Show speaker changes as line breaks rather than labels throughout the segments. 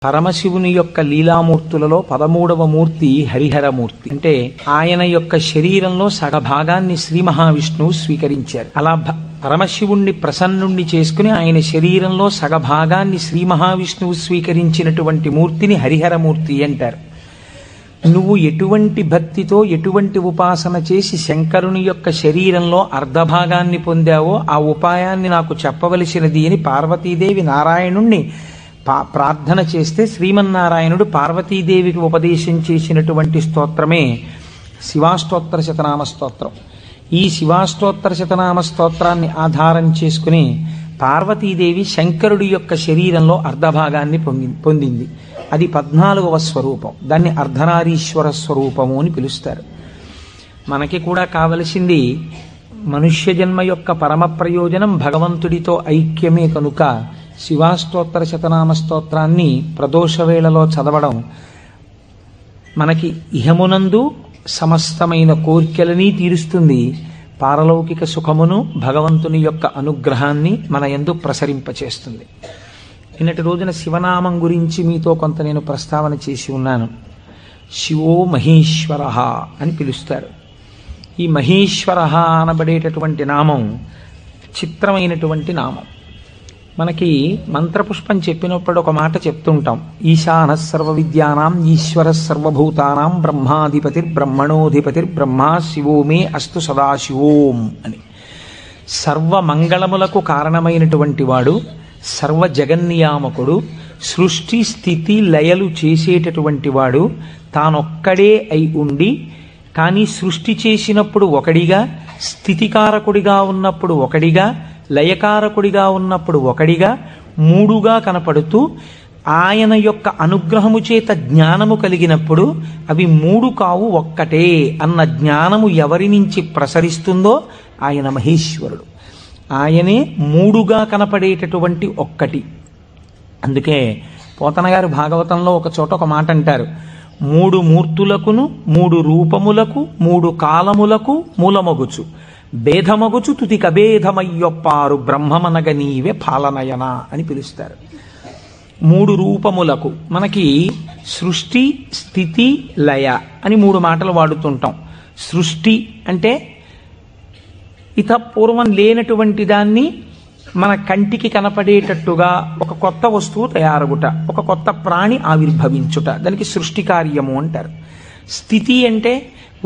పరమశివుని యొక్క లీలామూర్తులలో 13వ మూర్తి హరిహరమూర్తి. అంటే ఆయన యొక్క శరీరంలో సగభాగాన్ని శ్రీ మహావిష్ణువు స్వీకరించారు. అలా పరమశివుణ్ణి ప్రసన్నుణ్ణి చేసుకుని ఆయన శరీరంలో సగభాగాన్ని శ్రీ మహావిష్ణువు స్వీకరించినటువంటి మూర్తిని హరిహరమూర్తి అంటారు. నువ్వు ఎటువంటి భక్తితో ఎటువంటి ఉపాసన చేసి శంకరుని యొక్క శరీరంలో అర్ధభాగాన్ని పొందావో ఆ ఉపాయాన్ని నాకు చెప్పవలసినది అని పార్వతీదేవి నారాయణుణ్ణి ప్రార్థన చేస్తే శ్రీమన్నారాయణుడు పార్వతీదేవికి ఉపదేశం చేసినటువంటి స్తోత్రమే శివాష్టోత్తర శతనామ స్తోత్రం. ఈ శివాష్టోత్తర శతనామ స్తోత్రాన్ని ఆధారం చేసుకుని పార్వతీదేవి శంకరుడి యొక్క శరీరంలో అర్ధభాగాన్ని పొందింది. అది 14వ స్వరూపం. దాన్ని అర్ధనారీశ్వర స్వరూపము అని పిలుస్తారు. మనకి కూడా కావలసింది మనుష్య జన్మ యొక్క పరమ ప్రయోజనం భగవంతుడితో ఐక్యమే కనుక శివాష్టోత్తర శతనామ స్తోత్రాన్ని ప్రదోషవేళలో చదవడం మనకి ఇహమునందు సమస్తమైన కోర్కెలని తీరుస్తుంది. పారలౌకిక సుఖమును భగవంతుని యొక్క అనుగ్రహాన్ని మన యందు ప్రసరింపచేస్తుంది. నిన్నటి రోజున శివనామం గురించి మీతో కొంత నేను ప్రస్తావన చేసి ఉన్నాను. శివో మహేశ్వర అని పిలుస్తారు. ఈ మహేశ్వర అనబడేటటువంటి నామం చిత్రమైనటువంటి నామం. మనకి మంత్రపుష్పం చెప్పినప్పుడు ఒక మాట చెప్తుంటాం, ఈశాన సర్వ విద్యానాం ఈశ్వర సర్వభూతానాం బ్రహ్మాధిపతిర్బ్రహ్మణోధిపతిర్బ్రహ్మ శివో మే అస్తు సదాశివోం అని. సర్వమంగళములకు కారణమైనటువంటి వాడు, సర్వ జగన్నియామకుడు, సృష్టి స్థితి లయలు చేసేటటువంటి వాడు, తానొక్కడే అయి ఉండి కానీ సృష్టి చేసినప్పుడు ఒకడిగా, స్థితికారకుడిగా ఉన్నప్పుడు ఒకడిగా, లయకారకుడిగా ఉన్నప్పుడు ఒకడిగా, మూడుగా కనపడుతూ ఆయన యొక్క అనుగ్రహము చేత జ్ఞానము కలిగినప్పుడు అవి మూడు కావు ఒక్కటే అన్న జ్ఞానము ఎవరి నుంచి ప్రసరిస్తుందో ఆయన మహేశ్వరుడు. ఆయనే మూడుగా కనపడేటటువంటి ఒక్కటి. అందుకే పోతన గారు భాగవతంలో ఒక చోట ఒక మాట అంటారు, 3 మూర్తులకును 3 రూపములకు 3 కాలములకు మూలమగుచు భేదమగుచు తుతి కభేదమయ్యొప్పారు బ్రహ్మమనగ నీవే పాలనయన అని పిలుస్తారు. 3 రూపములకు మనకి సృష్టి స్థితి లయ అని 3 మాటలు వాడుతుంటాం. సృష్టి అంటే ఇత పూర్వం లేనటువంటి దాన్ని మన కంటికి కనపడేటట్టుగా ఒక కొత్త వస్తువు తయారగుట, ఒక కొత్త ప్రాణి ఆవిర్భవించుట, దానికి సృష్టి కార్యము అంటారు. స్థితి అంటే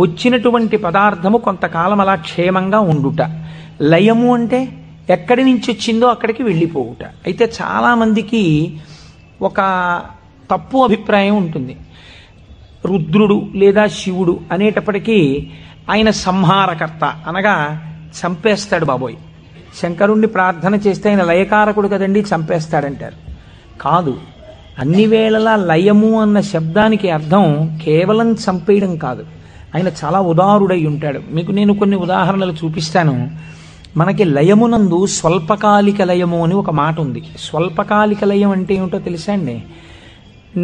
వచ్చినటువంటి పదార్థము కొంతకాలం అలా క్షేమంగా ఉండుట. లయము అంటే ఎక్కడి నుంచి వచ్చిందో అక్కడికి వెళ్ళిపోవుట. అయితే చాలామందికి ఒక తప్పు అభిప్రాయం ఉంటుంది. రుద్రుడు లేదా శివుడు అనేటప్పటికీ ఆయన సంహారకర్త, అనగా చంపేస్తాడు బాబోయ్. శంకరుణ్ణి ప్రార్థన చేస్తే ఆయన లయకారకుడు కదండి, చంపేస్తాడంటారు. కాదు, అన్ని వేళలా లయము అన్న శబ్దానికి అర్థం కేవలం చంపేయడం కాదు. ఆయన చాలా ఉదారుడై ఉంటాడు. మీకు నేను కొన్ని ఉదాహరణలు చూపిస్తాను. మనకి లయమునందు స్వల్పకాలిక లయము అని ఒక మాట ఉంది. స్వల్పకాలిక లయం అంటే ఏమిటో తెలుసా అండి?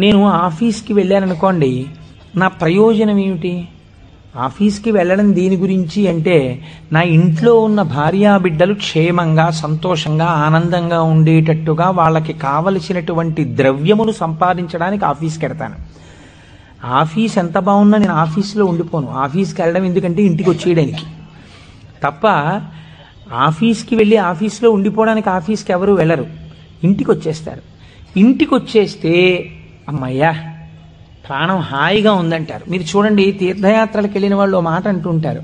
నేను ఆఫీస్కి వెళ్ళాననుకోండి, నా ప్రయోజనం ఏమిటి? ఆఫీస్కి వెళ్ళడం దేని గురించి అంటే నా ఇంట్లో ఉన్న భార్యాబిడ్డలు క్షేమంగా సంతోషంగా ఆనందంగా ఉండేటట్టుగా వాళ్ళకి కావలసినటువంటి ద్రవ్యమును సంపాదించడానికి ఆఫీస్కి వెడతాను. ఆఫీస్ ఎంత బాగున్నా నేను ఆఫీస్లో ఉండిపోను. ఆఫీస్కి వెళ్ళడం ఎందుకంటే ఇంటికి వచ్చేయడానికి తప్ప. ఆఫీస్కి వెళ్ళి ఆఫీస్లో ఉండిపోవడానికి ఆఫీస్కి ఎవరు వెళ్ళరు, ఇంటికి వచ్చేస్తారు. ఇంటికి వచ్చేస్తే అమ్మయ్యా ప్రాణం హాయిగా ఉందంటారు. మీరు చూడండి, తీర్థయాత్రలకు వెళ్ళిన వాళ్ళు ఓ మాట అంటుంటారు,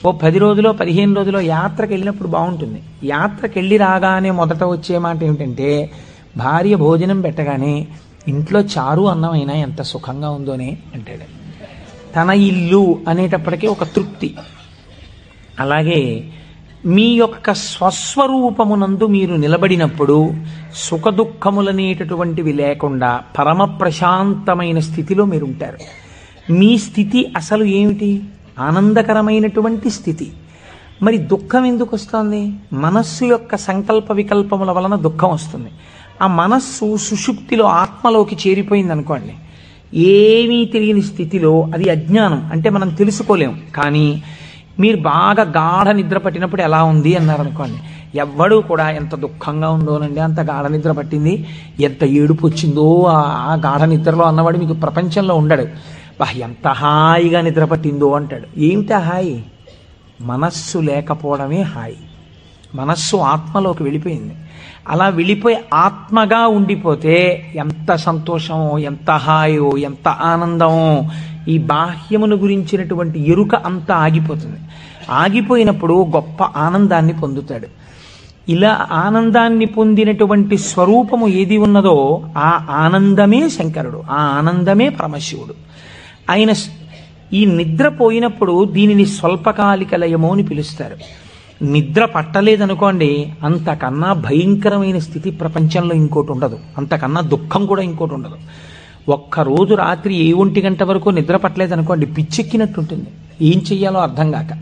ఓ 10 రోజులో 15 రోజులో యాత్రకు వెళ్ళినప్పుడు బాగుంటుంది. యాత్రకు వెళ్ళి రాగానే మొదట వచ్చే మాట ఏమిటంటే, భార్య భోజనం పెట్టగానే ఇంట్లో చారు అన్నం అయినా ఎంత సుఖంగా ఉందోనే అంటాడు. తన ఇల్లు అనేటప్పటికీ ఒక తృప్తి. అలాగే మీ యొక్క స్వస్వరూపమునందు మీరు నిలబడినప్పుడు సుఖదుఖములనేటటువంటివి లేకుండా పరమ ప్రశాంతమైన స్థితిలో మీరుంటారు. మీ స్థితి అసలు ఏమిటి? ఆనందకరమైనటువంటి స్థితి. మరి దుఃఖం ఎందుకు వస్తుంది? మనస్సు యొక్క సంకల్ప వికల్పముల వలన దుఃఖం వస్తుంది. ఆ మనస్సు సుషుప్తిలో ఆత్మలోకి చేరిపోయింది అనుకోండి, ఏమీ తెలియని స్థితిలో. అది అజ్ఞానం, అంటే మనం తెలుసుకోలేం. కానీ మీరు బాగా గాఢ నిద్ర పట్టినప్పుడు ఎలా ఉంది అన్నారనుకోండి, ఎవ్వడూ కూడా ఎంత దుఃఖంగా ఉందోనండి, అంత గాఢ నిద్ర పట్టింది, ఎంత ఏడుపు వచ్చిందో ఆ గాఢ నిద్రలో అన్నవాడు మీకు ప్రపంచంలో ఉండడు. బా ఎంత హాయిగా నిద్ర పట్టిందో అంటాడు. ఏమిటా హాయి? మనస్సు లేకపోవడమే హాయి. మనస్సు ఆత్మలోకి వెళ్ళిపోయింది. అలా వెళ్ళిపోయి ఆత్మగా ఉండిపోతే ఎంత సంతోషమో, ఎంత హాయో, ఎంత ఆనందమో. ఈ బాహ్యమును గురించినటువంటి ఎరుక అంతా ఆగిపోతుంది. ఆగిపోయినప్పుడు గొప్ప ఆనందాన్ని పొందుతాడు. ఇలా ఆనందాన్ని పొందినటువంటి స్వరూపము ఏది ఉన్నదో ఆ ఆనందమే శంకరుడు, ఆ ఆనందమే పరమశివుడు. ఆయన ఈ నిద్ర పోయినప్పుడు దీనిని స్వల్పకాలిక లయము అని పిలుస్తారు. నిద్ర పట్టలేదనుకోండి, అంతకన్నా భయంకరమైన స్థితి ప్రపంచంలో ఇంకోటి ఉండదు, అంతకన్నా దుఃఖం కూడా ఇంకోటి ఉండదు. ఒక్కరోజు రాత్రి 1 గంట వరకు నిద్ర పట్టలేదనుకోండి, పిచ్చెక్కినట్టు ఉంటుంది. ఏం చెయ్యాలో అర్థం కాక.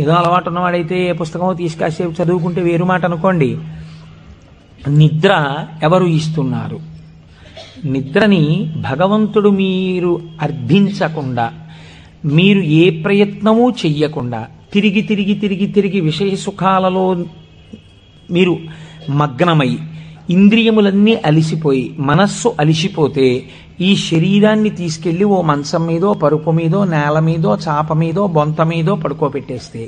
ఏదో అలవాటు ఉన్నవాడైతే పుస్తకం తీసుకాసేపు చదువుకుంటే వేరు మాట అనుకోండి. నిద్ర ఎవరు ఇస్తున్నారు? నిద్రని భగవంతుడు మీరు అర్థించకుండా, మీరు ఏ ప్రయత్నమూ చెయ్యకుండా తిరిగి తిరిగి తిరిగి తిరిగి విషయ సుఖాలలో మీరు మగ్నమై ఇంద్రియములన్నీ అలిసిపోయి మనస్సు అలిసిపోతే ఈ శరీరాన్ని తీసుకెళ్లి ఓ మంచం మీదో, పరుపు మీదో, నేల మీదో, చాప మీదో, బొంత మీదో పడుకోబెట్టేస్తే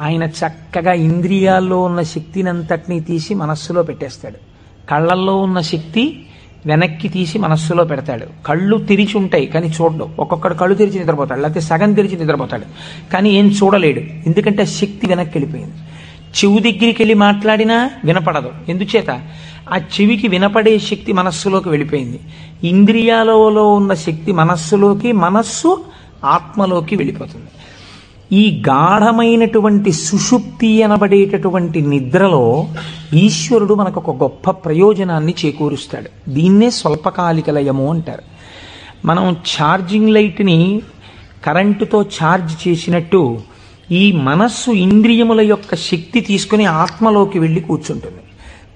ఆయన చక్కగా ఇంద్రియాల్లో ఉన్న శక్తినంతటినీ తీసి మనస్సులో పెట్టేస్తాడు. కళ్ళల్లో ఉన్న శక్తి వెనక్కి తీసి మనస్సులో పెడతాడు. కళ్ళు తెరిచి ఉంటాయి కానీ చూడడు. ఒక్కొక్కడు కళ్ళు తెరిచి నిద్రపోతాడు, లేకపోతే సగం తెరిచి నిద్రపోతాడు, కానీ ఏం చూడలేడు. ఎందుకంటే శక్తి వెనక్కి వెళ్ళిపోయింది. చెవు దగ్గరికి వెళ్ళి మాట్లాడినా వినపడదు. ఎందుచేత? ఆ చెవికి వినపడే శక్తి మనస్సులోకి వెళ్ళిపోయింది. ఇంద్రియాలలో ఉన్న శక్తి మనస్సులోకి, మనస్సు ఆత్మలోకి వెళ్ళిపోతుంది. ఈ గాఢమైనటువంటి సుషుప్తి అనబడేటటువంటి నిద్రలో ఈశ్వరుడు మనకు ఒక గొప్ప ప్రయోజనాన్ని చేకూరుస్తాడు. దీన్నే స్వల్పకాలిక లయము అంటారు. మనం ఛార్జింగ్ లైట్ని కరెంటుతో ఛార్జ్ చేసినట్టు ఈ మనస్సు ఇంద్రియముల యొక్క శక్తి తీసుకుని ఆత్మలోకి వెళ్ళి కూర్చుంటుంది.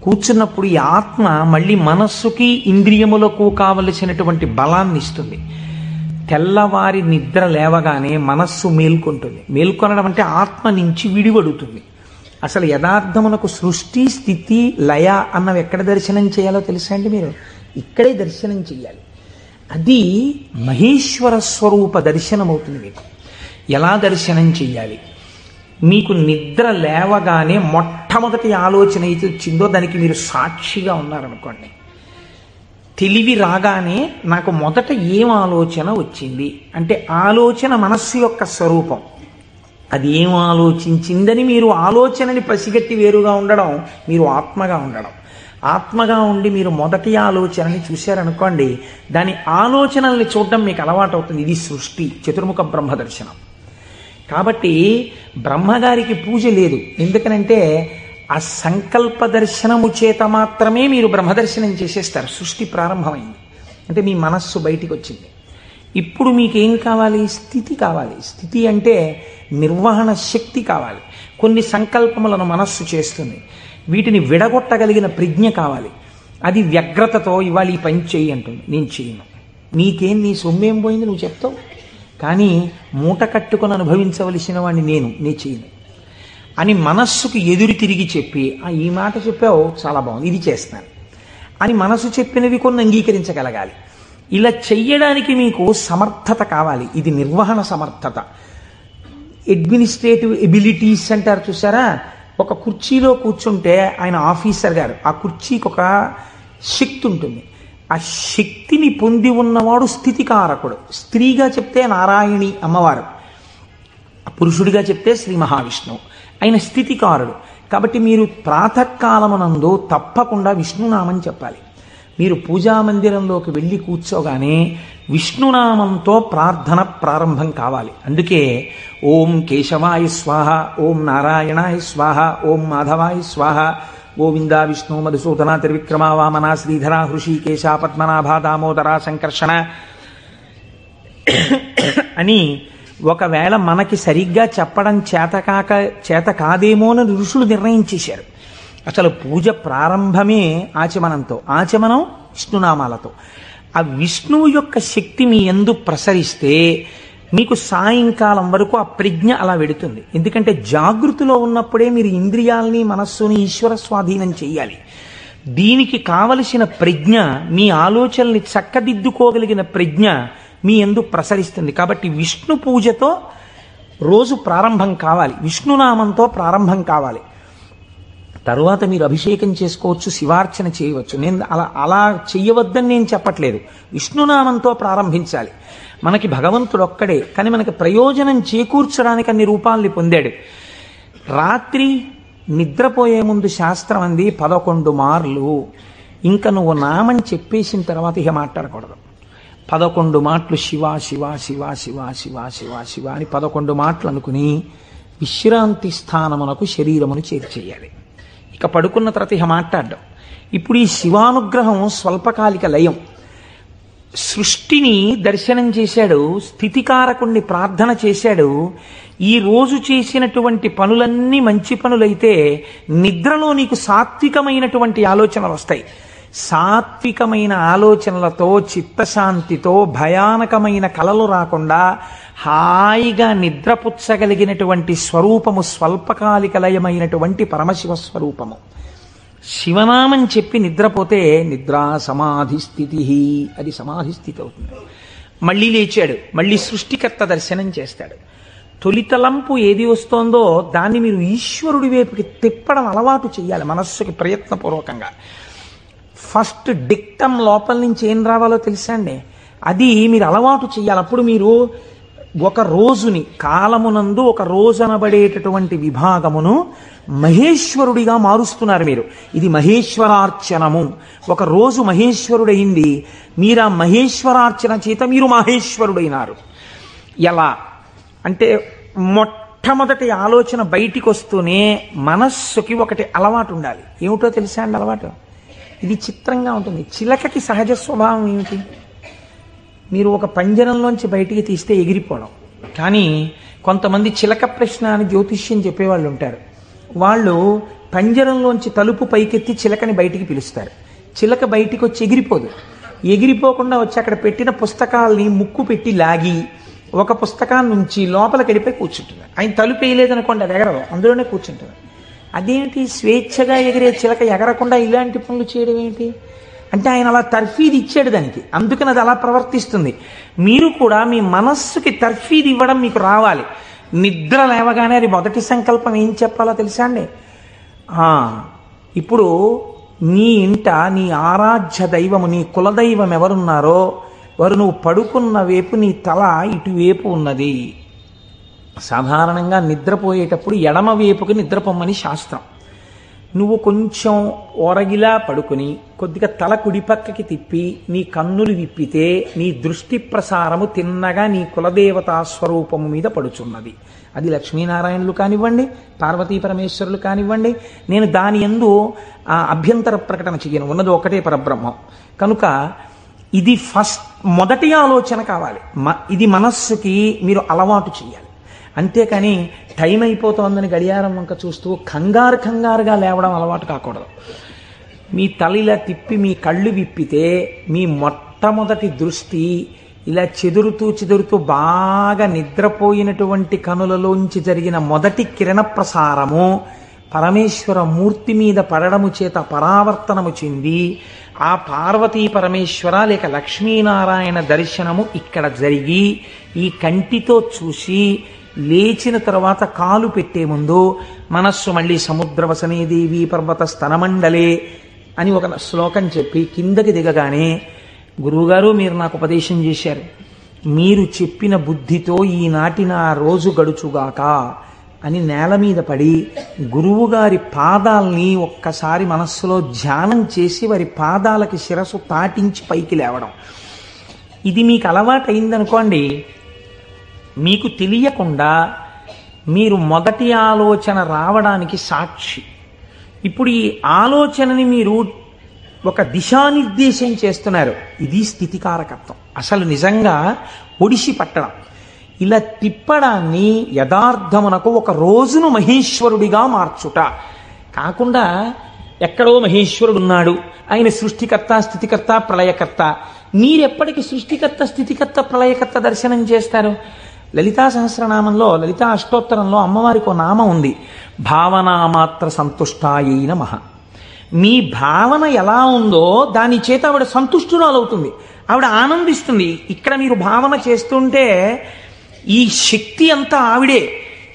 కూర్చున్నప్పుడు ఈ ఆత్మ మళ్ళీ మనస్సుకి ఇంద్రియములకు కావలసినటువంటి బలాన్ని ఇస్తుంది. తెల్లవారి నిద్ర లేవగానే మనస్సు మేల్కొంటుంది. మేల్కొనడం అంటే ఆత్మ నుంచి విడివడుతుంది. అసలు యథార్థమునకు సృష్టి, స్థితి, లయ అన్నవి ఎక్కడ దర్శనం చేయాలో తెలుసా అండి? మీరు ఇక్కడే దర్శనం చెయ్యాలి. అది మహేశ్వర స్వరూప దర్శనం అవుతుంది. మీకు ఎలా దర్శనం చెయ్యాలి? మీకు నిద్ర లేవగానే మొట్టమొదటి ఆలోచన అయితే వచ్చిందో దానికి మీరు సాక్షిగా ఉన్నారనుకోండి. తెలివి రాగానే నాకు మొదట ఏం ఆలోచన వచ్చింది అంటే ఆలోచన మనస్సు యొక్క స్వరూపం. అది ఏం ఆలోచించిందని మీరు ఆలోచనని పసిగట్టి వేరుగా ఉండడం మీరు ఆత్మగా ఉండడం. ఆత్మగా ఉండి మీరు మొదటి ఆలోచనని చూశారనుకోండి, దాని ఆలోచనల్ని చూడడం మీకు అలవాటు అవుతుంది. ఇది సృష్టి, చతుర్ముఖ బ్రహ్మ దర్శనం. కాబట్టి బ్రహ్మగారికి పూజ లేదు. ఎందుకనంటే ఆ సంకల్ప దర్శనము చేత మాత్రమే మీరు బ్రహ్మదర్శనం చేసేస్తారు. సృష్టి ప్రారంభమైంది అంటే మీ మనస్సు బయటికి వచ్చింది. ఇప్పుడు మీకేం కావాలి? స్థితి కావాలి. స్థితి అంటే నిర్వహణ శక్తి కావాలి. కొన్ని సంకల్పములను మనస్సు చేస్తుంది, వీటిని విడగొట్టగలిగిన ప్రజ్ఞ కావాలి. అది వ్యగ్రతతో ఇవాళ ఈ పని చేయి అంటుంది, నేను చేయను. నీకేం, నీ సొమ్మేం పోయింది నువ్వు చెప్తావు, కానీ మూట కట్టుకొని అనుభవించవలసిన వాడిని నేను చేయను అని మనస్సుకు ఎదురు తిరిగి చెప్పి, ఈ మాట చెప్పావు చాలా బాగుంది, ఇది చేస్తాను అని మనసు చెప్పినవి కొన్ని అంగీకరించగలగాలి. ఇలా చెయ్యడానికి మీకు సమర్థత కావాలి. ఇది నిర్వహణ సమర్థత. అడ్మినిస్ట్రేటివ్ ఎబిలిటీస్ అంటారు చూసారా? ఒక కుర్చీలో కూర్చుంటే ఆయన ఆఫీసర్ గారు, ఆ కుర్చీకి ఒక శక్తి ఉంటుంది. ఆ శక్తిని పొంది ఉన్నవాడు స్థితికారకుడు. స్త్రీగా చెప్తే నారాయణి అమ్మవారు, పురుషుడిగా చెప్తే శ్రీ మహావిష్ణువు. ఆయన స్థితికారుడు. కాబట్టి మీరు ప్రాతకాలమునందు తప్పకుండా విష్ణునామం చెప్పాలి. మీరు పూజామందిరంలోకి వెళ్ళి కూర్చోగానే విష్ణునామంతో ప్రార్థన ప్రారంభం కావాలి. అందుకే ఓం కేశవాయ స్వాహ, ఓం నారాయణాయ స్వాహ, ఓం మాధవాయ స్వాహ, గోవింద విష్ణు మధుసూదన త్రివిక్రమ వామన శ్రీధర హృషికేశ పద్మనాభ దామోదర సంకర్షణ అని ఒకవేళ మనకి సరిగ్గా చెప్పడం చేత కాదేమో అని ఋషులు నిర్ణయించేశారు. అసలు పూజ ప్రారంభమే ఆచమనంతో, ఆచమనం విష్ణునామాలతో. ఆ విష్ణువు యొక్క శక్తి మీ యందు ప్రసరిస్తే మీకు సాయంకాలం వరకు ఆ ప్రజ్ఞ అలా వెడుతుంది. ఎందుకంటే జాగృతిలో ఉన్నప్పుడే మీరు ఇంద్రియాలని మనస్సుని ఈశ్వర స్వాధీనం చేయాలి. దీనికి కావలసిన ప్రజ్ఞ, మీ ఆలోచనల్ని చక్కదిద్దుకోగలిగిన ప్రజ్ఞ మీ యందు ప్రసరిస్తుంది. కాబట్టి విష్ణు పూజతో రోజు ప్రారంభం కావాలి, విష్ణునామంతో ప్రారంభం కావాలి. తరువాత మీరు అభిషేకం చేసుకోవచ్చు, శివార్చన చేయవచ్చు. నేను అలా చెయ్యవద్దని నేను చెప్పట్లేదు. విష్ణునామంతో ప్రారంభించాలి. మనకి భగవంతుడు ఒక్కడే, కానీ మనకి ప్రయోజనం చేకూర్చడానికి అన్ని రూపాల్ని పొందాడు. రాత్రి నిద్రపోయే ముందు శాస్త్రం అంది 11 మార్లు. ఇంకా నువ్వు నామం చెప్పేసిన తర్వాత ఇక మాట్లాడకూడదు. 11 మాటలు శివ శివ శివ శివ శివ శివ శివ అని 11 మాటలు అనుకుని విశ్రాంతి స్థానమునకు శరీరమును చేర్చేయాలి. ఇక పడుకున్న తర్వాత ఇక మాట్లాడడం. ఇప్పుడు ఈ శివానుగ్రహం స్వల్పకాలిక లయం. సృష్టిని దర్శనం చేశాడు, స్థితికారకుణ్ణి ప్రార్థన చేశాడు. ఈ రోజు చేసినటువంటి పనులన్నీ మంచి పనులైతే నిద్రలో నీకు సాత్వికమైనటువంటి ఆలోచనలు వస్తాయి. సాత్వికమైన ఆలోచనలతో, చిత్తశాంతితో, భయానకమైన కలలు రాకుండా హాయిగా నిద్రపుచ్చగలిగినటువంటి స్వరూపము స్వల్పకాలిక లయమైనటువంటి పరమశివ స్వరూపము. శివనామం చెప్పి నిద్రపోతే నిద్రా సమాధి స్థితి, అది సమాధి స్థితి అవుతుంది. మళ్ళీ లేచాడు, మళ్ళీ సృష్టికర్త దర్శనం చేస్తాడు. తొలితలంపు ఏది వస్తోందో దాన్ని మీరు ఈశ్వరుడి వైపుకి తిప్పడం అలవాటు చేయాలి మనస్సుకి ప్రయత్నపూర్వకంగా. ఫస్ట్ డిక్టం లోపల నుంచి ఏం రావాలో తెలుసా అండి, అది మీరు అలవాటు చేయాలి. అప్పుడు మీరు ఒక రోజుని, కాలమునందు ఒక రోజు అనబడేటటువంటి విభాగమును మహేశ్వరుడిగా మారుస్తున్నారు మీరు. ఇది మహేశ్వరార్చనము. ఒక రోజు మహేశ్వరుడైంది, మీరు ఆ మహేశ్వరార్చన చేత మీరు మహేశ్వరుడైనారు. ఎలా అంటే మొట్టమొదటి ఆలోచన బయటికి వస్తూనే మనస్సుకి ఒకటి అలవాటు ఉండాలి. ఏమిటో తెలుసా అండి అలవాటు? ఇది చిత్రంగా ఉంటుంది. చిలకకి సహజ స్వభావం ఏమిటి? మీరు ఒక పంజరంలోంచి బయటికి తీస్తే ఎగిరిపోవడం. కానీ కొంతమంది చిలక ప్రశ్న అని జ్యోతిష్యం చెప్పేవాళ్ళు ఉంటారు. వాళ్ళు పంజరంలోంచి తలుపు పైకెత్తి చిలకని బయటికి పిలుస్తారు. చిలక బయటికి వచ్చి ఎగిరిపోదు. ఎగిరిపోకుండా వచ్చి అక్కడ పెట్టిన పుస్తకాలని ముక్కు పెట్టి లాగి ఒక పుస్తకాన్ని నుంచి లోపలికి వెళ్ళిపోయి కూర్చుంటుంది. ఆయన తలుపు వేయలేదనుకోండి, అది ఎగరదు, అందులోనే కూర్చుంటుంది. అదేంటి స్వేచ్ఛగా ఎగిరే చిలక ఎగరకుండా ఇలాంటి పనులు చేయడం ఏంటి అంటే ఆయన అలా తర్ఫీదు ఇచ్చాడు దానికి, అందుకని అది అలా ప్రవర్తిస్తుంది. మీరు కూడా మీ మనస్సుకి తర్ఫీదు ఇవ్వడం మీకు రావాలి. నిద్ర లేవగానే అది మొదటి సంకల్పం ఏం చెప్పాలో తెలుసా అండి? ఇప్పుడు నీ ఇంట నీ ఆరాధ్య దైవము, నీ కులదైవం ఎవరున్నారో వారు నువ్వు పడుకున్న వైపు నీ తల ఇటువైపు ఉన్నది. సాధారణంగా నిద్రపోయేటప్పుడు ఎడమ వైపుకి నిద్రపోమ్మని శాస్త్రం. నువ్వు కొంచెం ఓరగిలా పడుకుని కొద్దిగా తల కుడిపక్కకి తిప్పి నీ కన్నులు విప్పితే నీ దృష్టి ప్రసారము తిన్నగా నీ కులదేవతా స్వరూపము మీద పడుచున్నది. అది లక్ష్మీనారాయణులు కానివ్వండి, పార్వతీ పరమేశ్వరులు కానివ్వండి. నేను దాని యందు అభ్యంతర ప్రకటన చెయ్యను, ఉన్నది ఒకటే పరబ్రహ్మం. కనుక ఇది మొదటి ఆలోచన కావాలి. ఇది మనస్సుకి మీరు అలవాటు చేయాలి. అంతేకాని టైం అయిపోతోందని గడియారం వంక చూస్తూ కంగారుగా లేవడం అలవాటు కాకూడదు. మీ తల తిప్పి మీ కళ్ళు విప్పితే మీ మొట్టమొదటి దృష్టి ఇలా చెదురుతూ బాగా నిద్రపోయినటువంటి కనులలోంచి జరిగిన మొదటి కిరణ ప్రసారము పరమేశ్వర మూర్తి మీద పడడము చేత పరావర్తనము చెంది ఆ పార్వతీ పరమేశ్వర లేక లక్ష్మీనారాయణ దర్శనము ఇక్కడ జరిగి ఈ కంటితో చూసి లేచిన తర్వాత కాలు పెట్టే ముందు మనస్సు మళ్ళీ సముద్రవసనే దేవి పర్వత స్తనమండలే అని ఒక శ్లోకం చెప్పి కిందకి దిగగానే, గురువుగారు మీరు నాకు ఉపదేశం చేశారు, మీరు చెప్పిన బుద్ధితో ఈనాటి నా రోజు గడుచుగాక అని నేల మీద పడి గురువుగారి పాదాలని ఒక్కసారి మనస్సులో ధ్యానం చేసి వారి పాదాలకి శిరస్సు తాటించి పైకి లేవడం. ఇది మీకు అలవాటైందనుకోండి, మీకు తెలియకుండా మీరు మొదటి ఆలోచన రావడానికి సాక్షి. ఇప్పుడు ఈ ఆలోచనని మీరు ఒక దిశానిర్దేశం చేస్తున్నారు. ఇది స్థితికారకత్వం. అసలు నిజంగా ఒడిసి పట్టడం. ఇలా తిప్పడాన్ని యథార్థమునకు ఒక రోజును మహేశ్వరుడిగా మార్చుట కాకుండా ఎక్కడో మహేశ్వరుడు ఉన్నాడు, ఆయన సృష్టికర్త, స్థితికర్త, ప్రళయకర్త. మీరెప్పటికీ సృష్టికర్త, స్థితికర్త, ప్రళయకర్త దర్శనం చేస్తారు? లలితా సహస్రనామంలో, లలితా అష్టోత్తరంలో అమ్మవారికి ఒక నామం ఉంది, భావనామాత్ర సంతుష్టాయై నమః. మీ భావన ఎలా ఉందో దాని చేత ఆవిడ సంతుష్టురాలవుతుంది, ఆవిడ ఆనందిస్తుంది. ఇక్కడ మీరు భావన చేస్తుంటే ఈ శక్తి అంతా ఆవిడే,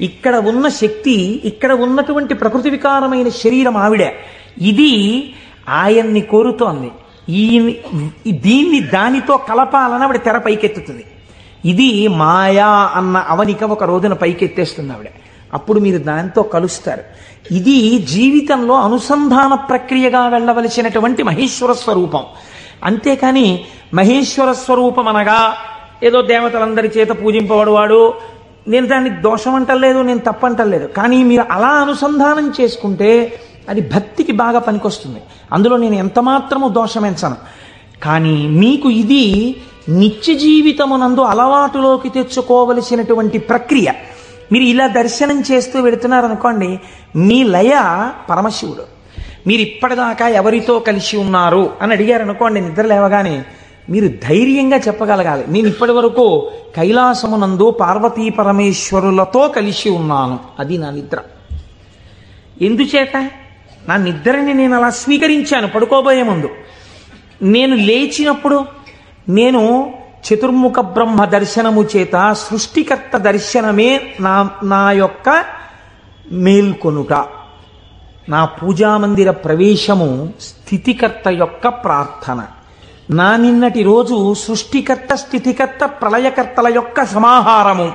ఇక్కడ ఉన్న శక్తి, ఇక్కడ ఉన్నటువంటి ప్రకృతి వికారమైన శరీరం ఆవిడే. ఇది ఆయన్ని కోరుతోంది. దీన్ని దానితో కలపాలని ఆవిడ తెర పైకెత్తుతుంది. ఇది మాయా అన్న అవనిక ఒక రోజున పైకెత్తేస్తుంది ఆవిడ. అప్పుడు మీరు దానితో కలుస్తారు. ఇది జీవితంలో అనుసంధాన ప్రక్రియగా వెళ్ళవలసినటువంటి మహేశ్వర స్వరూపం. అంతేకాని మహేశ్వర స్వరూపం అనగా ఏదో దేవతలందరి చేత పూజింపబడువాడు, నేను దాన్ని దోషం అంటలేదు, నేను తప్పంటలేదు. కానీ మీరు అలా అనుసంధానం చేసుకుంటే అది భక్తికి బాగా పనికొస్తుంది. అందులో నేను ఎంత మాత్రము దోషమెంచను. కానీ మీకు ఇది నిత్య జీవితమునందు అలవాటులోకి తెచ్చుకోవలసినటువంటి ప్రక్రియ. మీరు ఇలా దర్శనం చేస్తూ వెళుతున్నారనుకోండి, మీ లయ పరమశివుడు. మీరు ఇప్పటిదాకా ఎవరితో కలిసి ఉన్నారు అని అడిగారనుకోండి, నిద్ర లేవగానే మీరు ధైర్యంగా చెప్పగలగాలి, నేను ఇప్పటి వరకు కైలాసమునందు పార్వతీ పరమేశ్వరులతో కలిసి ఉన్నాను. అది నా నిద్ర. ఎందుచేత? నా నిద్రని నేను అలా స్వీకరించాను. పడుకోబోయే ముందు నేను లేచినప్పుడు నేను చతుర్ముఖ బ్రహ్మ దర్శనము చేత సృష్టికర్త దర్శనమే నా యొక్క మేల్కొనుట. నా పూజామందిర ప్రవేశము స్థితికర్త యొక్క ప్రార్థన. నా నిన్నటి రోజు సృష్టికర్త, స్థితికర్త, ప్రళయకర్తల యొక్క సమాహారము,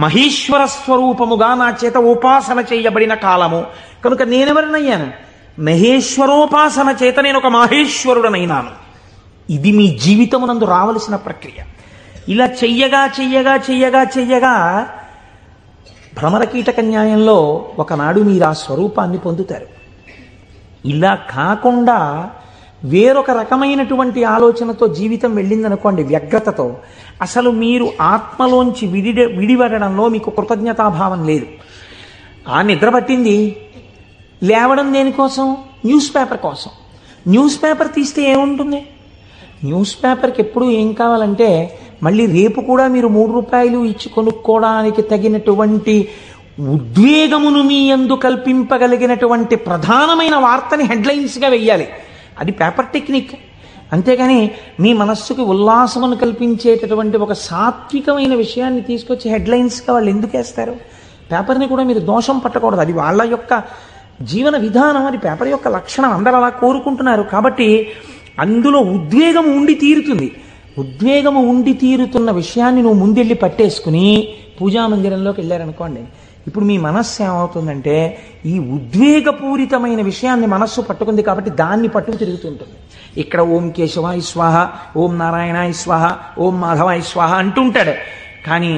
మహేశ్వర స్వరూపముగా నా చేత ఉపాసన చేయబడిన కాలము. కనుక నేనెవరినయ్యాను? మహేశ్వరోపాసన చేత నేను ఒక మహేశ్వరుడనైనాను. ఇది మీ జీవితమునందు రావలసిన ప్రక్రియ. ఇలా చెయ్యగా చెయ్యగా చెయ్యగా చెయ్యగా భ్రమరకీటక న్యాయంలో ఒకనాడు మీరు ఆ స్వరూపాన్ని పొందుతారు. ఇలా కాకుండా వేరొక రకమైనటువంటి ఆలోచనతో జీవితం వెళ్ళిందనుకోండి, వ్యగ్రతతో, అసలు మీరు ఆత్మలోంచి విడిపడడంలో మీకు కృతజ్ఞతాభావం లేదు. ఆ నిద్ర పట్టింది, లేవడం దేనికోసం? న్యూస్ పేపర్ కోసం. న్యూస్ పేపర్ తీస్తే ఏముంటుంది? న్యూస్ పేపర్కి ఎప్పుడు ఏం కావాలంటే మళ్ళీ రేపు కూడా మీరు 3 రూపాయలు ఇచ్చి కొనుక్కోవడానికి తగినటువంటి ఉద్వేగమును మీ యందు కల్పింపగలిగినటువంటి ప్రధానమైన వార్తని హెడ్లైన్స్గా వెయ్యాలి. అది పేపర్ టెక్నిక్. అంతేగాని మీ మనస్సుకి ఉల్లాసమును కల్పించేటటువంటి ఒక సాత్వికమైన విషయాన్ని తీసుకొచ్చి హెడ్లైన్స్గా వాళ్ళు ఎందుకు వేస్తారు? పేపర్ని కూడా మీరు దోషం పట్టకూడదు. అది వాళ్ళ యొక్క జీవన విధానం, అది పేపర్ యొక్క లక్షణం. అందరూ అలా కోరుకుంటున్నారు. కాబట్టి అందులో ఉద్వేగం ఉండి తీరుతుంది. ఉద్వేగము ఉండి తీరుతున్న విషయాన్ని నువ్వు ముందెళ్ళి పట్టేసుకుని పూజామందిరంలోకి వెళ్ళారనుకోండి, ఇప్పుడు మీ మనస్సు ఏమవుతుందంటే ఈ ఉద్వేగపూరితమైన విషయాన్ని మనస్సు పట్టుకుంది కాబట్టి దాన్ని పట్టుకు తిరుగుతుంటుంది. ఇక్కడ ఓం కేశవాయ స్వాహ, ఓం నారాయణాయ స్వాహ, ఓం మాధవాయ స్వాహ అంటుంటాడు. కానీ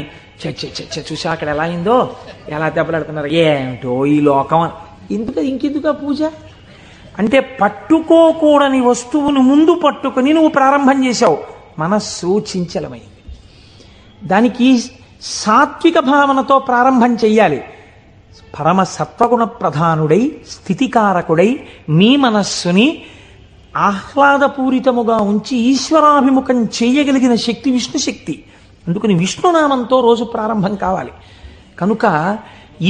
చూసా అక్కడ ఎలా అయిందో, ఎలా దెబ్బలాడుతున్నారు, ఏమిటో ఈ లోకం. ఇంకెందుకు ఆ పూజ అంటే? పట్టుకోకూడని వస్తువును ముందు పట్టుకుని నువ్వు ప్రారంభం చేశావు. మనస్సు చించలమైంది. దానికి సాత్విక భావనతో ప్రారంభం చెయ్యాలి. పరమ సత్వగుణ ప్రధానుడై, స్థితికారకుడై మీ మనస్సుని ఆహ్లాదపూరితముగా ఉంచి ఈశ్వరాభిముఖం చేయగలిగిన శక్తి విష్ణు శక్తి. అందుకని విష్ణునామంతో రోజు ప్రారంభం కావాలి. కనుక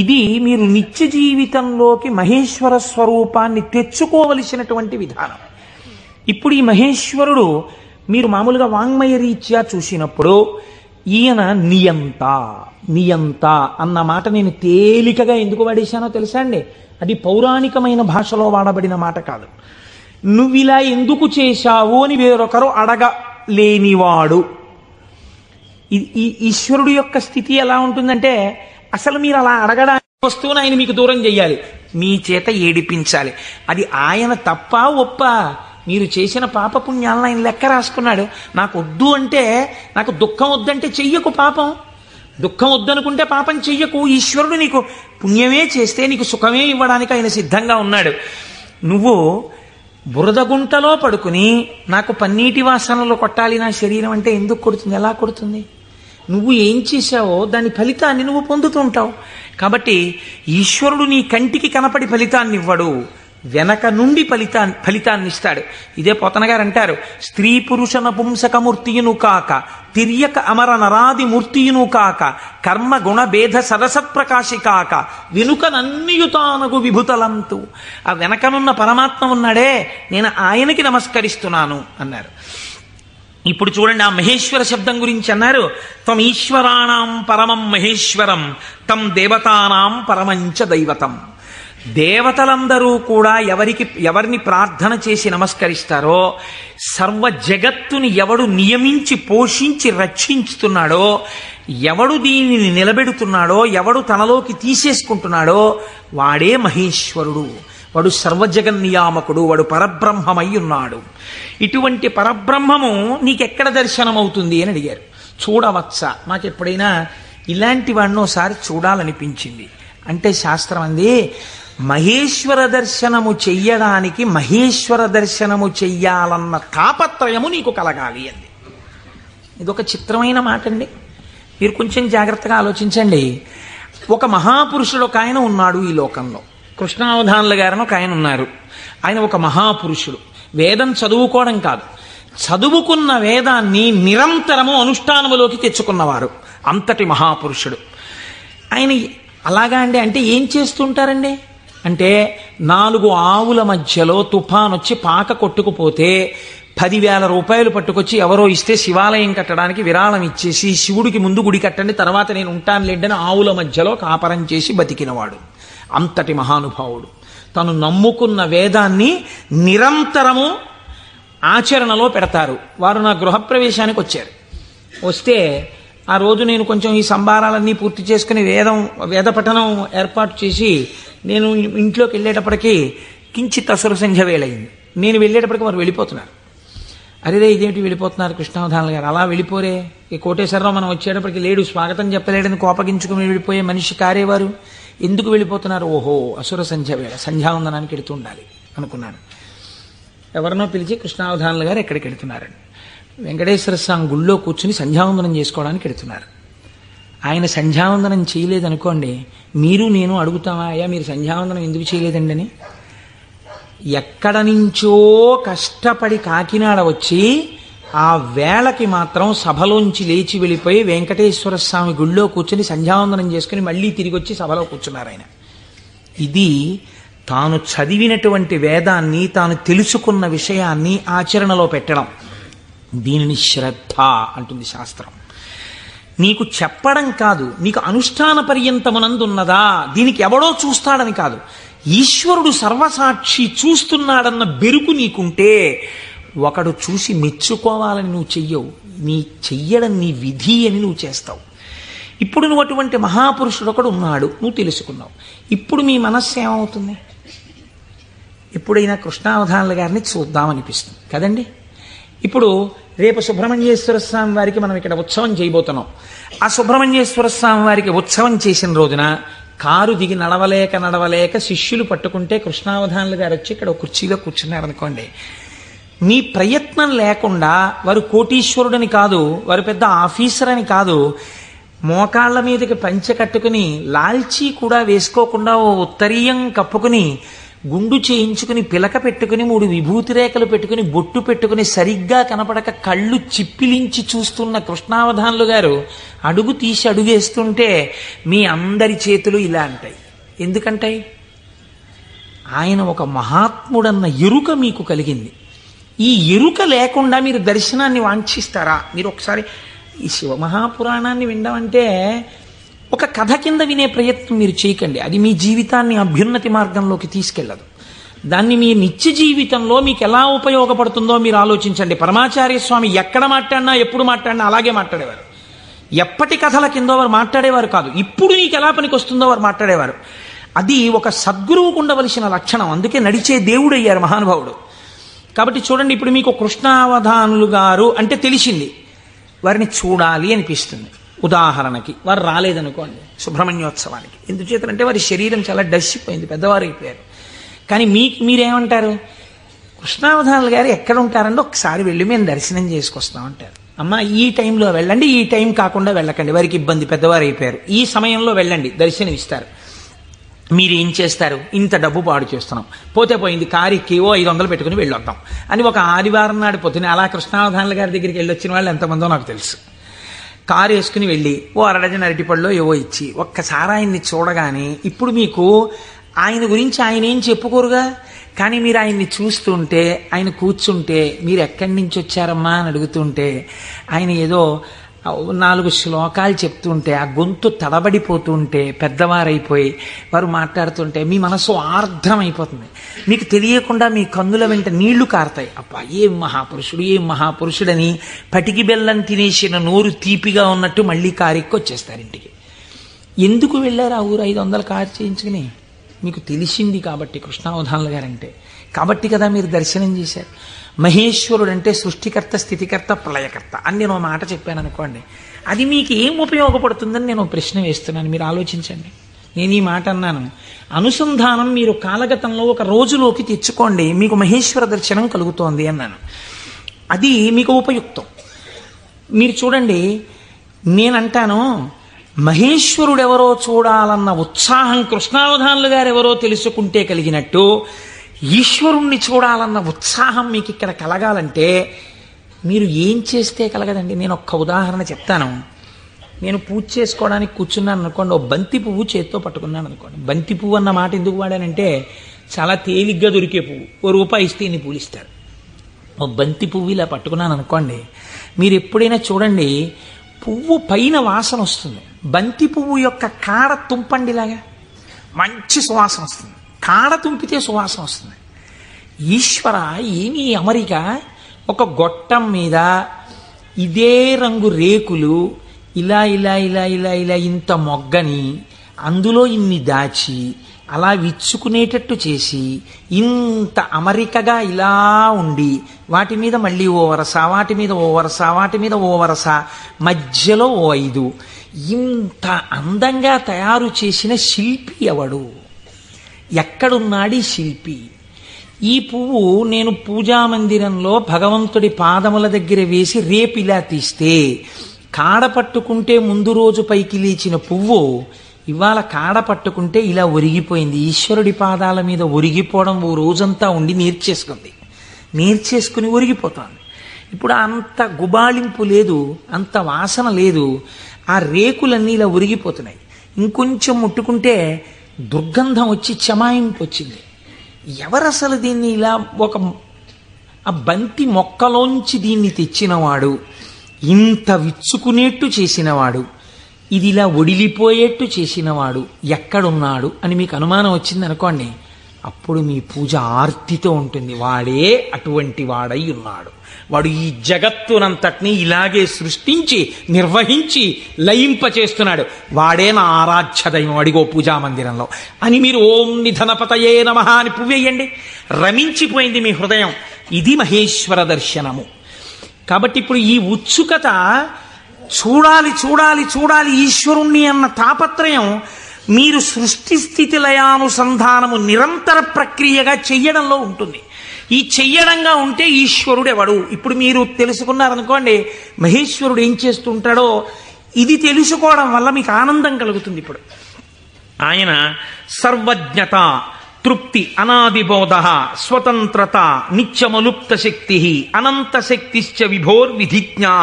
ఇది మీరు నిత్య జీవితంలోకి మహేశ్వర స్వరూపాన్ని తెచ్చుకోవలసినటువంటి విధానం. ఇప్పుడు ఈ మహేశ్వరుడు మీరు మామూలుగా వాంగ్మయ రీత్యా చూసినప్పుడు ఈయన నియంత అన్న మాట నేను తేలికగా ఎందుకు వాడేశానో తెలుసా అండి? అది పౌరాణికమైన భాషలో వాడబడిన మాట కాదు. నువ్విలా ఎందుకు చేశావు అని వేరొకరు అడగలేనివాడు. ఈ ఈశ్వరుడు యొక్క స్థితి ఎలా ఉంటుందంటే, అసలు మీరు అలా అడగడానికి వస్తువును ఆయన మీకు దూరం చెయ్యాలి, మీ చేత ఏడిపించాలి. అది ఆయన తప్ప ఒప్ప? మీరు చేసిన పాపపుణ్యాలను ఆయన లెక్క రాసుకున్నాడు. నాకు వద్దు అంటే, నాకు దుఃఖం వద్దంటే చెయ్యకు పాపం. దుఃఖం వద్దనుకుంటే పాపం చెయ్యకు. ఈశ్వరుడు నీకు పుణ్యమే చేస్తే నీకు సుఖమే ఇవ్వడానికి ఆయన సిద్ధంగా ఉన్నాడు. నువ్వు బురదగుంటలో పడుకుని నాకు పన్నీటి వాసనలు కొట్టాలి నా శరీరం అంటే ఎందుకు కొడుతుంది? ఎలా కొడుతుంది? నువ్వు ఏం చేశావో దాని ఫలితాన్ని నువ్వు పొందుతుంటావు. కాబట్టి ఈశ్వరుడు నీ కంటికి కనపడి ఫలితాన్ని ఇవ్వడు, వెనక నుండి ఫలితాన్ని ఇస్తాడు. ఇదే పోతన గారు అంటారు, స్త్రీ పురుష నపుంసకమూర్తియును కాక తిర్యక అమర నరాది మూర్తియును కాక కర్మ గుణ భేద సరసత్ప్రకాశి కాక వెనుకనన్నియుతానగు విభుతలంతు. ఆ వెనకనున్న పరమాత్మ ఉన్నాడే, నేను ఆయనకి నమస్కరిస్తున్నాను అన్నారు. ఇప్పుడు చూడండి, ఆ మహేశ్వర శబ్దం గురించి అన్నారు, త్వం ఈశ్వరాణం పరమం మహేశ్వరం తం దేవతానాం పరమంచ దైవతం. దేవతలందరూ కూడా ఎవరిని ప్రార్థన చేసి నమస్కరిస్తారో, సర్వ జగత్తుని ఎవడు నియమించి పోషించి రక్షించుతున్నాడో, ఎవడు దీనిని నిలబెడుతున్నాడో, ఎవడు తనలోకి తీసేసుకుంటున్నాడో వాడే మహేశ్వరుడు, వాడు సర్వజగన్నియామకుడు, వాడు పరబ్రహ్మమై ఉన్నాడు. ఇటువంటి పరబ్రహ్మము నీకెక్కడ దర్శనమవుతుంది అని అడిగారు. చూడవచ్చా, నాకు ఎప్పుడైనా ఇలాంటి వాడిని ఒకసారి చూడాలనిపించింది అంటే శాస్త్రం అంది, మహేశ్వర దర్శనము చెయ్యడానికి మహేశ్వర దర్శనము చెయ్యాలన్న తాపత్రయము నీకు కలగాలి అంది. ఇదొక చిత్రమైన మాట అండి. మీరు కొంచెం జాగ్రత్తగా ఆలోచించండి. ఒక మహాపురుషుడు ఒక ఆయన ఉన్నాడు ఈ లోకంలో, కృష్ణావధానుల గారని ఒక ఆయన ఉన్నారు. ఆయన ఒక మహాపురుషుడు. వేదం చదువుకోవడం కాదు, చదువుకున్న వేదాన్ని నిరంతరము అనుష్ఠానములోకి తెచ్చుకున్నవారు, అంతటి మహాపురుషుడు ఆయన. అలాగా అండి, అంటే ఏం చేస్తుంటారండి అంటే, 4 ఆవుల మధ్యలో తుఫాన్ వచ్చి పాక కొట్టుకుపోతే 10,000 రూపాయలు పట్టుకొచ్చి ఎవరో ఇస్తే శివాలయం కట్టడానికి విరాళం ఇచ్చేసి, శివుడికి ముందు గుడి కట్టండి తర్వాత నేను ఉంటాను లేండని ఆవుల మధ్యలో కాపరం చేసి బతికినవాడు, అంతటి మహానుభావుడు. తను నమ్ముకున్న వేదాన్ని నిరంతరము ఆచరణలో పెడతారు. వారు నా గృహప్రవేశానికి వచ్చారు. వస్తే ఆ రోజు నేను కొంచెం ఈ సంభారాలన్నీ పూర్తి చేసుకుని వేద పఠనం ఏర్పాటు చేసి నేను ఇంట్లోకి వెళ్ళేటప్పటికీ కించిత్ అసుర సంధ్య వేళయింది. నేను వెళ్ళేటప్పటికి వారు వెళ్ళిపోతున్నారు. అరేరే ఇదేమిటి వెళ్ళిపోతున్నారు కృష్ణావధానుల గారు, అలా వెళ్ళిపోరే, ఈ కోటేశ్వరరావు మనం వచ్చేటప్పటికి లేడు, స్వాగతం చెప్పలేడని కోపగించుకుని వెళ్ళిపోయే మనిషి కారేవారు, ఎందుకు వెళ్ళిపోతున్నారు? ఓహో అసుర సంధ్య వేళ, సంధ్యావందనానికి వెళుతూ ఉండాలి అనుకున్నాను. ఎవరినో పిలిచి కృష్ణావధానుల గారు ఎక్కడికి వెళుతున్నారండి, వెంకటేశ్వర స్వామి గుళ్ళో కూర్చుని సంధ్యావందనం చేసుకోవడానికి వెళుతున్నారు. ఆయన సంధ్యావందనం చేయలేదనుకోండి, మీరు నేను అడుగుతామా, అయ్యా మీరు సంధ్యావందనం ఎందుకు చేయలేదండి అని. ఎక్కడ నుంచో కష్టపడి కాకినాడ వచ్చి ఆ వేళకి మాత్రం సభలోంచి లేచి వెళ్ళిపోయి వెంకటేశ్వర స్వామి గుళ్ళో కూర్చొని సంధ్యావందనం చేసుకుని మళ్ళీ తిరిగి వచ్చి సభలో కూర్చున్నారు ఆయన. ఇది తాను చదివినటువంటి వేదాన్ని, తాను తెలుసుకున్న విషయాన్ని ఆచరణలో పెట్టడం, దీనిని శ్రద్ధ అంటుంది శాస్త్రం. నీకు చెప్పడం కాదు, నీకు అనుష్ఠాన పర్యంతమునందున్నదా, దీనికి ఎవడో చూస్తాడని కాదు, ఈశ్వరుడు సర్వసాక్షి చూస్తున్నాడన్న బెరుకు నీకుంటే ఒకడు చూసి మెచ్చుకోవాలని నువ్వు చెయ్యవు, నీ చెయ్యడం నీ విధి అని నువ్వు చేస్తావు. ఇప్పుడు నువ్వు అటువంటి మహాపురుషుడు ఒకడు ఉన్నాడు, నువ్వు తెలుసుకున్నావు. ఇప్పుడు మీ మనస్సు ఏమవుతుంది? ఎప్పుడైనా కృష్ణావధానుల గారిని చూద్దామనిపిస్తుంది కదండి. ఇప్పుడు రేపు సుబ్రహ్మణ్యేశ్వర స్వామి వారికి మనం ఇక్కడ ఉత్సవం చేయబోతున్నాం. ఆ సుబ్రహ్మణ్యేశ్వర స్వామి వారికి ఉత్సవం చేసిన రోజున కారు దిగి నడవలేక శిష్యులు పట్టుకుంటే కృష్ణావధానులు గారు వచ్చి ఇక్కడ కుర్చీలో కూర్చున్నారనుకోండి, మీ ప్రయత్నం లేకుండా వారు కోటీశ్వరుడని కాదు, వారు పెద్ద ఆఫీసర్ అని కాదు, మోకాళ్ల మీదకి పంచె కట్టుకుని లాల్చీ కూడా వేసుకోకుండా ఓ ఉత్తరీయం కప్పుకుని గుండు చేయించుకుని పిలక పెట్టుకుని 3 విభూతి రేఖలు పెట్టుకుని బొట్టు పెట్టుకుని సరిగ్గా కనపడక కళ్ళు చిప్పిలించి చూస్తున్న కృష్ణావధానులు గారు అడుగు తీసి అడుగేస్తుంటే మీ అందరి చేతులు ఇలా అంటాయి. ఎందుకంటాయి? ఆయన ఒక మహాత్ముడన్న ఎరుక మీకు కలిగింది. ఈ ఎరుక లేకుండా మీరు దర్శనాన్ని వాంఛిస్తారా? మీరు ఒకసారి ఈ శివమహాపురాణాన్ని వినడం ఒక కథ కింద వినే ప్రయత్నం మీరు చేయకండి. అది మీ జీవితాన్ని అభ్యున్నతి మార్గంలోకి తీసుకెళ్ళదు. దాన్ని మీ నిత్య జీవితంలో మీకు ఎలా ఉపయోగపడుతుందో మీరు ఆలోచించండి. పరమాచార్య స్వామి ఎక్కడ మాట్లాడినా ఎప్పుడు మాట్లాడినా అలాగే మాట్లాడేవారు. ఎప్పటి కథల కిందో వారు మాట్లాడేవారు కాదు, ఇప్పుడు నీకు ఎలా పనికి వస్తుందో వారు మాట్లాడేవారు. అది ఒక సద్గురువుకు ఉండవలసిన లక్షణం. అందుకే నడిచే దేవుడు అయ్యారు మహానుభావుడు. కాబట్టి చూడండి, ఇప్పుడు మీకు కృష్ణావధానులు గారు అంటే తెలిసింది, వారిని చూడాలి అనిపిస్తుంది. ఉదాహరణకి వారు రాలేదనుకోండి సుబ్రహ్మణ్యోత్సవానికి, ఎందుచేతంటే వారి శరీరం చాలా డస్సిపోయింది, పెద్దవారు అయిపోయారు. కానీ మీరేమంటారు? కృష్ణావధానులు గారు ఎక్కడ ఉంటారంటే ఒకసారి వెళ్ళి మేము దర్శనం చేసుకొస్తామంటారు. అమ్మ ఈ టైంలో వెళ్ళండి, ఈ టైం కాకుండా వెళ్ళకండి, వారికి ఇబ్బంది, పెద్దవారు అయిపోయారు, ఈ సమయంలో వెళ్ళండి దర్శనం ఇస్తారు. మీరేం చేస్తారు? ఇంత డబ్బు పాడు చేస్తున్నాం, పోతే పోయింది, కారు ఎక్కివో 500 పెట్టుకుని వెళ్ళొద్దాం అని ఒక ఆదివారం నాడు పొద్దున అలా కృష్ణావధానుల గారి దగ్గరికి వెళ్ళొచ్చిన వాళ్ళు ఎంతమందో నాకు తెలుసు. కారు వేసుకుని వెళ్ళి ఓ అరడజన అరటిపళ్ళు ఏవో ఇచ్చి ఒక్కసారి ఆయన్ని చూడగానే, ఇప్పుడు మీకు ఆయన గురించి ఆయన ఏం చెప్పుకోరుగా, కానీ మీరు ఆయన్ని చూస్తుంటే, ఆయన కూర్చుంటే, మీరు ఎక్కడి నుంచి వచ్చారమ్మా అని అడుగుతుంటే, ఆయన ఏదో 4 శ్లోకాలు చెప్తుంటే ఆ గొంతు తడబడిపోతుంటే, పెద్దవారైపోయి వారు మాట్లాడుతుంటే మీ మనసు ఆర్ద్రం అయిపోతుంది. మీకు తెలియకుండా మీ కన్నుల వెంట నీళ్లు కారుతాయి. అబ్బా ఏం మహాపురుషుడు, ఏం మహాపురుషుడని పటికి బెల్లం తినేసిన నోరు తీపిగా ఉన్నట్టు మళ్ళీ కారెక్కి వచ్చేస్తారు ఇంటికి. ఎందుకు వెళ్ళారు ఆ ఊరు 500 కారు చేయించుకుని? మీకు తెలిసింది కాబట్టి కృష్ణావధానుల గారంటే, కాబట్టి కదా మీరు దర్శనం చేశారు. మహేశ్వరుడు అంటే సృష్టికర్త, స్థితికర్త, ప్రళయకర్త అని నేను మాట చెప్పాను అనుకోండి, అది మీకు ఏం ఉపయోగపడుతుందని నేను ప్రశ్న వేస్తున్నాను. మీరు ఆలోచించండి. నేను ఈ మాట అన్నాను, అనుసంధానం మీరు కాలగతంలో ఒక రోజులోకి తెచ్చుకోండి, మీకు మహేశ్వర దర్శనం కలుగుతోంది అన్నాను. అది మీకు ఉపయుక్తం. మీరు చూడండి, నేనంటాను మహేశ్వరుడెవరో చూడాలన్న ఉత్సాహం కృష్ణావధానులు గారు ఎవరో తెలుసుకుంటే కలిగినట్టు, ఈశ్వరుణ్ణి చూడాలన్న ఉత్సాహం మీకు ఇక్కడ కలగాలంటే మీరు ఏం చేస్తే కలగదండి. నేను ఒక్క ఉదాహరణ చెప్తాను. నేను పూజ చేసుకోవడానికి కూర్చున్నాను అనుకోండి, ఓ బంతి పువ్వు చేత్తో పట్టుకున్నాను అనుకోండి. బంతి పువ్వు అన్న మాట ఎందుకు వాడానంటే చాలా తేలిగ్గా దొరికే పువ్వు, ₹1 ఇస్తే ఇన్ని పూలు ఇస్తారు. ఓ బంతి పువ్వు ఇలా పట్టుకున్నాను అనుకోండి, మీరు ఎప్పుడైనా చూడండి పువ్వు పైన వాసన వస్తుంది, బంతి పువ్వు యొక్క కాడ తుంపండిలాగా మంచి సువాసన వస్తుంది, కాడ తుంపితే సువాసన వస్తుంది. ఈశ్వర ఏమీ అమరిక, ఒక గొట్టం మీద ఇదే రంగు రేకులు ఇలా ఇలా ఇలా ఇలా ఇలా ఇంత మొగ్గని అందులో ఇన్ని దాచి అలా విచ్చుకునేటట్టు చేసి ఇంత అమరికగా ఇలా ఉండి వాటి మీద మళ్ళీ ఓ వరస, వాటి మీద ఓ వరస, వాటి మీద ఓ వరస, మధ్యలో ఓ 5, ఇంత అందంగా తయారు చేసిన శిల్పి ఎవడు? ఎక్కడున్నాడు ఈ శిల్పి? ఈ పువ్వు నేను పూజామందిరంలో భగవంతుడి పాదముల దగ్గర వేసి రేపిలా తీస్తే కాడ పట్టుకుంటే ముందు రోజు పైకి లేచిన పువ్వు ఇవాళ కాడ పట్టుకుంటే ఇలా ఒరిగిపోయింది. ఈశ్వరుడి పాదాల మీద ఒరిగిపోవడం ఓ రోజంతా ఉండి నేర్చేసుకుని ఒరిగిపోతుంది. ఇప్పుడు అంత గుబాళింపు లేదు, అంత వాసన లేదు, ఆ రేకులన్నీ ఇలా ఒరిగిపోతున్నాయి. ఇంకొంచెం ముట్టుకుంటే దుర్గంధం వచ్చి చమాయింపు వచ్చింది. ఎవరసలు దీన్ని ఇలా ఆ బంతి మొక్కలోంచి దీన్ని తెచ్చినవాడు, ఇంత విచ్చుకునేట్టు చేసినవాడు, ఇది ఇలా ఒడిలిపోయేట్టు చేసినవాడు ఎక్కడున్నాడు అని మీకు అనుమానం వచ్చింది అనుకోండి, అప్పుడు మీ పూజ ఆర్తితో ఉంటుంది. వాడే అటువంటి వాడై ఉన్నాడు, వాడు ఈ జగత్తునంతటినీ ఇలాగే సృష్టించి నిర్వహించి లయింపచేస్తున్నాడు, వాడే నా ఆరాధ్య దైవం అడిగో పూజామందిరంలో అని మీరు ఓం నిధనపతయే నమః అని పువ్వేయండి, రమించిపోయింది మీ హృదయం. ఇది మహేశ్వర దర్శనము. కాబట్టి ఇప్పుడు ఈ ఉత్సుకత, చూడాలి చూడాలి చూడాలి ఈశ్వరుణ్ణి అన్న తాపత్రయం మీరు సృష్టి స్థితి లయానుసంధానము నిరంతర ప్రక్రియగా చెయ్యడంలో ఉంటుంది. ఈ చెయ్యడంగా ఉంటే ఈశ్వరుడు ఎవడు? ఇప్పుడు మీరు తెలుసుకున్నారనుకోండి మహేశ్వరుడు ఏం చేస్తుంటాడో, ఇది తెలుసుకోవడం వల్ల మీకు ఆనందం కలుగుతుంది. ఇప్పుడు ఆయన సర్వజ్ఞత, తృప్తి, అనాదిబోధ, స్వతంత్రత, నిత్యమలుప్త శక్తి, అనంత శక్తిశ్చ విభోర్విధిజ్ఞా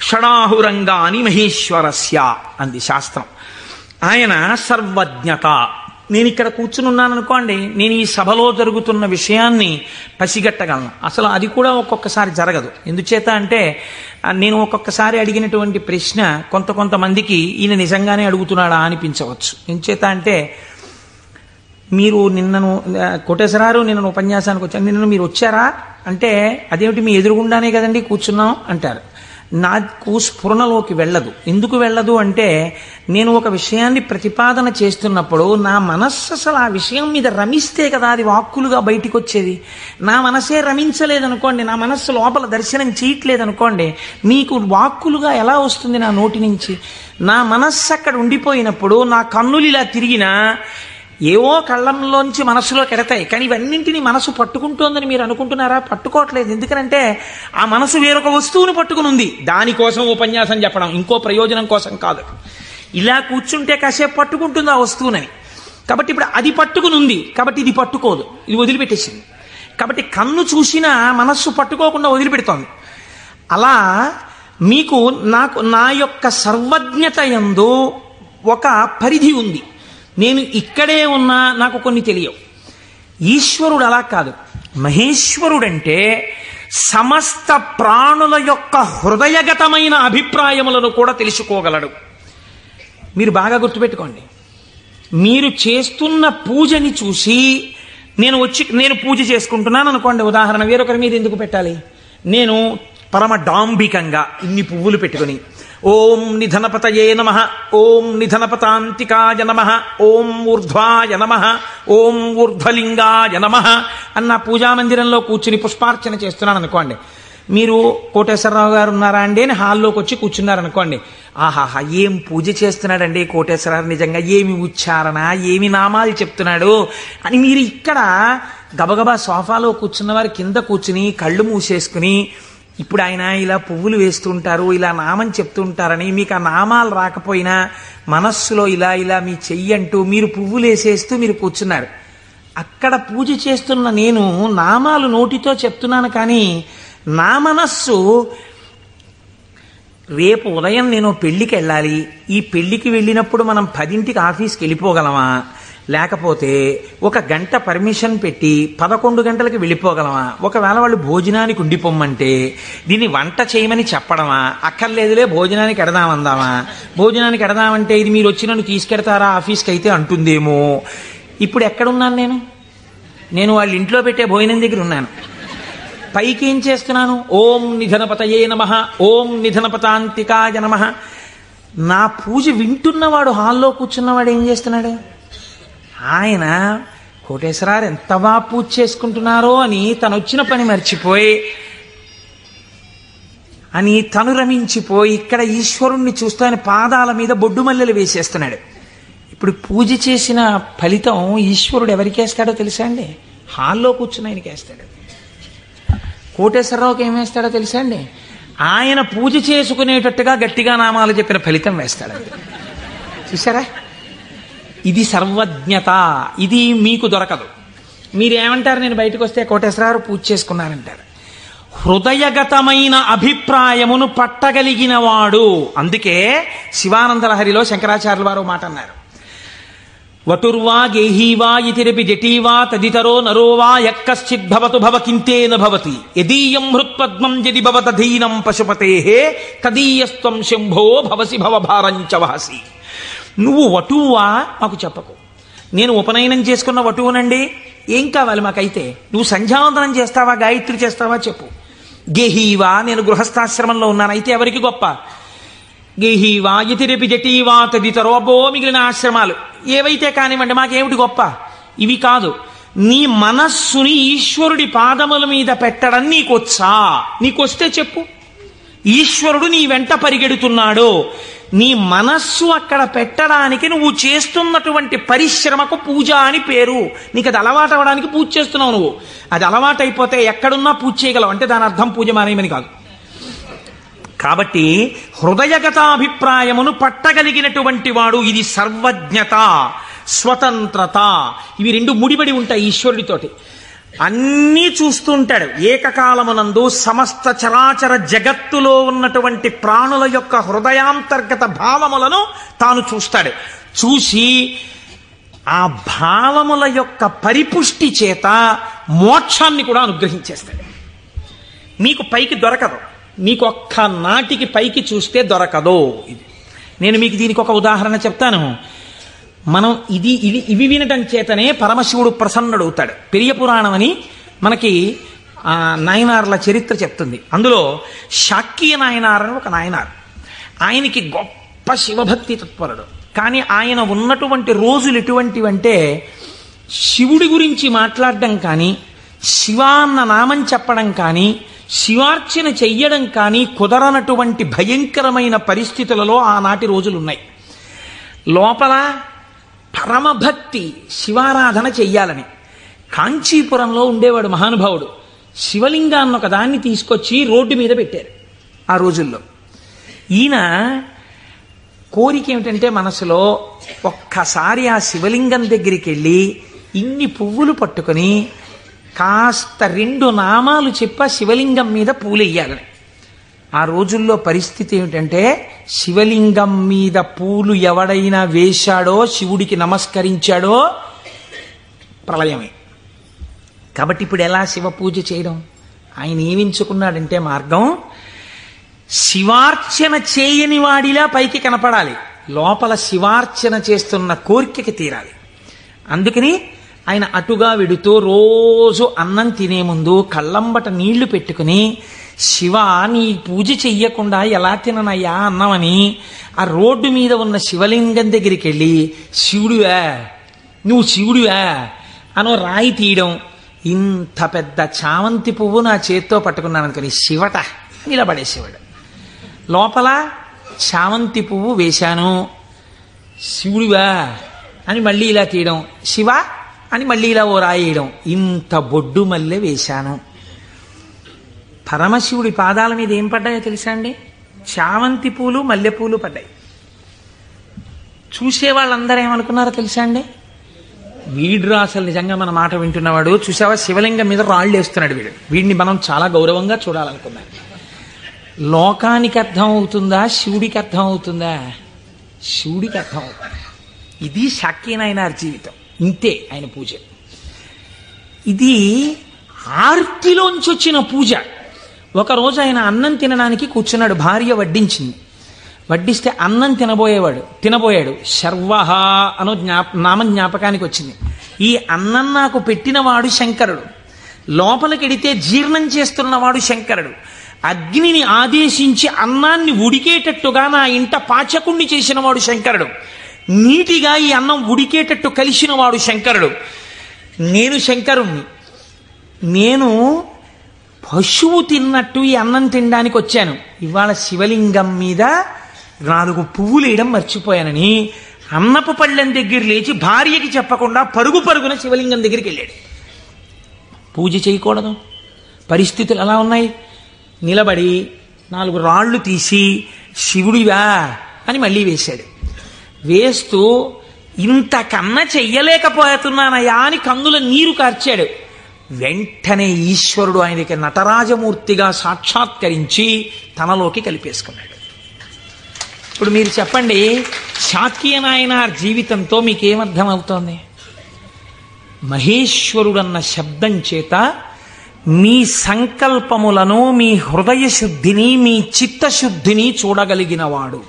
షడాహురంగాని మహేశ్వరస్య అంది శాస్త్రం. ఆయన సర్వజ్ఞత. నేను ఇక్కడ కూర్చునున్నాను అనుకోండి, నేను ఈ సభలో జరుగుతున్న విషయాన్ని పసిగట్టగలను. అసలు అది కూడా ఒక్కొక్కసారి జరగదు. ఎందుచేత అంటే నేను ఒక్కొక్కసారి అడిగినటువంటి ప్రశ్న కొంతమందికి ఈయన నిజంగానే అడుగుతున్నాడా అనిపించవచ్చు. ఎందుచేత అంటే మీరు నిన్నను కోటేశ్వరారు నిన్న ఉపన్యాసానికి వచ్చాను, నిన్న మీరు వచ్చారా అంటే అదేమిటి మీ ఎదురుగుండానే కదండి కూర్చున్నాం అంటారు. నాకు స్ఫురణలోకి వెళ్ళదు. ఎందుకు వెళ్ళదు అంటే నేను ఒక విషయాన్ని ప్రతిపాదన చేస్తున్నప్పుడు నా మనస్సు అసలు ఆ విషయం మీద రమిస్తే కదా అది వాక్కులుగా బయటికి వచ్చేది. నా మనసే రమించలేదనుకోండి, నా మనస్సు లోపల దర్శనం చేయట్లేదనుకోండి, మీకు వాక్కులుగా ఎలా వస్తుంది నా నోటి నుంచి? నా మనస్సు అక్కడ ఉండిపోయినప్పుడు నా కన్నులు ఇలా తిరిగినా ఏవో కళ్ళంలోంచి మనసులో కెడతాయి, కానీ ఇవన్నింటినీ మనసు పట్టుకుంటోందని మీరు అనుకుంటున్నారా? పట్టుకోవట్లేదు. ఎందుకంటే ఆ మనసు వేరొక వస్తువును పట్టుకుని ఉంది. దానికోసం ఉపన్యాసం చెప్పడం, ఇంకో ప్రయోజనం కోసం కాదు. ఇలా కూర్చుంటే కాసేపు పట్టుకుంటుంది ఆ వస్తువునని. కాబట్టి ఇప్పుడు అది పట్టుకుని ఉంది, కాబట్టి ఇది పట్టుకోదు, ఇది వదిలిపెట్టేసింది. కాబట్టి కన్ను చూసినా మనస్సు పట్టుకోకుండా వదిలిపెడుతోంది. అలా మీకు నా యొక్క సర్వజ్ఞత యందు ఒక పరిధి ఉంది. నేను ఇక్కడే ఉన్నా నాకు కొన్ని తెలియవు. ఈశ్వరుడు అలా కాదు. మహేశ్వరుడంటే సమస్త ప్రాణుల యొక్క హృదయగతమైన అభిప్రాయములను కూడా తెలుసుకోగలడు. మీరు బాగా గుర్తుపెట్టుకోండి. మీరు చేస్తున్న పూజని చూసి నేను పూజ చేసుకుంటున్నాను అనుకోండి, ఉదాహరణ, వేరొకరి మీద ఎందుకు పెట్టాలి? నేను పరమ డాంబికంగా ఇన్ని పువ్వులు పెట్టుకుని ఓం నిధనపతయే నమః, ఓం నిధనపతాంతికాయ నమః, ఓం ఊర్ధ్వాయ నమః, ఓం ఊర్ధ్వలింగాయ నమః అన్న పూజామందిరంలో కూర్చుని పుష్పార్చన చేస్తున్నాను అనుకోండి. మీరు కోటేశ్వరరావు గారు ఉన్నారా అండి అని హాల్లోకి వచ్చి కూర్చున్నారనుకోండి. ఆహాహా, ఏం పూజ చేస్తున్నాడండి కోటేశ్వరరావు, నిజంగా ఏమి ఉచ్చారణ, ఏమి నామాలు చెప్తున్నాడు అని మీరు ఇక్కడ గబగబా సోఫాలో కూర్చున్న వారి కింద కూర్చుని కళ్ళు మూసేసుకుని, ఇప్పుడు ఆయన ఇలా పువ్వులు వేస్తుంటారు, ఇలా నామం చెప్తుంటారని మీకు ఆ నామాలు రాకపోయినా మనస్సులో ఇలా ఇలా మీ చెయ్యి అంటూ మీరు పువ్వులు వేసేస్తూ మీరు కూర్చున్నారు. అక్కడ పూజ చేస్తున్న నేను నామాలు నోటితో చెప్తున్నాను, కానీ నా మనస్సు రేపు ఉదయం నేను పెళ్లికి వెళ్ళాలి, ఈ పెళ్లికి వెళ్ళినప్పుడు మనం 10ంటికి ఆఫీస్కి వెళ్ళిపోగలమా, లేకపోతే 1 గంట పర్మిషన్ పెట్టి 11 గంటలకు వెళ్ళిపోగలమా, ఒకవేళ వాళ్ళు భోజనానికి ఉండిపోమ్మంటే దీన్ని వంట చేయమని చెప్పడమా, అక్కర్లేదులే భోజనానికి ఎడదామందామా, భోజనానికి ఎడదామంటే ఇది మీరు వచ్చి నన్ను తీసుకెడతారా ఆఫీస్కి అయితే అంటుందేమో. ఇప్పుడు ఎక్కడున్నాను నేను వాళ్ళ ఇంట్లో పెట్టే భోజనం దగ్గర ఉన్నాను. పైకి ఏం చేస్తున్నాను? ఓం నిధనపతయే నమః, ఓం నిధనపతాంతికాయ నమః. నా పూజ వింటున్నవాడు, హాల్లో కూర్చున్నవాడు ఏం చేస్తున్నాడు? ఆయన కోటేశ్వరారు ఎంత బాగా పూజ చేసుకుంటున్నారో అని తను వచ్చిన పని మర్చిపోయి అని తను రమించిపోయి ఇక్కడ ఈశ్వరుణ్ణి చూస్తూ ఆయన పాదాల మీద బొడ్డు మల్లెలు వేసేస్తున్నాడు. ఇప్పుడు పూజ చేసిన ఫలితం ఈశ్వరుడు ఎవరికి వేస్తాడో తెలుసా అండి? హాల్లో కూర్చుని ఆయనకి వేస్తాడు. కోటేశ్వరరావుకి ఏం వేస్తాడో తెలుసా అండి? ఆయన పూజ చేసుకునేటట్టుగా గట్టిగా నామాలు చెప్పిన ఫలితం వేస్తాడు. చూసారా? ఇది సర్వజ్ఞత. ఇది మీకు దొరకదు. మీరేమంటారు? నేను బయటకు వస్తే కోటేశ్వరరావు పూజ చేసుకున్నారంటారు. హృదయగతమైన అభిప్రాయమును పట్టగలిగిన వాడు. అందుకే శివానందలహరిలో శంకరాచార్యుల వారు మాట అన్నారు, వటుర్వా గేహీవా ఇతిరపి జటీవా తదితరో నరోవా యక్కశ్చిద్భవతు భవకింతేన భవతి యదీయం హృత్పద్మం యది భవతధీనం పశుపతేః తదీయస్త్వం శంభో భవసి భవభారంచ వహసి. నువ్వు వటువా మాకు చెప్పకు, నేను ఉపనయనం చేసుకున్న వటువునండి, ఏం కావాలి మాకైతే? నువ్వు సంధ్యావందనం చేస్తావా, గాయత్రి చేస్తావా చెప్పు. గేహీవా, నేను గృహస్థాశ్రమంలో ఉన్నాను, అయితే ఎవరికి గొప్ప? గేహీవా ఇతిరపి జటీవా తదితరో, అబ్బో మిగిలిన ఆశ్రమాలు ఏవైతే కానివ్వండి, మాకేమిటి గొప్ప? ఇవి కాదు. నీ మనస్సుని ఈశ్వరుడి పాదముల మీద పెట్టడం నీకొచ్చా? నీకొస్తే చెప్పు. ఈశ్వరుడు నీ వెంట పరిగెడుతున్నాడు, నీ మనస్సు అక్కడ పెట్టడానికి నువ్వు చేస్తున్నటువంటి పరిశ్రమకు పూజ అని పేరు. నీకు అది అలవాటు అవ్వడానికి పూజ చేస్తున్నావు. నువ్వు అది అలవాటు అయిపోతే ఎక్కడున్నా పూజ చేయగలవు, అంటే దాని అర్థం పూజ మానేయమని కాదు. కాబట్టి హృదయగతాభిప్రాయమును పట్టగలిగినటువంటి వాడు. ఇది సర్వజ్ఞత, స్వతంత్రత. ఇవి రెండు ముడిపడి ఉంటాయి ఈశ్వరుడితోటి. అన్నీ చూస్తుంటాడు ఏకకాలమునందు. సమస్త చరాచర జగత్తులో ఉన్నటువంటి ప్రాణుల యొక్క హృదయాంతర్గత భావములను తాను చూస్తాడు. చూసి ఆ భావముల యొక్క పరిపుష్టి చేత మోక్షాన్ని కూడా అనుగ్రహించేస్తాడు. మీకు పైకి దొరకదు, మీకు ఒక్క నాటికి పైకి చూస్తే దొరకదు. నేను మీకు దీనికి ఒక ఉదాహరణ చెప్తాను. మనం ఇవి వినటం చేతనే పరమశివుడు ప్రసన్నుడవుతాడు. పెరియ పురాణం అని మనకి నాయనార్ల చరిత్ర చెప్తుంది. అందులో శాక్య నాయనార్ అని ఒక నాయనార్. ఆయనకి గొప్ప శివభక్తి తత్పరుడు. కానీ ఆయన ఉన్నటువంటి రోజులు ఎటువంటివంటే శివుడి గురించి మాట్లాడడం కానీ, శివ అన్న నామం చెప్పడం కానీ, శివార్చన చెయ్యడం కానీ కుదరనటువంటి భయంకరమైన పరిస్థితులలో ఆనాటి రోజులున్నాయి. లోపల పరమభక్తి, శివారాధన చెయ్యాలని. కాంచీపురంలో ఉండేవాడు మహానుభావుడు. శివలింగాన్ని ఒక దాన్ని తీసుకొచ్చి రోడ్డు మీద పెట్టారు ఆ రోజుల్లో. ఈయన కోరిక ఏమిటంటే మనసులో ఒక్కసారి ఆ శివలింగం దగ్గరికి వెళ్ళి ఇన్ని పువ్వులు పట్టుకొని కాస్త 2 నామాలు చెప్పి శివలింగం మీద పూలెయ్యాలని. ఆ రోజుల్లో పరిస్థితి ఏమిటంటే శివలింగం మీద పూలు ఎవడైనా వేశాడో, శివుడికి నమస్కరించాడో ప్రళయమే. కాబట్టి ఇప్పుడు ఎలా శివ పూజ చేయడం? ఆయన ఏమించుకున్నాడంటే మార్గం, శివార్చన చేయని వాడిలా పైకి కనపడాలి, లోపల శివార్చన చేస్తున్న కోరికకి తీరాలి. అందుకని ఆయన అటుగా వెడుతూ రోజు అన్నం తినే ముందు కళ్ళంబట నీళ్లు పెట్టుకుని, శివ నీ పూజ చెయ్యకుండా ఎలా తిననయ్యా అన్నమని ఆ రోడ్డు మీద ఉన్న శివలింగం దగ్గరికి వెళ్ళి, శివుడివా నువ్వు శివుడివా అనో రాయి తీయడం. ఇంత పెద్ద చామంతి పువ్వు నా చేత్తో పట్టుకున్నాను అనుకుని శివట నిలబడేసేవాడు. లోపల చామంతి పువ్వు వేశాను, శివుడివా అని మళ్ళీ ఇలా తీయడం, శివ అని మళ్ళీ ఇలా ఓ రాయేయడం. ఇంత బొడ్డు మల్లె వేశాను. పరమశివుడి పాదాల మీద ఏం పడ్డాయో తెలుసా అండి? చామంతి పూలు, మల్లెపూలు పడ్డాయి. చూసే వాళ్ళందరూ ఏమనుకున్నారో తెలుసా అండి? వీడు అసలు నిజంగా మన మాట వింటున్నవాడు, చూసావా శివలింగం మీద రాళ్ళు వేస్తున్నాడు వీడు, వీడిని మనం చాలా గౌరవంగా చూడాలనుకున్నాం. లోకానికి అర్థం అవుతుందా, శివుడికి అర్థం అవుతుందా? శివుడికి అర్థం అవుతుంది. ఇది శాక్యనాయనార్ జీవితం, ఇంతే ఆయన పూజ. ఇది ఆర్తిలోంచి వచ్చిన పూజ. ఒకరోజు ఆయన అన్నం తినడానికి కూర్చున్నాడు, భార్య వడ్డించింది. వడ్డిస్తే అన్నం తినబోయాడు. శర్వహ అనో నామం జ్ఞాపకానికి వచ్చింది. ఈ అన్నం నాకు పెట్టినవాడు శంకరుడు, లోపలికెడితే జీర్ణం చేస్తున్నవాడు శంకరుడు, అగ్నిని ఆదేశించి అన్నాన్ని ఉడికేటట్టుగా నా ఇంట పాచకుణ్ణి చేసినవాడు శంకరుడు, నీటిగా ఈ అన్నం ఉడికేటట్టు కలిసినవాడు శంకరుడు. నేను శంకరుణ్ణి, నేను పశువు తిన్నట్టు ఈ అన్నం తినడానికి వచ్చాను. ఇవాళ శివలింగం మీద 4 పువ్వులు వేయడం మర్చిపోయానని అన్నపు పళ్ళెం దగ్గర లేచి భార్యకి చెప్పకుండా పరుగున శివలింగం దగ్గరికి వెళ్ళాడు. పూజ చేయకూడదు, పరిస్థితులు ఎలా ఉన్నాయి? నిలబడి 4 రాళ్ళు తీసి శివుడివా అని మళ్ళీ వేశాడు. వేస్తూ ఇంతకన్నా చెయ్యలేకపోతున్నానయా అని కన్నుల నీరు కార్చాడు. వెంటనే ఈశ్వరుడు ఆయనకి నటరాజమూర్తిగా సాక్షాత్కరించి తనలోకి కలిపేసుకున్నాడు. ఇప్పుడు మీరు చెప్పండి, శాక్యనాయనార్ జీవితంతో మీకేమర్థమవుతోంది? మహేశ్వరుడన్న శబ్దం చేత మీ సంకల్పములను, మీ హృదయ శుద్ధిని, మీ చిత్తశుద్ధిని చూడగలిగినవాడు.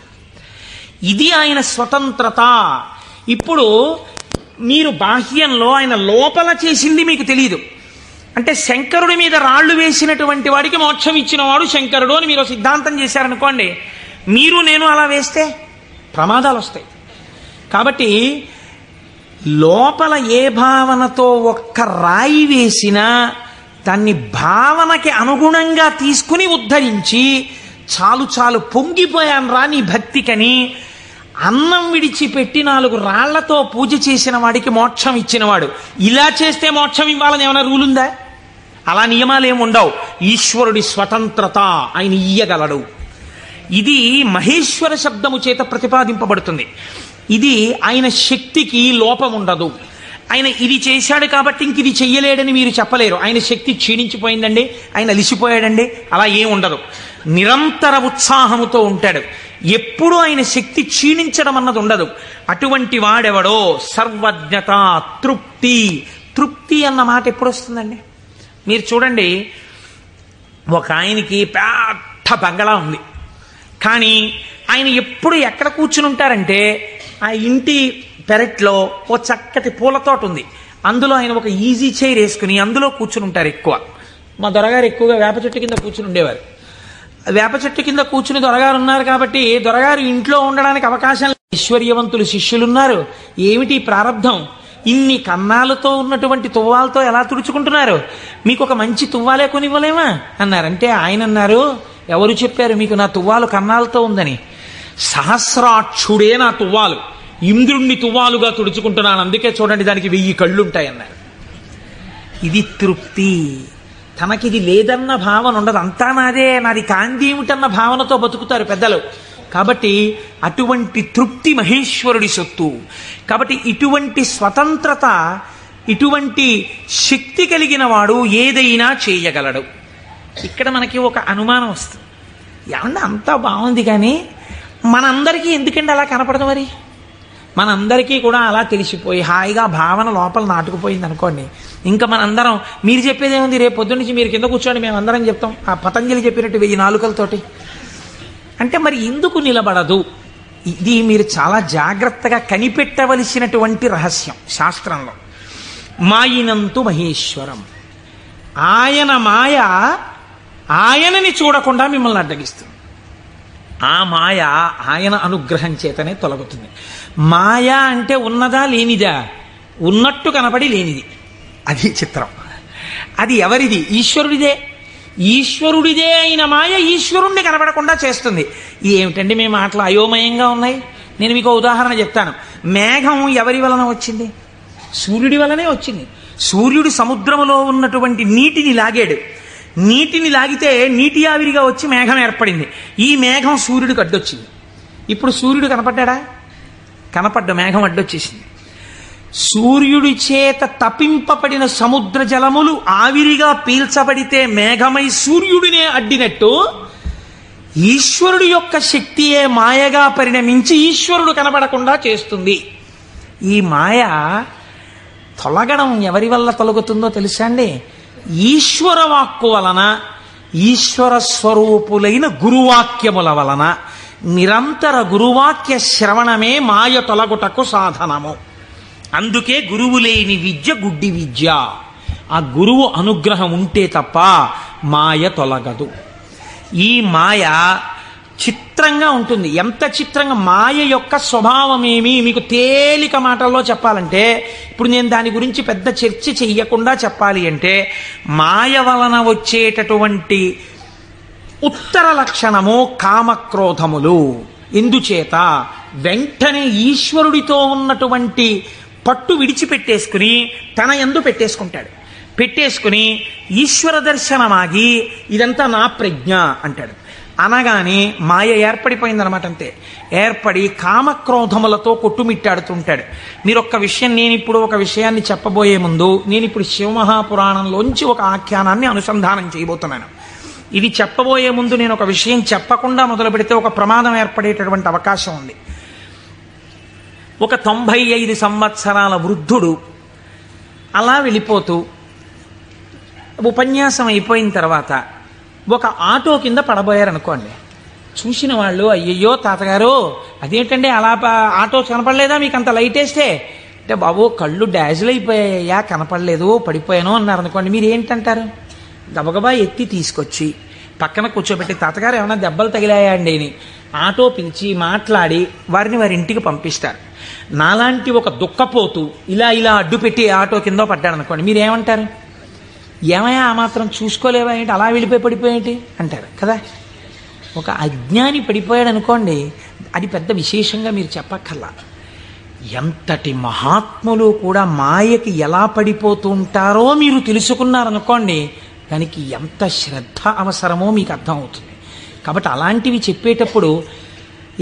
ఇది ఆయన స్వతంత్రత. ఇప్పుడు మీరు బాహ్యంలో ఆయన లోపల చేసింది మీకు తెలియదు. అంటే శంకరుడి మీద రాళ్లు వేసినటువంటి వాడికి మోక్షం ఇచ్చినవాడు శంకరుడు అని మీరు సిద్ధాంతం చేశారనుకోండి, మీరు నేను అలా వేస్తే ప్రమాదాలు వస్తాయి. కాబట్టి లోపల ఏ భావనతో ఒక్క రాయి వేసినా దాన్ని భావనకి అనుగుణంగా తీసుకుని ఉద్ధరించి, చాలు పొంగిపోయాను రా నీ భక్తికని అన్నం విడిచిపెట్టి 4 రాళ్లతో పూజ చేసిన వాడికి మోక్షం ఇచ్చినవాడు. ఇలా చేస్తే మోక్షం ఇవ్వాలని ఏమైనా రూల్ ఉందా? అలా నియమాలేమి ఉండవు. ఈశ్వరుడి స్వతంత్రత, ఆయన ఇయ్యగలడు. ఇది మహేశ్వర శబ్దము చేత ప్రతిపాదింపబడుతుంది. ఇది ఆయన శక్తికి లోపం ఉండదు. ఆయన ఇది చేశాడు కాబట్టి ఇంక ఇది చెయ్యలేడని మీరు చెప్పలేరు. ఆయన శక్తి క్షీణించిపోయిందండి, ఆయన అలిసిపోయాడండి, అలా ఏం ఉండదు. నిరంతర ఉత్సాహముతో ఉంటాడు. ఎప్పుడూ ఆయన శక్తి క్షీణించడం అన్నది ఉండదు. అటువంటి వాడెవడో సర్వజ్ఞత, తృప్తి అన్న మాట ఎప్పుడు వస్తుందండి? మీరు చూడండి, ఒక ఆయనకి పెద్ద బంగళా ఉంది, కానీ ఆయన ఎప్పుడు ఎక్కడ కూర్చుని ఉంటారంటే ఆ ఇంటి పెరట్లో ఓ చక్కటి పూలతోట ఉంది, అందులో ఆయన ఒక ఈజీ చైర్ వేసుకుని అందులో కూర్చుని ఉంటారు. ఎక్కువ మా దొరగారు ఎక్కువగా వేప చెట్టు కింద కూర్చుని ఉండేవారు. వేప చెట్టు కింద కూర్చుని దొరగారు ఉన్నారు కాబట్టి దొరగారు ఇంట్లో ఉండడానికి అవకాశం లేదు. ఐశ్వర్యవంతులు శిష్యులున్నారు. ఏమిటి ప్రారంధం? ఇన్ని కన్నాలతో ఉన్నటువంటి తువ్వాలతో ఎలా తుడుచుకుంటున్నారు? మీకు ఒక మంచి తువ్వాలే కొనివ్వలేమా అన్నారంటే ఆయన అన్నారు, ఎవరు చెప్పారు మీకు నా తువ్వాలు కన్నాలతో ఉందని? సహస్రాక్షుడే నా తువ్వాలు, ఇంద్రుణ్ణి తువ్వాలుగా తుడుచుకుంటున్నాను, అందుకే చూడండి దానికి 1000 కళ్ళు ఉంటాయన్నారు. ఇది తృప్తి. తనకిది లేదన్న భావన ఉండదు. అంతా నాదే, నాది కాంతి ఏమిటన్న భావనతో బతుకుతారు పెద్దలు. కాబట్టి అటువంటి తృప్తి మహేశ్వరుడి సొత్తు. కాబట్టి ఇటువంటి స్వతంత్రత, ఇటువంటి శక్తి కలిగిన వాడు ఏదైనా చేయగలడు. ఇక్కడ మనకి ఒక అనుమానం వస్తుంది, ఏమన్నా అంతా బాగుంది కానీ మనందరికీ ఎందుకంటే అలా కనపడదు? మరి మనందరికీ కూడా అలా తెలిసిపోయి హాయిగా భావన లోపల నాటుకుపోయింది అనుకోండి, ఇంకా మనందరం మీరు చెప్పేది ఏముంది, రేపు పొద్దున్న నుంచి మీరు కింద కూర్చోండి మేము అందరం చెప్తాం ఆ పతంజలి చెప్పినట్టు 1000 నాలుకలతోటి అంటే మరి ఎందుకు నిలబడదు? ఇది మీరు చాలా జాగ్రత్తగా కనిపెట్టవలసినటువంటి రహస్యం శాస్త్రంలో. మాయినంతు మహేశ్వరం, ఆయన మాయ ఆయనని చూడకుండా మిమ్మల్ని అడ్డగిస్తుంది. ఆ మాయ ఆయన అనుగ్రహం చేతనే తొలగుతుంది. మాయ అంటే ఉన్నదా లేనిదా? ఉన్నట్టు కనపడి లేనిది. అది చిత్రం. అది ఎవరిది? ఈశ్వరుడిదే. ఈశ్వరుడిదే అయిన మాయ ఈశ్వరుణ్ణి కనపడకుండా చేస్తుంది. ఏమిటండి మీ మాటలు అయోమయంగా ఉన్నాయి? నేను మీకు ఉదాహరణ చెప్తాను. మేఘం ఎవరి వలన వచ్చింది? సూర్యుడి వలనే వచ్చింది. సూర్యుడు సముద్రములో ఉన్నటువంటి నీటిని లాగాడు. నీటిని లాగితే నీటి ఆవిరిగా వచ్చి మేఘం ఏర్పడింది. ఈ మేఘం సూర్యుడికి అడ్డొచ్చింది. ఇప్పుడు సూర్యుడు కనపడ్డా? కనపడ్డ మేఘం అడ్డొచ్చేసింది. సూర్యుడి చేత తపింపబడిన సముద్ర జలములు ఆవిరిగా పీల్చబడితే మేఘమై సూర్యుడినే అడ్డినట్టు ఈశ్వరుడు యొక్క శక్తియే మాయగా పరిణమించి ఈశ్వరుడు కనబడకుండా చేస్తుంది. ఈ మాయ తొలగడం ఎవరి వల్ల తొలగుతుందో తెలుసా అండి? ఈశ్వర వాక్కు వలన, ఈశ్వర స్వరూపులైన గురువాక్యముల వలన. నిరంతర గురువాక్య శ్రవణమే మాయ తొలగుటకు సాధనము. అందుకే గురువు లేని విద్య గుడ్డి విద్య. ఆ గురువు అనుగ్రహం ఉంటే తప్ప మాయ తొలగదు. ఈ మాయ చిత్రంగా ఉంటుంది. ఎంత చిత్రంగా! మాయ యొక్క స్వభావం ఏమి మీకు తేలిక మాటల్లో చెప్పాలంటే, ఇప్పుడు నేను దాని గురించి పెద్ద చర్చ చెయ్యకుండా చెప్పాలి అంటే, మాయ వలన వచ్చేటటువంటి ఉత్తర లక్షణము కామక్రోధములు. ఎందుచేత? వెంటనే ఈశ్వరుడితో ఉన్నటువంటి పట్టు విడిచిపెట్టేసుకుని తన యందు పెట్టేసుకుంటాడు. పెట్టేసుకుని ఈశ్వర దర్శనమాగి ఇదంతా నా ప్రజ్ఞ అంటాడు. అనగానే మాయ ఏర్పడిపోయిందనమాట. అంతే. ఏర్పడి కామక్రోధములతో కొట్టుమిట్టాడుతుంటాడు. మీరు ఒక్క విషయం, నేను ఇప్పుడు ఒక విషయాన్ని చెప్పబోయే ముందు నేను ఇప్పుడు శివమహాపురాణంలోంచి ఒక ఆఖ్యానాన్ని అనుసంధానం చేయబోతున్నాను. ఇది చెప్పబోయే ముందు నేను ఒక విషయం చెప్పకుండా మొదలు పెడితే ఒక ప్రమాదం ఏర్పడేటటువంటి అవకాశం ఉంది. ఒక 95 సంవత్సరాల వృద్ధుడు అలా వెళ్ళిపోతూ ఉపన్యాసం అయిపోయిన తర్వాత ఒక ఆటో కింద పడబోయారనుకోండి. చూసిన వాళ్ళు, అయ్యయ్యో తాతగారు అదేంటండి అలా ఆటో కనపడలేదా మీకు అంత లైట్ వేస్తే? అంటే బాబు కళ్ళు డాజిల్ అయిపోయాయా, కనపడలేదు, పడిపోయాను అన్నారు అనుకోండి. మీరు ఏంటంటారు? గబగబా ఎత్తి తీసుకొచ్చి పక్కన కూర్చోబెట్టి, తాతగారు ఏమైనా దెబ్బలు తగిలాయా అండి అని ఆటో పిలిచి మాట్లాడి వారిని వారి ఇంటికి పంపిస్తారు. నాలాంటి ఒక దుఃఖపోతూ ఇలా ఇలా అడ్డుపెట్టి ఆటో కింద పడ్డాడు అనుకోండి, మీరేమంటారు? ఏమయ్యా ఆ మాత్రం చూసుకోలేవా ఏంటి, అలా వెళ్ళిపోయి పడిపోయేంటి అంటారు కదా. ఒక అజ్ఞాని పడిపోయాడు అనుకోండి, అది పెద్ద విశేషంగా మీరు చెప్పక్కర్లా. ఎంతటి మహాత్ములు కూడా మాయకి ఎలా పడిపోతూ ఉంటారో మీరు తెలుసుకున్నారనుకోండి, దానికి ఎంత శ్రద్ధ అవసరమో మీకు అర్థమవుతుంది. కాబట్టి అలాంటివి చెప్పేటప్పుడు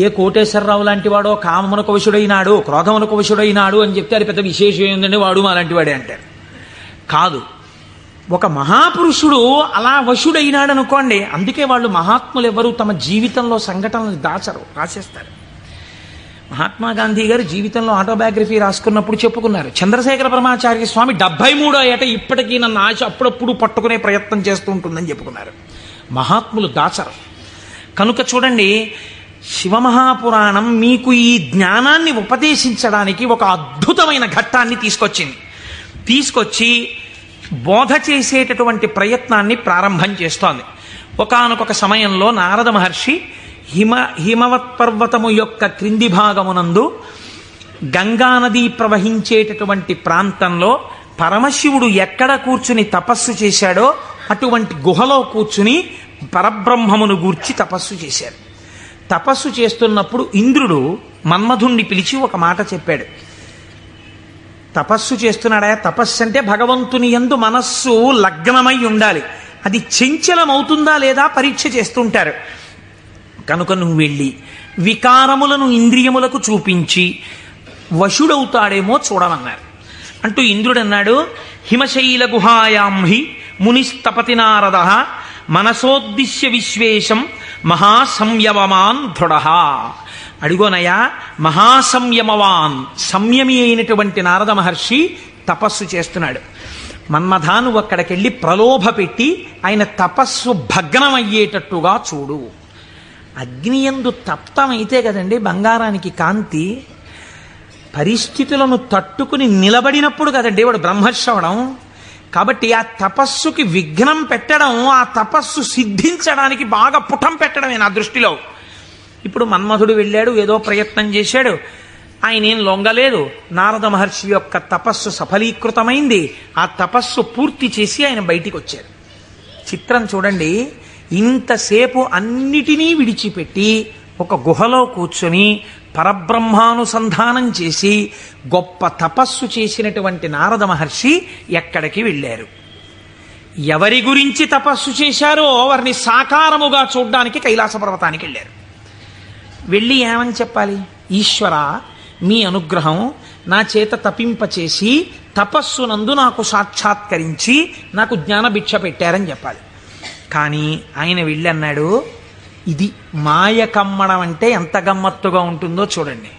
ఏ కోటేశ్వరరావు లాంటి వాడో కామమునకు వశుడైనాడు, క్రోధమునకు వశుడైనాడు అని చెప్తే అది పెద్ద విశేషం ఏంటంటే వాడు అలాంటి వాడే అంటారు. కాదు, ఒక మహాపురుషుడు అలా వశుడైనాడు అనుకోండి. అందుకే వాళ్ళు మహాత్ములు ఎవరు తమ జీవితంలో సంఘటనలు దాచరు, రాసేస్తారు. మహాత్మా గాంధీ గారు జీవితంలో ఆటోబయోగ్రఫీ రాసుకున్నప్పుడు చెప్పుకున్నారు, చంద్రశేఖర పరమాచార్య స్వామి 73వ ఏట ఇప్పటికీ నన్ను ఆశ అప్పుడప్పుడు పట్టుకునే ప్రయత్నం చేస్తూ ఉంటుందని చెప్పుకున్నారు. మహాత్ములు దాచరు. కనుక చూడండి, శివమహాపురాణం మీకు ఈ జ్ఞానాన్ని ఉపదేశించడానికి ఒక అద్భుతమైన ఘట్టాన్ని తీసుకొచ్చి బోధ చేసేటటువంటి ప్రయత్నాన్ని ప్రారంభం చేస్తోంది. ఒకానొక సమయంలో నారద మహర్షి హిమవత్ పర్వతము యొక్క క్రింది భాగమునందు గంగానది ప్రవహించేటటువంటి ప్రాంతంలో పరమశివుడు ఎక్కడ కూర్చుని తపస్సు చేశాడో అటువంటి గుహలో కూర్చుని పరబ్రహ్మమును గూర్చి తపస్సు చేశాడు. తపస్సు చేస్తున్నప్పుడు ఇంద్రుడు మన్మధుణ్ణి పిలిచి ఒక మాట చెప్పాడు. తపస్సు చేస్తున్నాడా? తపస్సు అంటే భగవంతుని యందు మనస్సు లగ్నమై ఉండాలి. అది చంచలమవుతుందా లేదా పరీక్ష చేస్తుంటారు. కనుక నువ్వు వెళ్ళి వికారములను ఇంద్రియములకు చూపించి వశుడవుతాడేమో చూడమన్నారు. అంటూ ఇంద్రుడు అన్నాడు, హిమశైల గుహాయాం హి మునిస్తపతి నారద మనసోద్దిశ్య విశ్వేశం మహాసంయమవాన్ దృఢ. అడుగోనయ్యా, మహాసంయమవాన్ సంయమి అయినటువంటి నారద మహర్షి తపస్సు చేస్తున్నాడు. మన్మథ నువ్వు అక్కడికెళ్ళి ప్రలోభ పెట్టి ఆయన తపస్సు భగ్నమయ్యేటట్టుగా చూడు. అగ్నియందు తప్తమైతే కదండి బంగారానికి కాంతి. పరిస్థితులను తట్టుకుని నిలబడినప్పుడు కదండి వాడు బ్రహ్మశ్రవణం. కాబట్టి ఆ తపస్సుకి విఘ్నం పెట్టడం, ఆ తపస్సు సిద్ధించడానికి బాగా పుటం పెట్టడమే నా దృష్టిలో. ఇప్పుడు మన్మథుడు వెళ్ళాడు, ఏదో ప్రయత్నం చేశాడు, ఆయన ఏం లొంగలేదు. నారద మహర్షి యొక్క తపస్సు సఫలీకృతమైంది. ఆ తపస్సు పూర్తి చేసి ఆయన బయటికి వచ్చారు. చిత్రం చూడండి, ఇంతసేపు అన్నిటినీ విడిచిపెట్టి ఒక గుహలో కూర్చొని పరబ్రహ్మానుసంధానం చేసి గొప్ప తపస్సు చేసినటువంటి నారద మహర్షి ఎక్కడికి వెళ్ళారు? ఎవరి గురించి తపస్సు చేశారో వారిని సాకారముగా చూడ్డానికి కైలాస పర్వతానికి వెళ్ళారు. వెళ్ళి ఏమని చెప్పాలి? ఈశ్వర, మీ అనుగ్రహం నా చేత తపింపచేసి తపస్సునందు నాకు సాక్షాత్కరించి నాకు జ్ఞానభిక్ష పెట్టారని చెప్పాలి. కానీ ఆయన వెళ్ళి అన్నాడు, ఇది మాయ కమ్మడం అంటే ఎంత గమ్మత్తుగా ఉంటుందో చూడండి.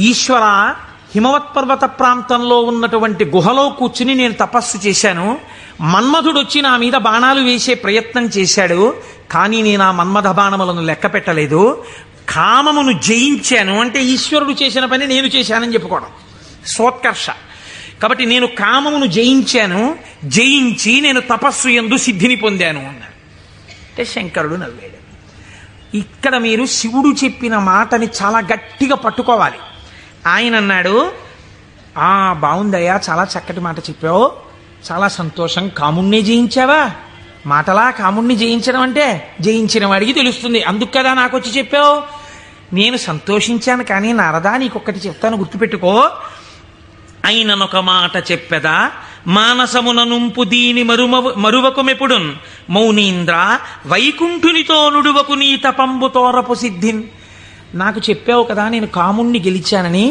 ఈశ్వర, హిమవత్ పర్వత ప్రాంతంలో ఉన్నటువంటి గుహలో కూర్చుని నేను తపస్సు చేశాను. మన్మధుడు వచ్చి నా మీద బాణాలు వేసే ప్రయత్నం చేశాడు. కానీ నేను ఆ మన్మథ బాణములను లెక్క పెట్టలేదు. కామమును జయించాను అంటే ఈశ్వరుడు చేసిన పని నేను చేశానని చెప్పుకోవడం సోత్కర్ష. కాబట్టి నేను కామమును జయించాను, జయించి నేను తపస్సు యందు సిద్ధిని పొందాను అన్నాడు. అంటే శంకరుడు నవ్వాడు. ఇక్కడ మీరు శివుడు చెప్పిన మాటని చాలా గట్టిగా పట్టుకోవాలి. ఆయన అన్నాడు, బాగుందయ్యా, చాలా చక్కటి మాట చెప్పావు, చాలా సంతోషం. కాముణ్ణి జయించావా? మాటలా కాముణ్ణి జయించడం అంటే జయించిన వాడికి తెలుస్తుంది, అందుకు కదా నాకు వచ్చి చెప్పావు. నేను సంతోషించాను. కానీ నారదా, నీకొక్కటి చెప్తాను, గుర్తుపెట్టుకో. అయిననొక మాట చెప్పెదా, మానసమున నుంపు దీని మరువకుమెప్పుడున్ మౌనీంద్ర వైకుంఠునితో నుడువకు నీ తపంబు తోరపు సిద్ధిన్. నాకు చెప్పావు కదా నేను కాముణ్ణి గెలిచానని,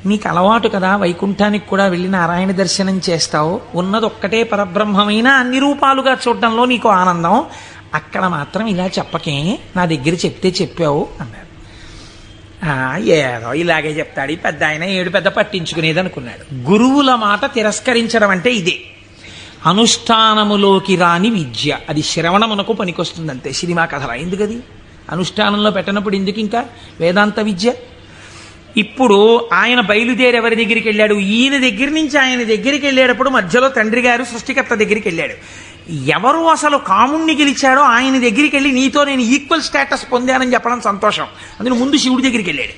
నీకు అలవాటు కదా వైకుంఠానికి కూడా వెళ్ళి నారాయణ దర్శనం చేస్తావు. ఉన్నదొక్కటే పరబ్రహ్మమైన అన్ని రూపాలుగా చూడడంలో నీకు ఆనందం. అక్కడ మాత్రం ఇలా చెప్పకే, నా దగ్గర చెప్తే చెప్పావు అన్నాడు. ఏదో ఇలాగే చెప్తాడు ఈ పెద్ద ఆయన, ఏడు పెద్ద పట్టించుకునేది అనుకున్నాడు. గురువుల మాట తిరస్కరించడం అంటే ఇదే. అనుష్ఠానములోకి రాని విద్య, అది శ్రవణమునకు పనికొస్తుంది అంతే. సినిమా కథల ఎందుకది అనుష్ఠానంలో పెట్టినప్పుడు ఎందుకు ఇంకా వేదాంత విద్య? ఇప్పుడు ఆయన బయలుదేరి ఎవరి దగ్గరికి వెళ్ళాడు? ఈయన దగ్గర నుంచి ఆయన దగ్గరికి వెళ్ళేటప్పుడు మధ్యలో తండ్రి గారు సృష్టికర్త దగ్గరికి వెళ్ళాడు. ఎవరు అసలు కాముణ్ణి గెలిచాడో ఆయన దగ్గరికి వెళ్ళి నీతో నేను ఈక్వల్ స్టేటస్ పొందానని చెప్పడం సంతోషం. అందులో ముందు శివుడి దగ్గరికి వెళ్ళాడు,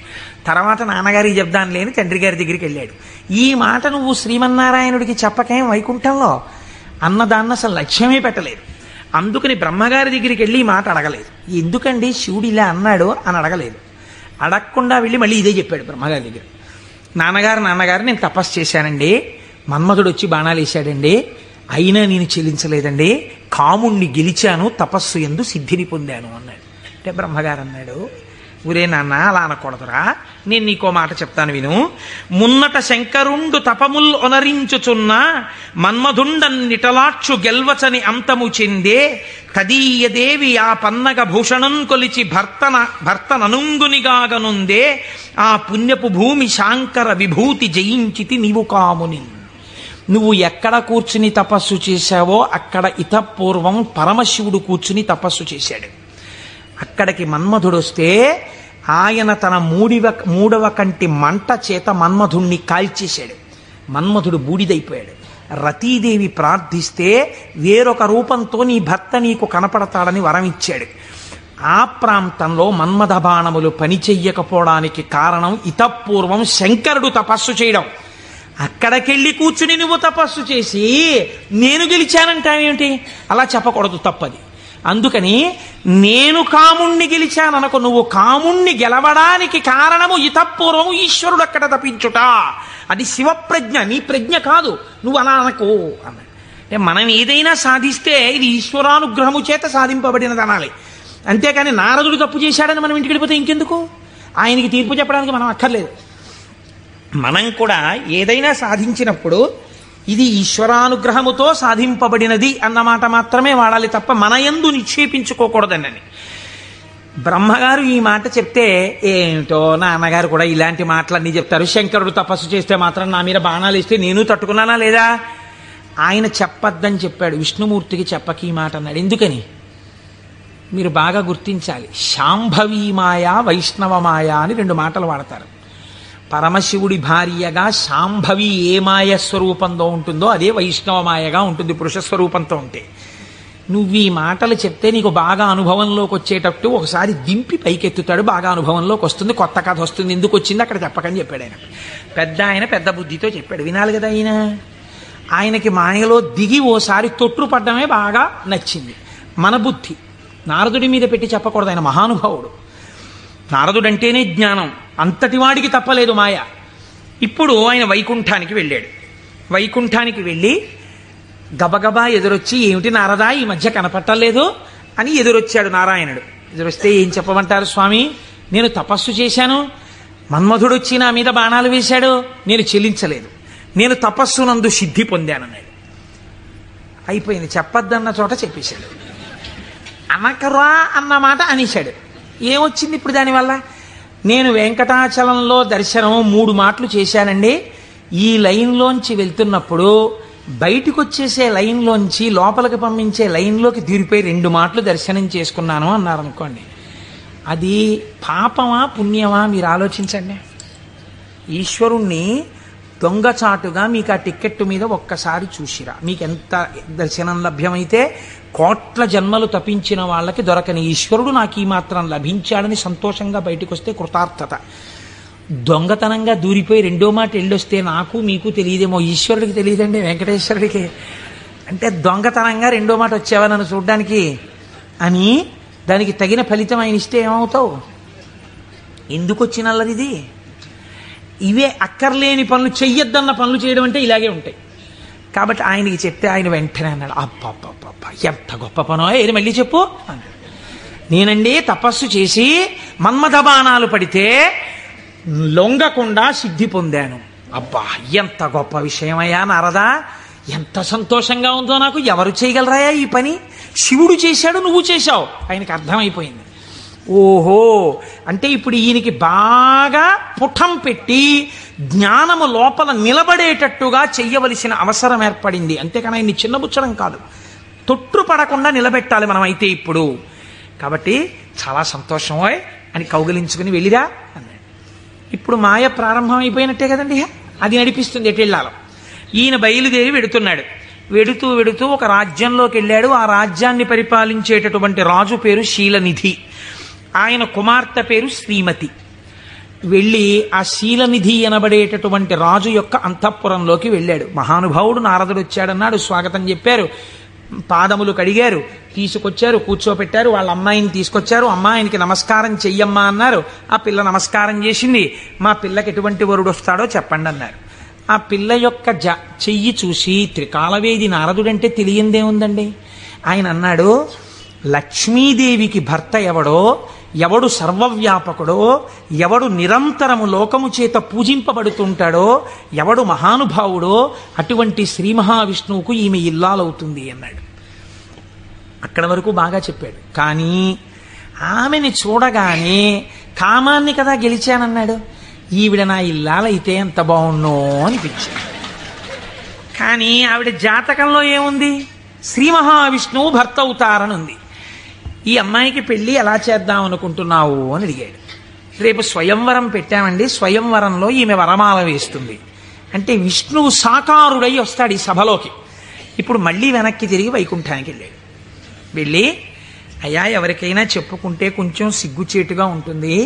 తర్వాత నాన్నగారికి చెప్దాను లేని తండ్రి గారి దగ్గరికి వెళ్ళాడు. ఈ మాట నువ్వు శ్రీమన్నారాయణుడికి చెప్పకేం వైకుంఠంలో అన్నదాన్ని అసలు లక్ష్యమే పెట్టలేదు. అందుకని బ్రహ్మగారి దగ్గరికి వెళ్ళి ఈ మాట అడగలేదు. ఎందుకండి శివుడు ఇలా అన్నాడు అని అడగలేదు. అడగకుండా వెళ్ళి మళ్ళీ ఇదే చెప్పాడు బ్రహ్మగారి దగ్గర. నాన్నగారు నేను తపస్సు చేశానండి, మన్మధుడు వచ్చి బాణాలు వేశాడండి, అయినా నేను చెల్లించలేదండి, కాముణ్ణి గెలిచాను, తపస్సు యందు సిద్ధిని పొందాను అన్నాడు. అంటే బ్రహ్మగారు అన్నాడు, ఊరే నాన్న అలా అనకూడదురా, నేను నీకో మాట చెప్తాను విను. మున్నట శంకరుండు తపముల్ ఒనరించుచున్న మన్మధుండన్నిటలాక్షు గెల్వచని అంతము చెందే తదీయదేవి ఆ పన్నగ భూషణం కొలిచి భర్తననుంగునిగాగనుందే ఆ పుణ్యపు భూమి శాంకర విభూతి జయించితి నీవు కాముని. నువ్వు ఎక్కడ కూర్చుని తపస్సు చేశావో అక్కడ ఇతపూర్వం పరమశివుడు కూర్చుని తపస్సు చేశాడు. అక్కడికి మన్మధుడు వస్తే ఆయన తన మూడవ కంటి మంట చేత మన్మధుణ్ణి కాల్చేశాడు. మన్మధుడు బూడిదైపోయాడు. రతీదేవి ప్రార్థిస్తే వేరొక రూపంతో నీ భర్త నీకు కనపడతాడని వరం ఇచ్చాడు. ఆ ప్రాంతంలో మన్మథ బాణములు పనిచెయ్యకపోవడానికి కారణం ఇతపూర్వం శంకరుడు తపస్సు చేయడం. అక్కడికెళ్ళి కూర్చుని నువ్వు తపస్సు చేసి నేను గెలిచానంటావేమిటి? అలా చెప్పకూడదు, తప్పది. అందుకని నేను కాముణ్ణి గెలిచాననుకో, నువ్వు కాముణ్ణి గెలవడానికి కారణము ఇతపూర్వము ఈశ్వరుడు అక్కడ తపించుట. అది శివప్రజ్ఞ, నీ ప్రజ్ఞ కాదు, నువ్వు అలా అనకు అన్నాడు. అంటే మనం ఏదైనా సాధిస్తే ఇది ఈశ్వరానుగ్రహము చేత సాధింపబడినది అనాలి. అంతేకాని నారదుడు తప్పు చేశాడని మనం ఇంటికి వెళ్ళిపోతే ఇంకెందుకు? ఆయనకి తీర్పు చెప్పడానికి మనం అక్కర్లేదు. మనం కూడా ఏదైనా సాధించినప్పుడు ఇది ఈశ్వరానుగ్రహముతో సాధింపబడినది అన్నమాట మాత్రమే వాడాలి తప్ప మన యందు నిక్షేపించుకోకూడదండి. బ్రహ్మగారు ఈ మాట చెప్తే ఏమిటో నాన్నగారు కూడా ఇలాంటి మాటలన్నీ చెప్తారు. శంకరుడు తపస్సు చేస్తే మాత్రం నా మీద బాణాలు ఇస్తే నేను తట్టుకున్నానా లేదా? ఆయన చెప్పద్దని చెప్పాడు, విష్ణుమూర్తికి చెప్పకి ఈ మాట అన్నాడు. ఎందుకని మీరు బాగా గుర్తించాలి. శాంభవీ మాయ, వైష్ణవ మాయ అని 2 మాటలు వాడతారు. పరమశివుడి భార్యగా శాంభవి ఏ మాయ స్వరూపంలో ఉంటుందో అదే వైష్ణవ మాయగా ఉంటుంది పురుష స్వరూపంతో ఉంటే. నువ్వు ఈ మాటలు చెప్తే నీకు బాగా అనుభవంలోకి వచ్చేటట్టు ఒకసారి దింపి పైకెత్తుతాడు, బాగా అనుభవంలోకి వస్తుంది, కొత్త కథ వస్తుంది. ఎందుకు వచ్చింది అక్కడ చెప్పకని చెప్పాడు ఆయన. పెద్ద బుద్ధితో చెప్పాడు, వినాలి కదా ఆయన. ఆయనకి మాయలో దిగి ఓసారి తొట్టుపడ్డమే బాగా నచ్చింది. మన బుద్ధి నారదుడి మీద పెట్టి చెప్పకూడదు, ఆయన మహానుభావుడు. నారదుడంటేనే జ్ఞానం, అంతటి వాడికి తప్పలేదు మాయ. ఇప్పుడు ఆయన వైకుంఠానికి వెళ్ళాడు. వైకుంఠానికి వెళ్ళి గబగబా ఎదురొచ్చి, ఏమిటి నారదా ఈ మధ్య కనపట్టలేదు అని ఎదురొచ్చాడు నారాయణుడు. ఎదురొస్తే ఏం చెప్పమంటారు స్వామి, నేను తపస్సు చేశాను, మన్మధుడు వచ్చి నా మీద బాణాలు వేశాడు, నేను చెల్లించలేదు, నేను తపస్సునందు సిద్ధి పొందానన్నాడు. అయిపోయింది, చెప్పద్దన్న చోట చెప్పేశాడు. అనకరా అన్న మాట అనేశాడు. ఏమొచ్చింది ఇప్పుడు దానివల్ల? నేను వెంకటాచలంలో దర్శనం 3 మాటలు చేశానండి. ఈ లైన్లోంచి వెళ్తున్నప్పుడు బయటికి వచ్చేసే లైన్లోంచి లోపలికి పంపించే లైన్లోకి దూరిపోయి 2 మాటలు దర్శనం చేసుకున్నాను అన్నారు అనుకోండి. అది పాపమా పుణ్యమా మీరు ఆలోచించండి. ఈశ్వరుణ్ణి దొంగచాటుగా మీకు ఆ టిక్కెట్టు మీద ఒక్కసారి చూసిరా, మీకు ఎంత దర్శనం లభ్యమైతే కోట్ల జన్మలు తపించిన వాళ్ళకి దొరకని ఈశ్వరుడు నాకు ఈ మాత్రం లభించాడని సంతోషంగా బయటకు వస్తే కృతార్థత. దొంగతనంగా దూరిపోయి 2వ మాట వెళ్ళొస్తే నాకు మీకు తెలియదేమో, ఈశ్వరుడికి తెలియదండి, వెంకటేశ్వరుడికి. అంటే దొంగతనంగా 2వ మాట వచ్చావా నన్ను చూడ్డానికి అని దానికి తగిన ఫలితం ఆయన ఇస్తే ఏమవుతావు? ఎందుకు వచ్చినల్లది ఇది? ఇవే అక్కర్లేని పనులు, చెయ్యొద్దన్న పనులు చేయడం అంటే ఇలాగే ఉంటాయి. కాబట్టి ఆయనకి చెప్తే ఆయన వెంటనే అన్నాడు, అబ్బబ్బబ్బబ్బ ఎంత గొప్ప పనో, ఏది మళ్ళీ చెప్పు అన్నాడు. నేనండి తపస్సు చేసి మన్మథ బాణాలు పడితే లొంగకుండా సిద్ధి పొందాను. అబ్బా ఎంత గొప్ప విషయమయ్యా నారదా, ఎంత సంతోషంగా ఉందో నాకు. ఎవరు చేయగలరాయా ఈ పని? శివుడు చేశాడు, నువ్వు చేశావు. ఆయనకి అర్థమైపోయింది. ఓహో, అంటే ఇప్పుడు ఈయనకి బాగా పుటం పెట్టి జ్ఞానము లోపల నిలబడేటట్టుగా చెయ్యవలసిన అవసరం ఏర్పడింది. అంతేకాని ఆయన్ని చిన్నబుచ్చడం కాదు, తొట్టుపడకుండా నిలబెట్టాలి మనం అయితే ఇప్పుడు. కాబట్టి చాలా సంతోషమోయ్ అని కౌగిలించుకుని వెళ్ళిరా అన్నాడు. ఇప్పుడు మాయ ప్రారంభం అయిపోయినట్టే కదండి, అది నడిపిస్తుంది ఎటు వెళ్ళాలో. ఈయన బయలుదేరి వెడుతున్నాడు. వెడుతూ వెడుతూ ఒక రాజ్యంలోకి వెళ్ళాడు. ఆ రాజ్యాన్ని పరిపాలించేటటువంటి రాజు పేరు శీలనిధి, ఆయన కుమార్తె పేరు శ్రీమతి. వెళ్ళి ఆ శీలనిధి అనబడేటటువంటి రాజు యొక్క అంతఃపురంలోకి వెళ్ళాడు. మహానుభావుడు నారదుడు వచ్చాడన్నాడు, స్వాగతం చెప్పారు, పాదములు కడిగారు, తీసుకొచ్చారు, కూర్చోపెట్టారు. వాళ్ళ అమ్మాయిని తీసుకొచ్చారు. అమ్మాయినికి నమస్కారం చెయ్యమ్మా అన్నారు. ఆ పిల్ల నమస్కారం చేసింది. మా పిల్లకి ఎటువంటి వరుడు వస్తాడో చెప్పండి అన్నారు. ఆ పిల్ల యొక్క చెయ్యి చూసి త్రికాలవేది నారదుడంటే తెలియందేముందండి. ఆయన అన్నాడు, లక్ష్మీదేవికి భర్త ఎవడో, ఎవడు సర్వవ్యాపకుడో, ఎవడు నిరంతరము లోకము చేత పూజింపబడుతుంటాడో, ఎవడు మహానుభావుడో అటువంటి శ్రీ మహావిష్ణువుకు ఈమె ఇల్లాలవుతుంది అన్నాడు. అక్కడ వరకు బాగా చెప్పాడు. కానీ ఆమెని చూడగానే కామాన్ని కదా గెలిచానన్నాడు. ఈవిడ నా ఇల్లాలైతే ఎంత బాగున్నో అనిపించింది. కానీ ఆవిడ జాతకంలో ఏముంది? శ్రీ మహావిష్ణువు భర్త అవుతారని ఉంది. ఈ అమ్మాయికి పెళ్లి ఎలా చేద్దాం అనుకుంటున్నావు అని అడిగాడు. రేపు స్వయంవరం పెట్టామండి, స్వయంవరంలో ఈమె వరమాల వేస్తుంది అంటే విష్ణువు సాకారుడై వస్తాడు ఈ సభలోకి. ఇప్పుడు మళ్ళీ వెనక్కి తిరిగి వైకుంఠానికి వెళ్ళాడు. వెళ్ళి, అయ్యా ఎవరికైనా చెప్పుకుంటే కొంచెం సిగ్గుచేటుగా ఉంటుంది,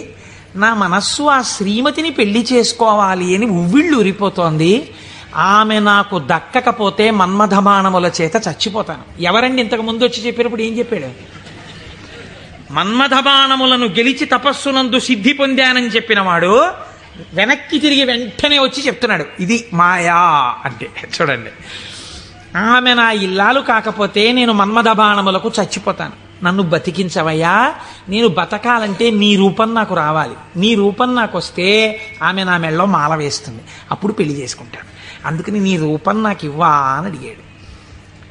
నా మనస్సు ఆ శ్రీమతిని పెళ్లి చేసుకోవాలి అని ఉవ్విళ్ళు ఉరిపోతోంది, ఆమె నాకు దక్కకపోతే మన్మథబాణముల చేత చచ్చిపోతాను. ఎవరండి ఇంతకు ముందు వచ్చి చెప్పినప్పుడు ఏం చెప్పాడు? మన్మథబాణములను గెలిచి తపస్సునందు సిద్ధి పొందానని చెప్పినవాడు వెనక్కి తిరిగి వెంటనే వచ్చి చెప్తున్నాడు ఇది మాయా అంటే. చూడండి, ఆమె నా ఇల్లాలు కాకపోతే నేను మన్మథబాణములకు చచ్చిపోతాను. నన్ను బతికించవయ్యా, నేను బతకాలంటే నీ రూపం నాకు రావాలి, నీ రూపం నాకు వస్తే ఆమె నా మెళ్ళలో మాల వేస్తుంది, అప్పుడు పెళ్లి చేసుకుంటాను, అందుకని నీ రూపం నాకు ఇవ్వా అని అడిగాడు.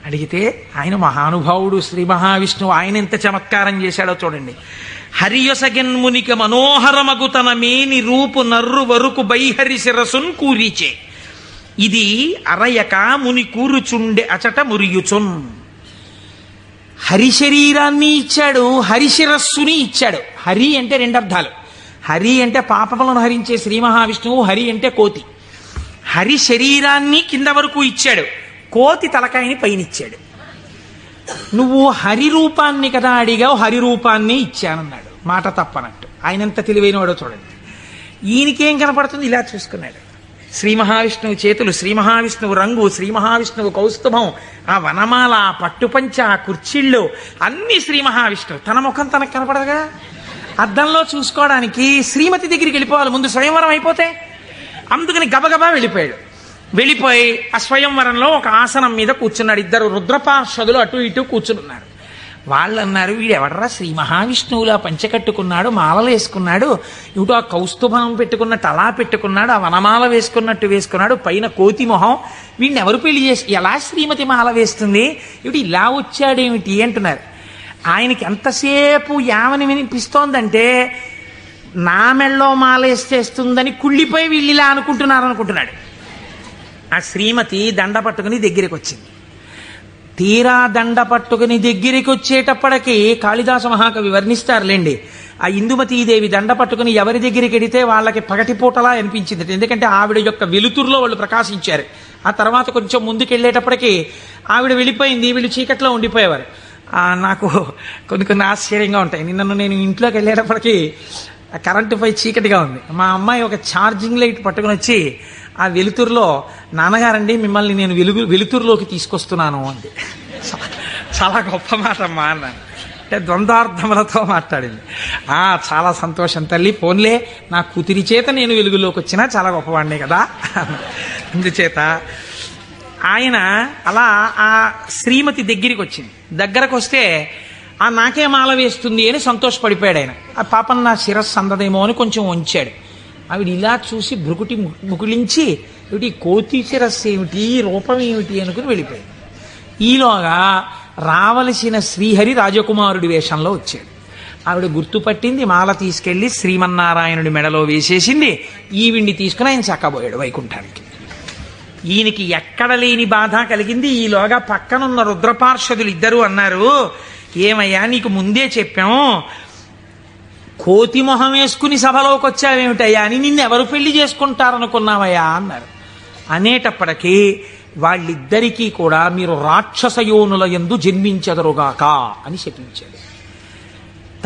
అడిగితే ఆయన మహానుభావుడు శ్రీ మహావిష్ణువు, ఆయన ఎంత చమత్కారం చేశాడో చూడండి. హరియొసగెన్మునిక మనోహరమగు తన మేని రూపు నర్రు వరుకు బైహరి శిరసున్ కూరిచే, ఇది అరయక ముని కూరుచుండె అచట మురియుచున్. హరి శరీరాన్ని ఇచ్చాడు, హరి శిరస్సుని ఇచ్చాడు. హరి అంటే రెండు అర్థాలు. హరి అంటే పాపములను హరించే శ్రీ మహావిష్ణువు, హరి అంటే కోతి. హరి శరీరాన్ని కింద వరకు ఇచ్చాడు, కోతి తలకాయని పైనిచ్చాడు. నువ్వు హరి రూపాన్ని కదా అడిగావు, హరి రూపాన్ని ఇచ్చానన్నాడు. మాట తప్పనట్టు. ఆయన ఎంత తెలివైనవాడో చూడండి. ఈయనకేం కనపడుతుంది? ఇలా చూసుకున్నాడు. శ్రీ మహావిష్ణువు చేతులు, శ్రీ మహావిష్ణువు రంగు, శ్రీ మహావిష్ణువు కౌస్తుభం, ఆ వనమాల, ఆ పట్టుపంచ, ఆ కుర్చీళ్ళు అన్ని శ్రీ మహావిష్ణువు. తన ముఖం తనకు కనపడదుగా. అద్దంలో చూసుకోవడానికి శ్రీమతి దగ్గరికి వెళ్ళిపోవాలి ముందు, స్వయంవరం అయిపోతే. అందుకని గబగబా వెళ్ళిపోయాడు. వెళ్ళిపోయి ఆ స్వయంవరంలో ఒక ఆసనం మీద కూర్చున్నాడు. ఇద్దరు రుద్రపార్షదులు అటు ఇటు కూర్చున్నారు. వాళ్ళు అన్నారు, వీడెవడరా శ్రీ మహావిష్ణువులా పంచకట్టుకున్నాడు, మాలలు వేసుకున్నాడు, ఇటు ఆ కౌస్తుభం పెట్టుకున్నట్టు అలా పెట్టుకున్నాడు, ఆ వనమాల వేసుకున్నట్టు వేసుకున్నాడు, పైన కోతి మొహం, వీడిని ఎవరు పెళ్లి చేసి ఎలా శ్రీమతి మాల వేస్తుంది, ఇటు ఇలా వచ్చాడేమిటి అంటున్నారు. ఆయనకి ఎంతసేపు యావని వినిపిస్తోందంటే నా మెళ్ళో మాల వేసేస్తుందని కుళ్ళిపోయి వీళ్ళు ఇలా అనుకుంటున్నాడు. ఆ శ్రీమతి దండ పట్టుకుని దగ్గరికి వచ్చింది. తీరా దండ పట్టుకుని దగ్గరికి వచ్చేటప్పటికి కాళిదాస మహాకవి వర్ణిస్తారులేండి. ఆ ఇందుమతీదేవి దండ పట్టుకుని ఎవరి దగ్గరికి వెడితే వాళ్ళకి పగటిపూటలా అనిపించింది. ఎందుకంటే ఆవిడ యొక్క వెలుతురులో వాళ్ళు ప్రకాశించారు. ఆ తర్వాత కొంచెం ముందుకెళ్ళేటప్పటికి ఆవిడ వెళ్ళిపోయింది, వీళ్ళు చీకట్లో ఉండిపోయేవారు. నాకు కొన్ని ఆశ్చర్యంగా ఉంటాయి. నేను ఇంట్లోకి వెళ్ళేటప్పటికి కరెంటు పై చీకటిగా ఉంది. మా అమ్మాయి ఒక ఛార్జింగ్ లైట్ పట్టుకుని వచ్చి ఆ వెలుతురులో, నాన్నగారండి మిమ్మల్ని నేను వెలుతురులోకి తీసుకొస్తున్నాను అంది. చాలా గొప్ప మాట అమ్మా అన్నాను. అంటే ద్వంద్వార్థములతో మాట్లాడింది. చాలా సంతోషం తల్లి, పోన్లే నా కూతురి చేత నేను వెలుగులోకి వచ్చినా చాలా గొప్పవాడినే కదా. అందుచేత ఆయన అలా ఆ శ్రీమతి దగ్గరికి వచ్చింది. దగ్గరకు వస్తే నాకే మాల వేస్తుంది అని సంతోషపడిపోయాడు ఆయన. ఆ పాపం నా శిరస్సు అందదేమో అని కొంచెం వంచాడు. ఆవిడ ఇలా చూసి భృకుటి ముకులించి, ఏమిటి కోతి శిరస్సు ఏమిటి, రూపం ఏమిటి అనుకుని వెళ్ళిపోయాడు. ఈలోగా రావలసిన శ్రీహరి రాజకుమారుడి వేషంలో వచ్చాడు. ఆవిడ గుర్తుపట్టింది, మాల తీసుకెళ్లి శ్రీమన్నారాయణుడి మెడలో వేసేసింది. ఈవిడ్ని తీసుకుని ఆయన చక్కబోయాడు వైకుంఠానికి. ఈయనకి ఎక్కడ లేని బాధ కలిగింది. ఈలోగా పక్కనున్న రుద్రపార్షదులు ఇద్దరు అన్నారు, ఏమయ్యా నీకు ముందే చెప్పాం, కోతి మొహం వేసుకుని సభలోకి వచ్చావేమిటయ్యా అని, నిన్నెవరు పెళ్లి చేసుకుంటారనుకున్నావయ్యా అన్నారు. అనేటప్పటికీ వాళ్ళిద్దరికీ కూడా మీరు రాక్షసయోనుల యందు జన్మించెదరుగాక అని చెప్పించాడు.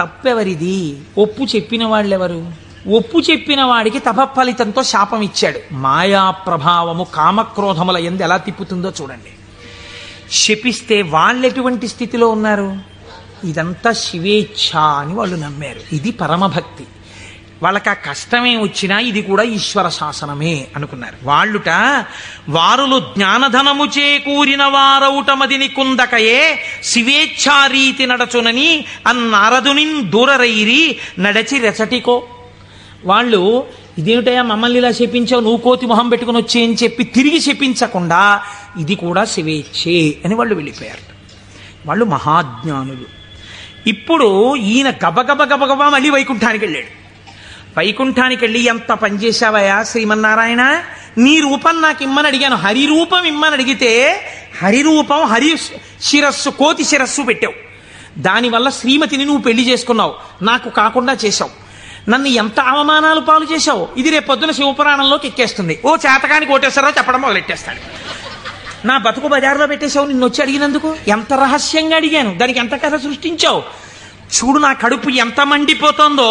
తప్పెవరిది? ఒప్పు చెప్పిన వాళ్ళెవరు? ఒప్పు చెప్పిన వాడికి తపఫలితంతో శాపం ఇచ్చాడు. మాయా ప్రభావము కామక్రోధముల యందు ఎలా తిప్పుతుందో చూడండి. శపిస్తే వాళ్ళెటువంటి స్థితిలో ఉన్నారు? ఇదంతా శివేచ్ఛ అని వాళ్ళు నమ్మారు. ఇది పరమభక్తి. వాళ్ళకి ఆ కష్టమే వచ్చినా ఇది కూడా ఈశ్వర శాసనమే అనుకున్నారు. వాళ్ళుట వారులు జ్ఞానధనము చేకూరిన వారౌటమదిని కుందకయే శివేచ్ఛారీతి నడచునని అన్నారదునిన్ దూరరైరి నడచి రెచటికో. వాళ్ళు ఇదేమిటయా మమ్మల్ని ఇలా శపించావు, నువ్వు కోతి మొహం పెట్టుకుని వచ్చే అని చెప్పి తిరిగి శపించకుండా ఇది కూడా శివేచ్ఛే అని వాళ్ళు వెళ్ళిపోయారు. వాళ్ళు మహాజ్ఞానులు. ఇప్పుడు ఈయన గబగబా మళ్ళీ వైకుంఠానికి వెళ్ళాడు. వైకుంఠానికి వెళ్ళి, ఎంత పనిచేశావయ్యా శ్రీమన్నారాయణ, నీ రూపం నాకు ఇమ్మని అడిగాను, హరి రూపం ఇమ్మని అడిగితే హరి రూపం, హరి శిరస్సు, కోతి శిరస్సు పెట్టావు. దానివల్ల శ్రీమతిని నువ్వు పెళ్లి చేసుకున్నావు, నాకు కాకుండా చేశావు. నన్ను ఎంత అవమానాలు పాలు చేశావు. ఇది రేపు పొద్దున శివపురాణంలోకి ఎక్కేస్తుంది. ఓ చేతకాని కోటేశ్వరరావు చెప్పడం మొదలెట్టేస్తాడు. నా బతుకు బజార్లో పెట్టేశావు నిన్ను వచ్చి అడిగినందుకు. ఎంత రహస్యంగా అడిగాను, దానికి ఎంత కథ సృష్టించావు. చూడు నా కడుపు ఎంత మండిపోతుందో.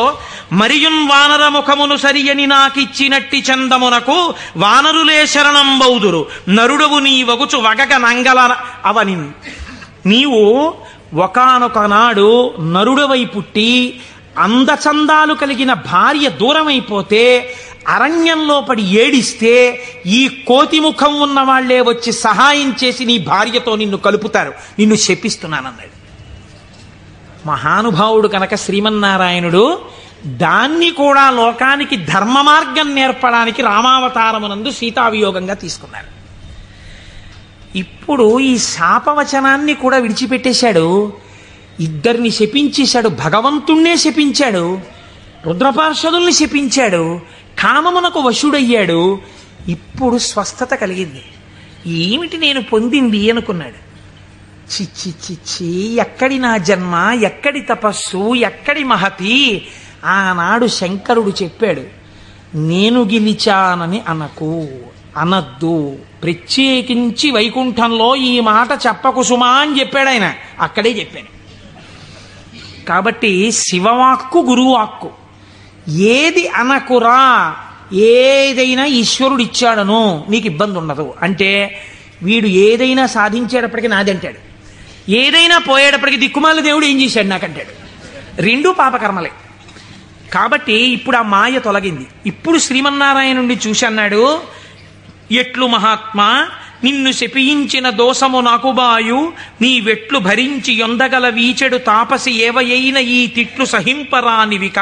మరియున్ వానర ముఖమును సరియని నాకిచ్చినట్టి చందమునకు వానరులే శరణం బౌదురు నరుడవు నీ వగుచు వగగ నంగల అవని. నీవు ఒకానొక నాడు నరుడవై పుట్టి అందచందాలు కలిగిన భార్య దూరమైపోతే అరణ్యంలో పడి ఏడిస్తే ఈ కోతి ముఖం ఉన్న వాళ్లే వచ్చి సహాయం చేసి నీ భార్యతో నిన్ను కలుపుతారు, నిన్ను శపిస్తున్నానన్నాడు. మహానుభావుడు కనుక శ్రీమన్నారాయణుడు దాన్ని కూడా లోకానికి ధర్మ మార్గం నేర్పడానికి రామావతారమునందు సీతావియోగంగా తీసుకున్నారు. ఇప్పుడు ఈ శాపవచనాన్ని కూడా విడిచిపెట్టేశాడు, ఇద్దరిని శపించేశాడు, భగవంతుణ్ణే శపించాడు, రుద్రపార్షదుల్ని శపించాడు, కామమునకు వశుడయ్యాడు. ఇప్పుడు స్వస్థత కలిగింది. ఏమిటి నేను పొందింది అనుకున్నాడు. చిచ్చి చిచ్చి, ఎక్కడి నా జన్మ, ఎక్కడి తపస్సు, ఎక్కడి మహతి. ఆనాడు శంకరుడు చెప్పాడు, నేను గెలిచానని అనద్దు, ప్రత్యేకించి వైకుంఠంలో ఈ మాట చెప్పకు సుమా అని చెప్పాడు ఆయన. అక్కడే చెప్పాను. కాబట్టి శివవాక్కు గురువాక్కు, ఏది అనకురా, ఏదైనా ఈశ్వరుడు ఇచ్చాడను నీకు ఇబ్బంది ఉండదు. అంటే వీడు ఏదైనా సాధించేటప్పటికి నాదంటాడు, ఏదైనా పోయేటప్పటికి దిక్కుమాల దేవుడు ఏం చేశాడు నాకంటాడు. రెండూ పాపకర్మలే. కాబట్టి ఇప్పుడు ఆ మాయ తొలగింది. ఇప్పుడు శ్రీమన్నారాయణుడిని చూసి అన్నాడు, ఎట్లు మహాత్మా నిన్ను శపించిన దోషము నాకు బాయు, నీ వెట్లు భరించి యొందగల వీచెడు తాపసి ఏవయైన ఈ తిట్లు సహింపరానివిక,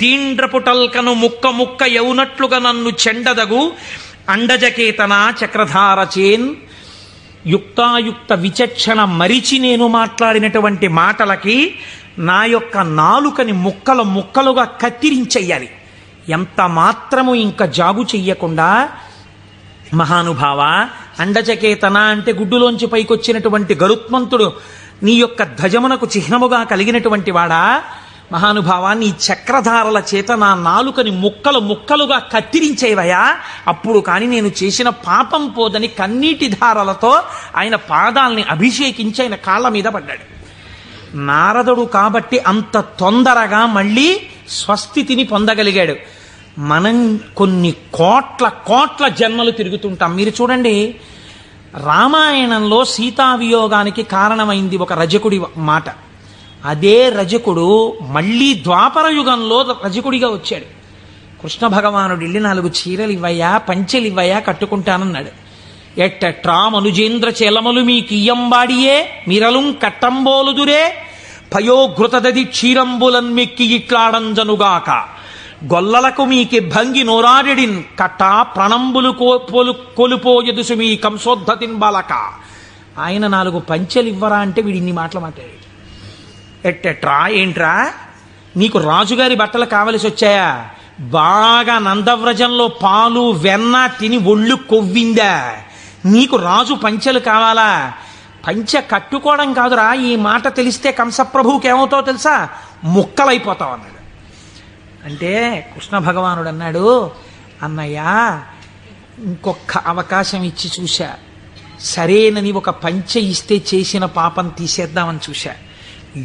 తీండ్రపుటల్కను ముక్క ముక్క యౌనట్లుగా నన్ను చెండదగు, అండజకేతన చక్రధార చేన్. యుక్తాయుక్త విచక్షణ మరిచి నేను మాట్లాడినటువంటి మాటలకి నా యొక్క నాలుకని ముక్కలు ముక్కలుగా కత్తిరించెయ్యాలి. ఎంత మాత్రము ఇంకా జాగు చెయ్యకుండా, మహానుభావ, అండచకేతన అంటే గుడ్డులోంచి పైకొచ్చినటువంటి గరుత్మంతుడు నీ యొక్క ధ్వజమునకు చిహ్నముగా కలిగినటువంటి వాడా, మహానుభావ నీ చక్రధారల చేత నా నాలుకని ముక్కలు ముక్కలుగా కత్తిరించేవయా, అప్పుడు కానీ నేను చేసిన పాపం పోదని కన్నీటి ధారలతో ఆయన పాదాలని అభిషేకించి ఆయన కాళ్ళ మీద పడ్డాడు. నారదుడు కాబట్టి అంత తొందరగా మళ్ళీ స్వస్థితిని పొందగలిగాడు. మనం కొన్ని కోట్ల కోట్ల జన్మలు తిరుగుతుంటాం. మీరు చూడండి, రామాయణంలో సీతావియోగానికి కారణమైంది ఒక రజకుడి మాట. అదే రజకుడు మళ్ళీ ద్వాపర యుగంలో రజకుడిగా వచ్చాడు. కృష్ణ భగవానుడు వెళ్ళి 4 చీరలు ఇవ్వయా, పంచెలు ఇవ్వయా, కట్టుకుంటానన్నాడు. ఎట్టట్రా మనుజేంద్ర చేలములు మీ కియ్యంబాడియే మిరలుం కట్టంబోలుదురే, పయోఘృతదది క్షీరంబులన్ మెక్కి ఇట్లాడంజనుగాక, గొల్లలకు మీకి భంగి నోరాడిడిన్ కట్ట ప్రణంబులు కొలుపోయదుసు మీ కంసోద్ధతిన్ బాలక. ఆయన 4 పంచెలు ఇవ్వరా అంటే వీడు ఇన్ని మాటలు మాట్లాడాడు. ఎట్టెట్రా, ఏంట్రా నీకు రాజుగారి బట్టలు కావలసి వచ్చాయా? బాగా నందవ్రజంలో పాలు వెన్న తిని ఒళ్ళు కొవ్విందా? నీకు రాజు పంచెలు కావాలా? పంచె కట్టుకోవడం కాదురా, ఈ మాట తెలిస్తే కంసప్రభువుకి ఏమవుతావు తెలుసా, ముక్కలైపోతావు అన్నాడు. అంటే కృష్ణ భగవానుడు అన్నాడు, అన్నయ్య ఇంకొక అవకాశం ఇచ్చి చూశా, సరేనని ఒక పంచె ఇస్తే చేసిన పాపం తీసేద్దామని చూశా.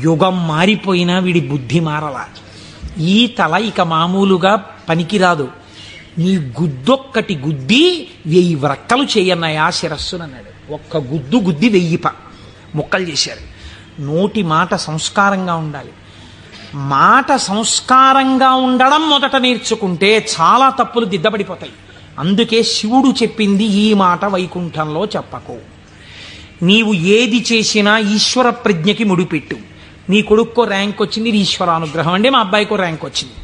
యుగం మారిపోయినా వీడి బుద్ధి మారలా. ఈ తల ఇక మామూలుగా పనికిరాదు, నీ గుద్దొక్కటి గుద్ది 1000 వ్రక్కలు చేయన్నయ్యా శిరస్సునన్నాడు. ఒక్క గుద్దు గుద్ది 1000 ముక్కలు చేశారు. నోటి మాట సంస్కారంగా ఉండాలి. మాట సంస్కారంగా ఉండడం మొదట నేర్చుకుంటే చాలా తప్పులు దిద్దబడిపోతాయి. అందుకే శివుడు చెప్పింది ఈ మాట వైకుంఠంలో చెప్పకు. నీవు ఏది చేసినా ఈశ్వర ప్రజ్ఞకి ముడిపెట్టు. నీ కొడుక్కో ర్యాంక్ వచ్చింది, ఇది ఈశ్వరానుగ్రహం అండి. మా అబ్బాయికో ర్యాంక్ వచ్చింది,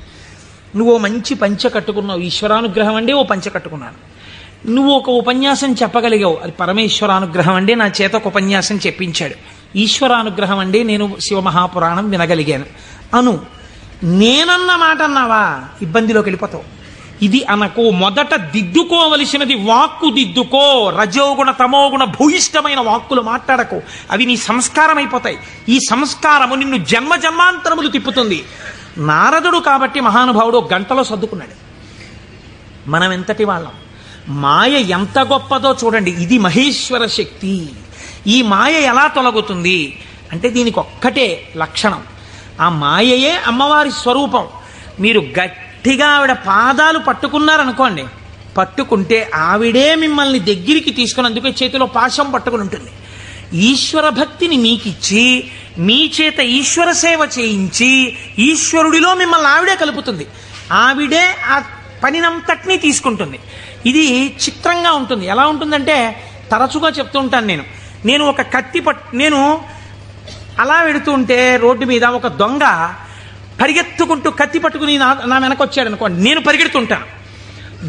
నువ్వు మంచి పంచె కట్టుకున్నావు, ఈశ్వరానుగ్రహం అండి. ఓ పంచె కట్టుకున్నాను. నువ్వు ఒక ఉపన్యాసం చెప్పగలిగావు, అది పరమేశ్వరానుగ్రహం అండి. నా చేత ఒక ఉపన్యాసం చెప్పించాడు, ఈశ్వరానుగ్రహం అండి. నేను శివమహాపురాణం వినగలిగాను అను. నేనన్న మాట అన్నావా, ఇబ్బందిలోకి వెళ్ళిపోతావు. ఇది అనకు. మొదట దిద్దుకోవలసినది వాక్కు దిద్దుకో. రజోగుణ తమోగుణ భూయిష్టమైన వాక్కులు మాట్లాడకు, అవి నీ సంస్కారం అయిపోతాయి. ఈ సంస్కారము నిన్ను జన్మ జన్మాంతరములు తిప్పుతుంది. నారదుడు కాబట్టి మహానుభావుడు గంటలో సర్దుకున్నాడు. మనం ఎంతటి వాళ్ళం, మాయ ఎంత గొప్పదో చూడండి. ఇది మహేశ్వర శక్తి. ఈ మాయ ఎలా తొలగుతుంది అంటే దీనికి ఒక్కటే లక్షణం, ఆ మాయయే అమ్మవారి స్వరూపం. మీరు గట్టిగా ఆవిడ పాదాలు పట్టుకున్నారనుకోండి, పట్టుకుంటే ఆవిడే మిమ్మల్ని దగ్గరికి తీసుకున్నందుకే చేతిలో పాశం పట్టుకుని ఉంటుంది. ఈశ్వర భక్తిని మీకిచ్చి మీ చేత ఈశ్వర సేవ చేయించి ఈశ్వరుడిలో మిమ్మల్ని ఆవిడే కలుపుతుంది. ఆవిడే ఆ పనినంతటినీ తీసుకుంటుంది. ఇది చిత్రంగా ఉంటుంది. ఎలా ఉంటుందంటే, తరచుగా చెప్తూ ఉంటాను నేను ఒక కత్తి నేను అలా వెడుతుంటే రోడ్డు మీద ఒక దొంగ పరిగెత్తుకుంటూ కత్తి పట్టుకుని నా వెనక వచ్చాడు అనుకోండి, నేను పరిగెడుతుంటాను.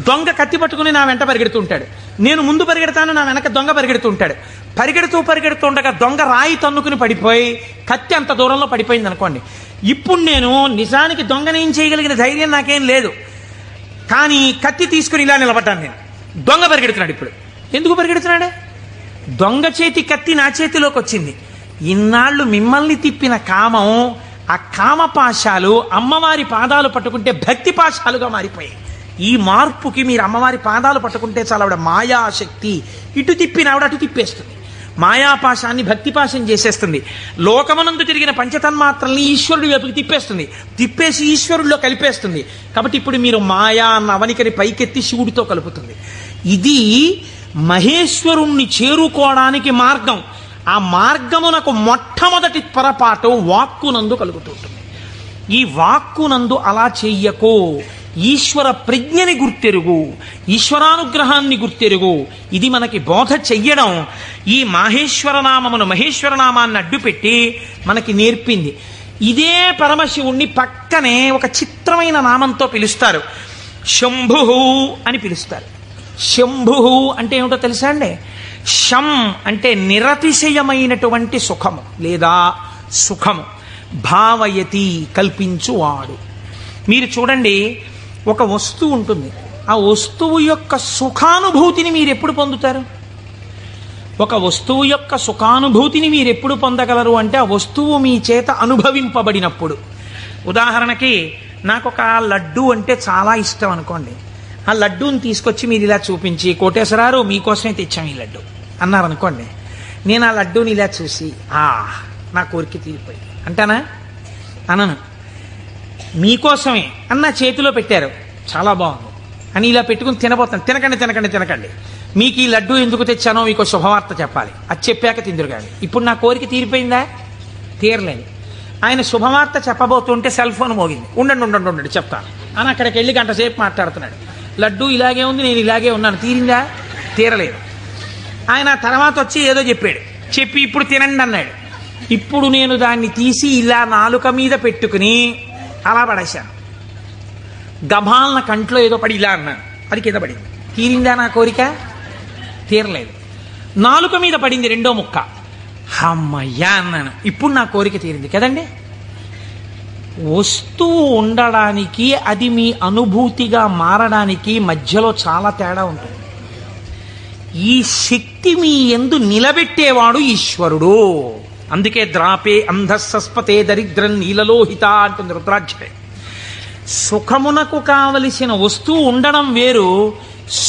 దొంగ కత్తి పట్టుకుని నా వెంట పరిగెడుతుంటాడు. నేను ముందు పరిగెడతాను, నా వెనక దొంగ పరిగెడుతుంటాడు. పరిగెడుతుండగా దొంగ రాయి తన్నుకుని పడిపోయి కత్తి అంత దూరంలో పడిపోయింది అనుకోండి. ఇప్పుడు నేను నిజానికి దొంగనేం చేయగలిగిన ధైర్యం నాకేం లేదు, కానీ కత్తి తీసుకుని ఇలా నిలబడ్డాను నేను. దొంగ పరిగెడుతున్నాడు. ఇప్పుడు ఎందుకు పరిగెడుతున్నాడు? దొంగ చేతి కత్తి నా చేతిలోకి వచ్చింది. ఇన్నాళ్ళు మిమ్మల్ని తిప్పిన కామం, ఆ కామపాశాలు అమ్మవారి పాదాలు పట్టుకుంటే భక్తి పాశాలుగా మారిపోయాయి. ఈ మార్పుకి మీరు అమ్మవారి పాదాలు పట్టుకుంటే చాలా ఆవిడ మాయాశక్తి ఇటు తిప్పిన ఆవిడ అటు తిప్పేస్తుంది. మాయాపాశాన్ని భక్తిపాశం చేసేస్తుంది. లోకమనందు తిరిగిన పంచతన్మాత్రల్ని ఈశ్వరుడి వైపుకి తిప్పేస్తుంది, తిప్పేసి ఈశ్వరుడిలో కలిపేస్తుంది. కాబట్టి ఇప్పుడు మీరు మాయా అన్న అవనికని పైకెత్తి శివుడితో కలుపుతుంది. ఇది మహేశ్వరుణ్ణి చేరుకోవడానికి మార్గం. ఆ మార్గమునకు మొట్టమొదటి పొరపాటు వాక్కునందు కలుగుతుంటుంది. ఈ వాక్కునందు అలా చెయ్యకో, ఈశ్వర ప్రజ్ఞని గుర్తెరుగు, ఈశ్వరానుగ్రహాన్ని గుర్తెరుగు. ఇది మనకి బోధ చెయ్యడం ఈ మహేశ్వరనామమును, మహేశ్వరనామాన్ని అడ్డుపెట్టి మనకి నేర్పింది. ఇదే పరమశివుణ్ణి పక్కనే ఒక చిత్రమైన నామంతో పిలుస్తారు, శంభు అని పిలుస్తారు. శంభు అంటే ఏమిటో తెలుసా అండి? శం అంటే నిరతిశయమైనటువంటి సుఖము లేదా సుఖము, భావయతి కల్పించువాడు. మీరు చూడండి, ఒక వస్తువు ఉంటుంది, ఆ వస్తువు యొక్క సుఖానుభూతిని మీరు ఎప్పుడు పొందుతారు? ఒక వస్తువు యొక్క సుఖానుభూతిని మీరు ఎప్పుడు పొందగలరు అంటే ఆ వస్తువు మీ చేత అనుభవింపబడినప్పుడు. ఉదాహరణకి నాకు ఒక లడ్డు అంటే చాలా ఇష్టం అనుకోండి. ఆ లడ్డూని తీసుకొచ్చి మీరు ఇలా చూపించి, కోటేశ్వరారు మీకోసమే తెచ్చాం ఈ లడ్డు అన్నారనుకోండి. నేను ఆ లడ్డూని ఇలా చూసి నా కోరిక తీరిపోయి అంటానా? అనను. మీకోసమే అన్న చేతిలో పెట్టారు, చాలా బాగుంది అని ఇలా పెట్టుకుని తినబోతాను. తినకండి, మీకు ఈ లడ్డు ఎందుకు తెచ్చానో మీకు శుభవార్త చెప్పాలి, అది చెప్పాక తిందురు కానీ. ఇప్పుడు నా కోరిక తీరిపోయిందా? తీరలేదు. ఆయన శుభవార్త చెప్పబోతుంటే సెల్ ఫోన్ మోగింది. ఉండండి చెప్తాను అని అక్కడికి వెళ్ళి గంట సేపు మాట్లాడుతున్నాడు. లడ్డు ఇలాగే ఉంది, నేను ఇలాగే ఉన్నాను, తీరిందా? తీరలేదు. ఆయన తర్వాత వచ్చి ఏదో చెప్పి ఇప్పుడు తినండి అన్నాడు. ఇప్పుడు నేను దాన్ని తీసి ఇలా నాలుక మీద పెట్టుకుని అలా పడేశాను. గభాలన కంట్లో ఏదో పడి ఇలా అన్నాను, అది కింద పడింది. తీరిందా నా కోరిక? తీరలేదు. నాలుక మీద పడింది రెండో ముక్క, అమ్మయ్యా అన్నాను, ఇప్పుడు నా కోరిక తీరింది కదండి. వస్తువు ఉండడానికి, అది మీ అనుభూతిగా మారడానికి మధ్యలో చాలా తేడా ఉంటుంది. ఈ శక్తి మీ యందు నిలబెట్టేవాడు ఈశ్వరుడు. అందుకే ద్రాపే అంధస్సస్పతే దరిద్రం నీలలోహిత అంటుంది రుద్రాధ్యాయం. సుఖమునకు కావలసిన వస్తువు ఉండడం వేరు,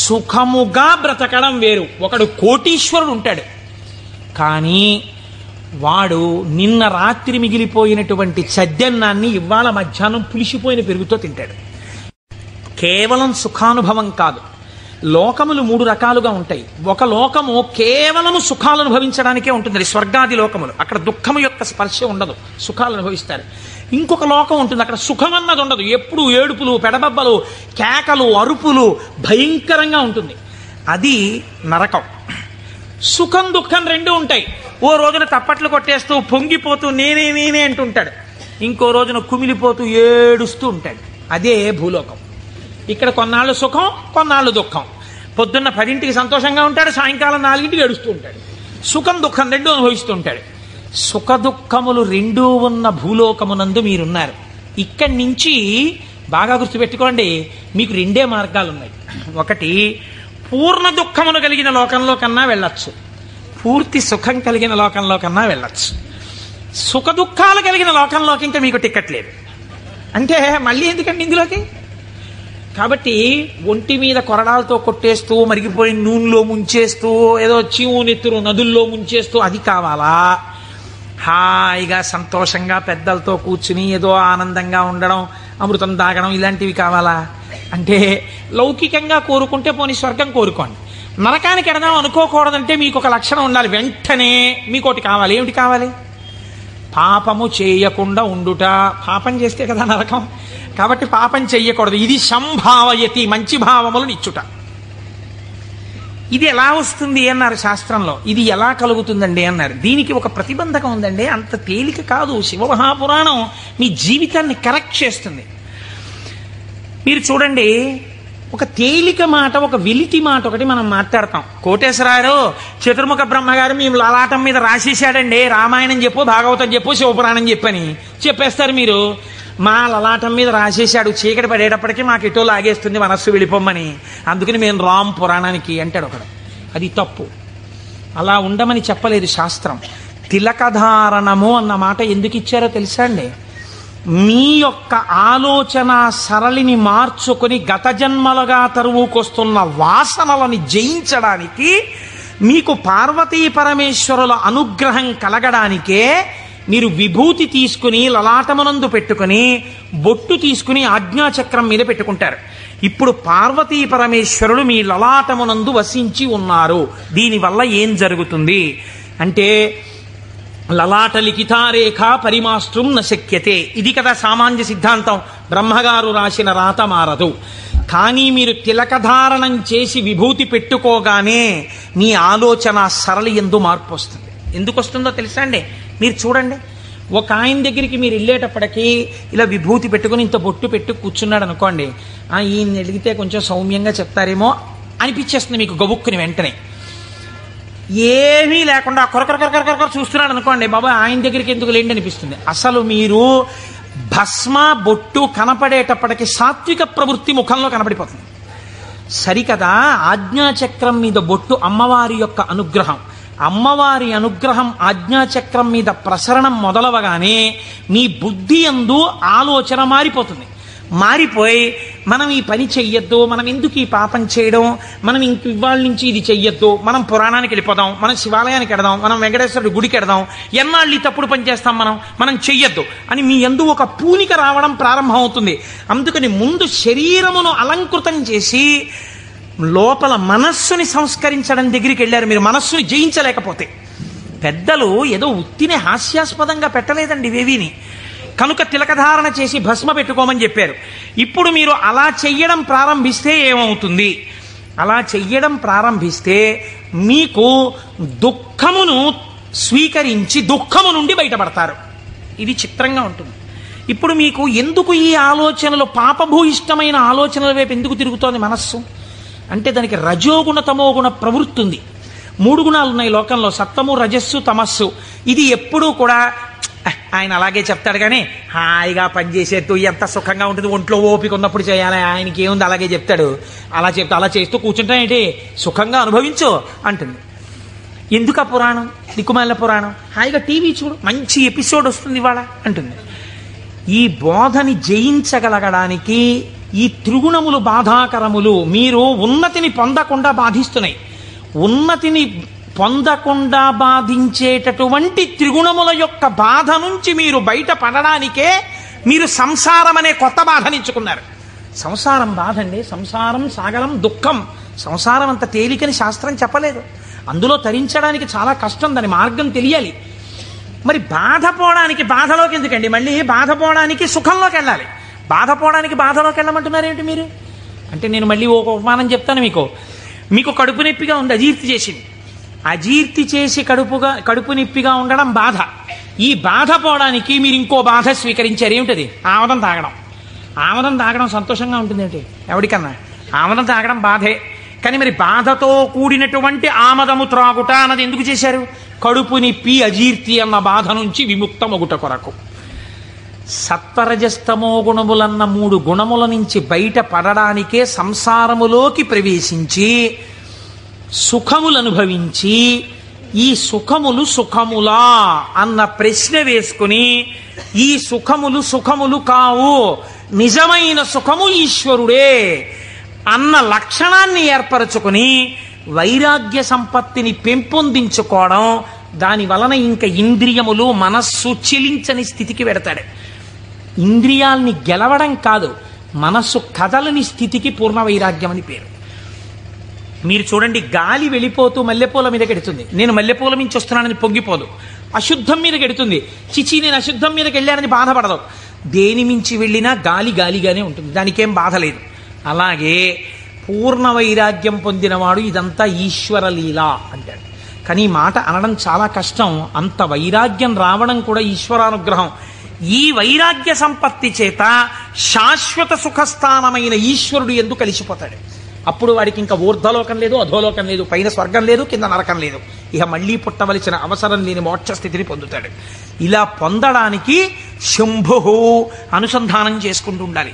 సుఖముగా బ్రతకడం వేరు. ఒకడు కోటీశ్వరుడు ఉంటాడు, కానీ వాడు నిన్న రాత్రి మిగిలిపోయినటువంటి చద్దన్నాన్ని ఇవాళ మధ్యాహ్నం పులిసిపోయిన పెరుగుతో తింటాడు. కేవలం సుఖానుభవం కాదు, లోకములు 3 రకాలుగా ఉంటాయి. ఒక లోకము కేవలము సుఖాలు అనుభవించడానికే ఉంటుంది, స్వర్గాది లోకములు. అక్కడ దుఃఖము యొక్క స్పర్శ ఉండదు, సుఖాలు అనుభవిస్తారు. ఇంకొక లోకం ఉంటుంది, అక్కడ సుఖం అన్నది ఉండదు, ఎప్పుడు ఏడుపులు, పెడబబ్బలు, కేకలు, అరుపులు, భయంకరంగా ఉంటుంది. అది నరకం. సుఖం దుఃఖం 2 ఉంటాయి. ఓ రోజున తప్పట్లు కొట్టేస్తూ పొంగిపోతూ నేనే అంటుంటాడు, ఇంకో రోజున కుమిలిపోతూ ఏడుస్తూ ఉంటాడు. అదే భూలోకం. ఇక్కడ కొన్నాళ్ళు సుఖం, కొన్నాళ్ళు దుఃఖం. పొద్దున్న 10ంటికి సంతోషంగా ఉంటాడు, సాయంకాలం 4ంటికి ఏడుస్తూ ఉంటాడు. సుఖం దుఃఖం 2 అనుభవిస్తూ ఉంటాడు. సుఖ దుఃఖములు 2 ఉన్న భూలోకమునందు మీరున్నారు. ఇక్కడి నుంచి బాగా గుర్తుపెట్టుకోండి, మీకు 2 మార్గాలు ఉన్నాయి. ఒకటి, పూర్ణ దుఃఖమును కలిగిన లోకంలో కన్నా వెళ్ళచ్చు, పూర్తి సుఖం కలిగిన లోకంలో కన్నా వెళ్ళచ్చు. సుఖ దుఃఖాలు కలిగిన లోకంలోకి ఇంకా మీకు టికెట్ లేదు. అంటే మళ్ళీ ఎందుకండి ఇందులోకి? కాబట్టి ఒంటి మీద కొరడాలతో కొట్టేస్తూ, మరిగిపోయిన నూనెలో ముంచేస్తూ, ఏదో చీవు నెత్తురు నదుల్లో ముంచేస్తూ అది కావాలా? హాయిగా సంతోషంగా పెద్దలతో కూర్చుని ఏదో ఆనందంగా ఉండడం, అమృతం తాగడం, ఇలాంటివి కావాలా? అంటే లౌకికంగా కోరుకుంటే పోనీ స్వర్గం కోరుకోండి. నరకానికి ఎడదాం అనుకోకూడదంటే మీకు ఒక లక్షణం ఉండాలి. వెంటనే మీకు ఒకటి కావాలి. ఏమిటి కావాలి? పాపము చేయకుండా ఉండుట. పాపం చేస్తే కదా నరకం. కాబట్టి పాపం చెయ్యకూడదు. ఇది సంభావయతి, మంచి భావములను ఇచ్చుట. ఇది ఎలా వస్తుంది అన్నారు శాస్త్రంలో. ఇది ఎలా కలుగుతుందండి అన్నారు. దీనికి ఒక ప్రతిబంధకం ఉందండి, అంత తేలిక కాదు. శివమహాపురాణం మీ జీవితాన్ని కరెక్ట్ చేస్తుంది. మీరు చూడండి, ఒక తేలిక మాట, ఒక వెలితి మాట ఒకటి మనం మాట్లాడతాం. కోటేశ్వరారు చతుర్ముఖ బ్రహ్మగారు మేము లలాటం మీద రాసేశాడండి, రామాయణం చెప్పు, భాగవతం చెప్పు, శివపురాణం చెప్పని చెప్పేస్తారు మీరు. మా లలాటం మీద రాసేశాడు, చీకటి పడేటప్పటికీ మాకు ఎటో లాగేస్తుంది మనస్సు వెళ్ళిపోమ్మని, అందుకని మేము రామ్ పురాణానికి అంటాడు ఒకడు. అది తప్పు. అలా ఉండమని చెప్పలేదు శాస్త్రం. తిలకధారణము అన్న మాట ఎందుకు ఇచ్చారో తెలుసా అండి? మీ యొక్క ఆలోచన సరళిని మార్చుకొని గత జన్మలుగా తరువుకొస్తున్న వాసనలని జయించడానికి, మీకు పార్వతీ పరమేశ్వరుల అనుగ్రహం కలగడానికే మీరు విభూతి తీసుకుని లలాటమునందు పెట్టుకుని బొట్టు తీసుకుని ఆజ్ఞాచక్రం మీద పెట్టుకుంటారు. ఇప్పుడు పార్వతీ పరమేశ్వరుడు మీ లలాటమునందు వసించి ఉన్నారు. దీనివల్ల ఏం జరుగుతుంది అంటే, లలాట లిఖితారేఖ పరిమాస్త్రం న శక్యతే, ఇది కదా సామాన్య సిద్ధాంతం. బ్రహ్మగారు రాసిన రాత మారదు. కానీ మీరు తిలకధారణం చేసి విభూతి పెట్టుకోగానే మీ ఆలోచన సరళి ఎందు మార్పు వస్తుంది. ఎందుకు వస్తుందో తెలుసా అండి? మీరు చూడండి, ఒక ఆయన దగ్గరికి మీరు వెళ్ళేటప్పటికీ ఇలా విభూతి పెట్టుకుని ఇంత బొట్టు పెట్టు కూర్చున్నాడు అనుకోండి, ఈయన అడిగితే కొంచెం సౌమ్యంగా చెప్తారేమో అనిపించేస్తుంది మీకు గబుక్కుని వెంటనే. ఏమీ లేకుండా కొరకొర చూస్తున్నాడు అనుకోండి, బాబా ఆయన దగ్గరికి ఎందుకు లేండి అనిపిస్తుంది. అసలు మీరు భస్మ బొట్టు కనపడేటప్పటికి సాత్విక ప్రవృత్తి ముఖంలో కనపడిపోతుంది. సరికదా, ఆజ్ఞాచక్రం మీద బొట్టు అమ్మవారి యొక్క అనుగ్రహం. అమ్మవారి అనుగ్రహం ఆజ్ఞాచక్రం మీద ప్రసరణం మొదలవగానే మీ బుద్ధి యందు ఆలోచన మారిపోతుంది. మారిపోయి మనం ఈ పని చెయ్యొద్దు, మనం ఎందుకు ఈ పాపం చేయడం, మనం ఇంక ఇవాళ నుంచి ఇది చెయ్యొద్దు, మనం పురాణానికి వెళ్ళిపోదాం, మనం శివాలయానికి వెడదాం, మనం వెంకటేశ్వరుడి గుడికి వెడదాం, ఎన్నాళ్ళు ఈ తప్పుడు పని చేస్తాం, మనం చెయ్యొద్దు అని మీ యందు ఒక పూనిక రావడం ప్రారంభం అవుతుంది. అందుకని ముందు శరీరమును అలంకృతం చేసి లోపల మనస్సుని సంస్కరించడం దగ్గరికి వెళ్ళారు. మీరు మనస్సుని జయించలేకపోతే. పెద్దలు ఏదో ఉత్తినే హాస్యాస్పదంగా పెట్టలేదండి ఇవేవిని. కనుక తిలకధారణ చేసి భస్మ పెట్టుకోమని చెప్పారు. ఇప్పుడు మీరు అలా చెయ్యడం ప్రారంభిస్తే ఏమవుతుంది? అలా చెయ్యడం ప్రారంభిస్తే మీకు దుఃఖమును స్వీకరించి దుఃఖము నుండి బయటపడతారు. ఇది చిత్రంగా ఉంటుంది. ఇప్పుడు మీకు ఎందుకు ఈ ఆలోచనలు, పాపభూయిష్టమైన ఆలోచనల వైపు ఎందుకు తిరుగుతోంది మనస్సు అంటే, దానికి రజోగుణ తమోగుణ ప్రవృత్తి ఉంది. 3 గుణాలు ఉన్నాయి లోకంలో, సత్వము రజస్సు తమస్సు. ఇది ఎప్పుడూ కూడా ఆయన అలాగే చెప్తాడు కానీ హాయిగా పనిచేసేట్టు ఎంత సుఖంగా ఉంటుంది, ఒంట్లో ఓపిక ఉన్నప్పుడు చేయాలి, ఆయనకి ఏముంది అలాగే చెప్తాడు, అలా చెప్తా అలా చేస్తూ కూర్చుంటా ఏంటి, సుఖంగా అనుభవించు అంటుంది. ఎందుకు ఆ పురాణం, దిక్కుమాల పురాణం, హాయిగా టీవీ చూడు, మంచి ఎపిసోడ్ వస్తుంది ఇవాళ అంటుంది. ఈ బోధని జయించగలగడానికి ఈ త్రిగుణములు బాధాకరములు. మీరు ఉన్నతిని పొందకుండా బాధిస్తున్నాయి. ఉన్నతిని పొందకుండా బాధించేటటువంటి త్రిగుణముల యొక్క బాధ నుంచి మీరు బయటపడడానికే మీరు సంసారం అనే కొత్త బాధనించుకున్నారు. సంసారం బాధ అండి, సంసారం సాగరం దుఃఖం. సంసారం అంత తేలికని శాస్త్రం చెప్పలేదు. అందులో తరించడానికి చాలా కష్టం, దాని మార్గం తెలియాలి. మరి బాధపోవడానికి బాధలోకి ఎందుకండి, మళ్ళీ బాధపోవడానికి సుఖంలోకి వెళ్ళాలి. బాధపోవడానికి బాధలోకి వెళ్ళమంటున్నారు ఏంటి మీరు అంటే, నేను మళ్ళీ ఒక ఉపమానం చెప్తాను మీకు కడుపు నొప్పిగా ఉంది, అజీర్తి చేసింది. అజీర్తి చేసి కడుపు నొప్పిగా ఉండడం బాధ. ఈ బాధ పోవడానికి మీరు ఇంకో బాధ స్వీకరించారు. ఏమిటది? ఆమదం తాగడం. ఆమదం తాగడం సంతోషంగా ఉంటుంది ఏంటి ఎవరికన్నా? ఆమదం తాగడం బాధే. కానీ మరి బాధతో కూడినటువంటి ఆమదము త్రాగుట అన్నది ఎందుకు చేశారు? కడుపు నొప్పి అజీర్తి అన్న బాధ నుంచి విముక్తమగుట కొరకు. సత్వరజస్తమో గుణములన్న 3 గుణముల నుంచి బయట పడడానికే సంసారములోకి ప్రవేశించి సుఖములు అనుభవించి, ఈ సుఖములు సుఖములా అన్న ప్రశ్న వేసుకుని, ఈ సుఖములు సుఖములు కావు, నిజమైన సుఖము ఈశ్వరుడే అన్న లక్షణాన్ని ఏర్పరచుకుని వైరాగ్య సంపత్తిని పెంపొందించుకోవడం, దాని వలన ఇంకా ఇంద్రియములు మనస్సు చెలించని స్థితికి వెడతాడు. ఇంద్రియాల్ని గెలవడం కాదు, మనస్సు కదలని స్థితికి పూర్ణ వైరాగ్యం అని పేరు. మీరు చూడండి, గాలి వెళ్ళిపోతూ మల్లెపూల మీద గెడుతుంది, నేను మల్లెపూల నుంచి వస్తున్నానని పొంగిపోదు. అశుద్ధం మీద గెడుతుంది, చిచి నేను అశుద్ధం మీదకి వెళ్ళానని బాధపడదు. దేని మించి వెళ్ళినా గాలి గాలిగానే ఉంటుంది, దానికేం బాధ లేదు. అలాగే పూర్ణ వైరాగ్యం పొందినవాడు ఇదంతా ఈశ్వర లీల అంటాడు. కానీ ఈ మాట అనడం చాలా కష్టం. అంత వైరాగ్యం రావడం కూడా ఈశ్వరానుగ్రహం. ఈ వైరాగ్య సంపత్తి చేత శాశ్వత సుఖస్థానమైన ఈశ్వరుడు ఎందుకు కలిసిపోతాడు. అప్పుడు వాడికి ఇంకా ఊర్ధ్వలోకం లేదు, అధోలోకం లేదు, పైన స్వర్గం లేదు, కింద నరకం లేదు. ఇక మళ్ళీ పుట్టవలసిన అవసరం లేని మోక్ష స్థితిని పొందుతాడు. ఇలా పొందడానికి శంభు అనుసంధానం చేసుకుంటూ ఉండాలి.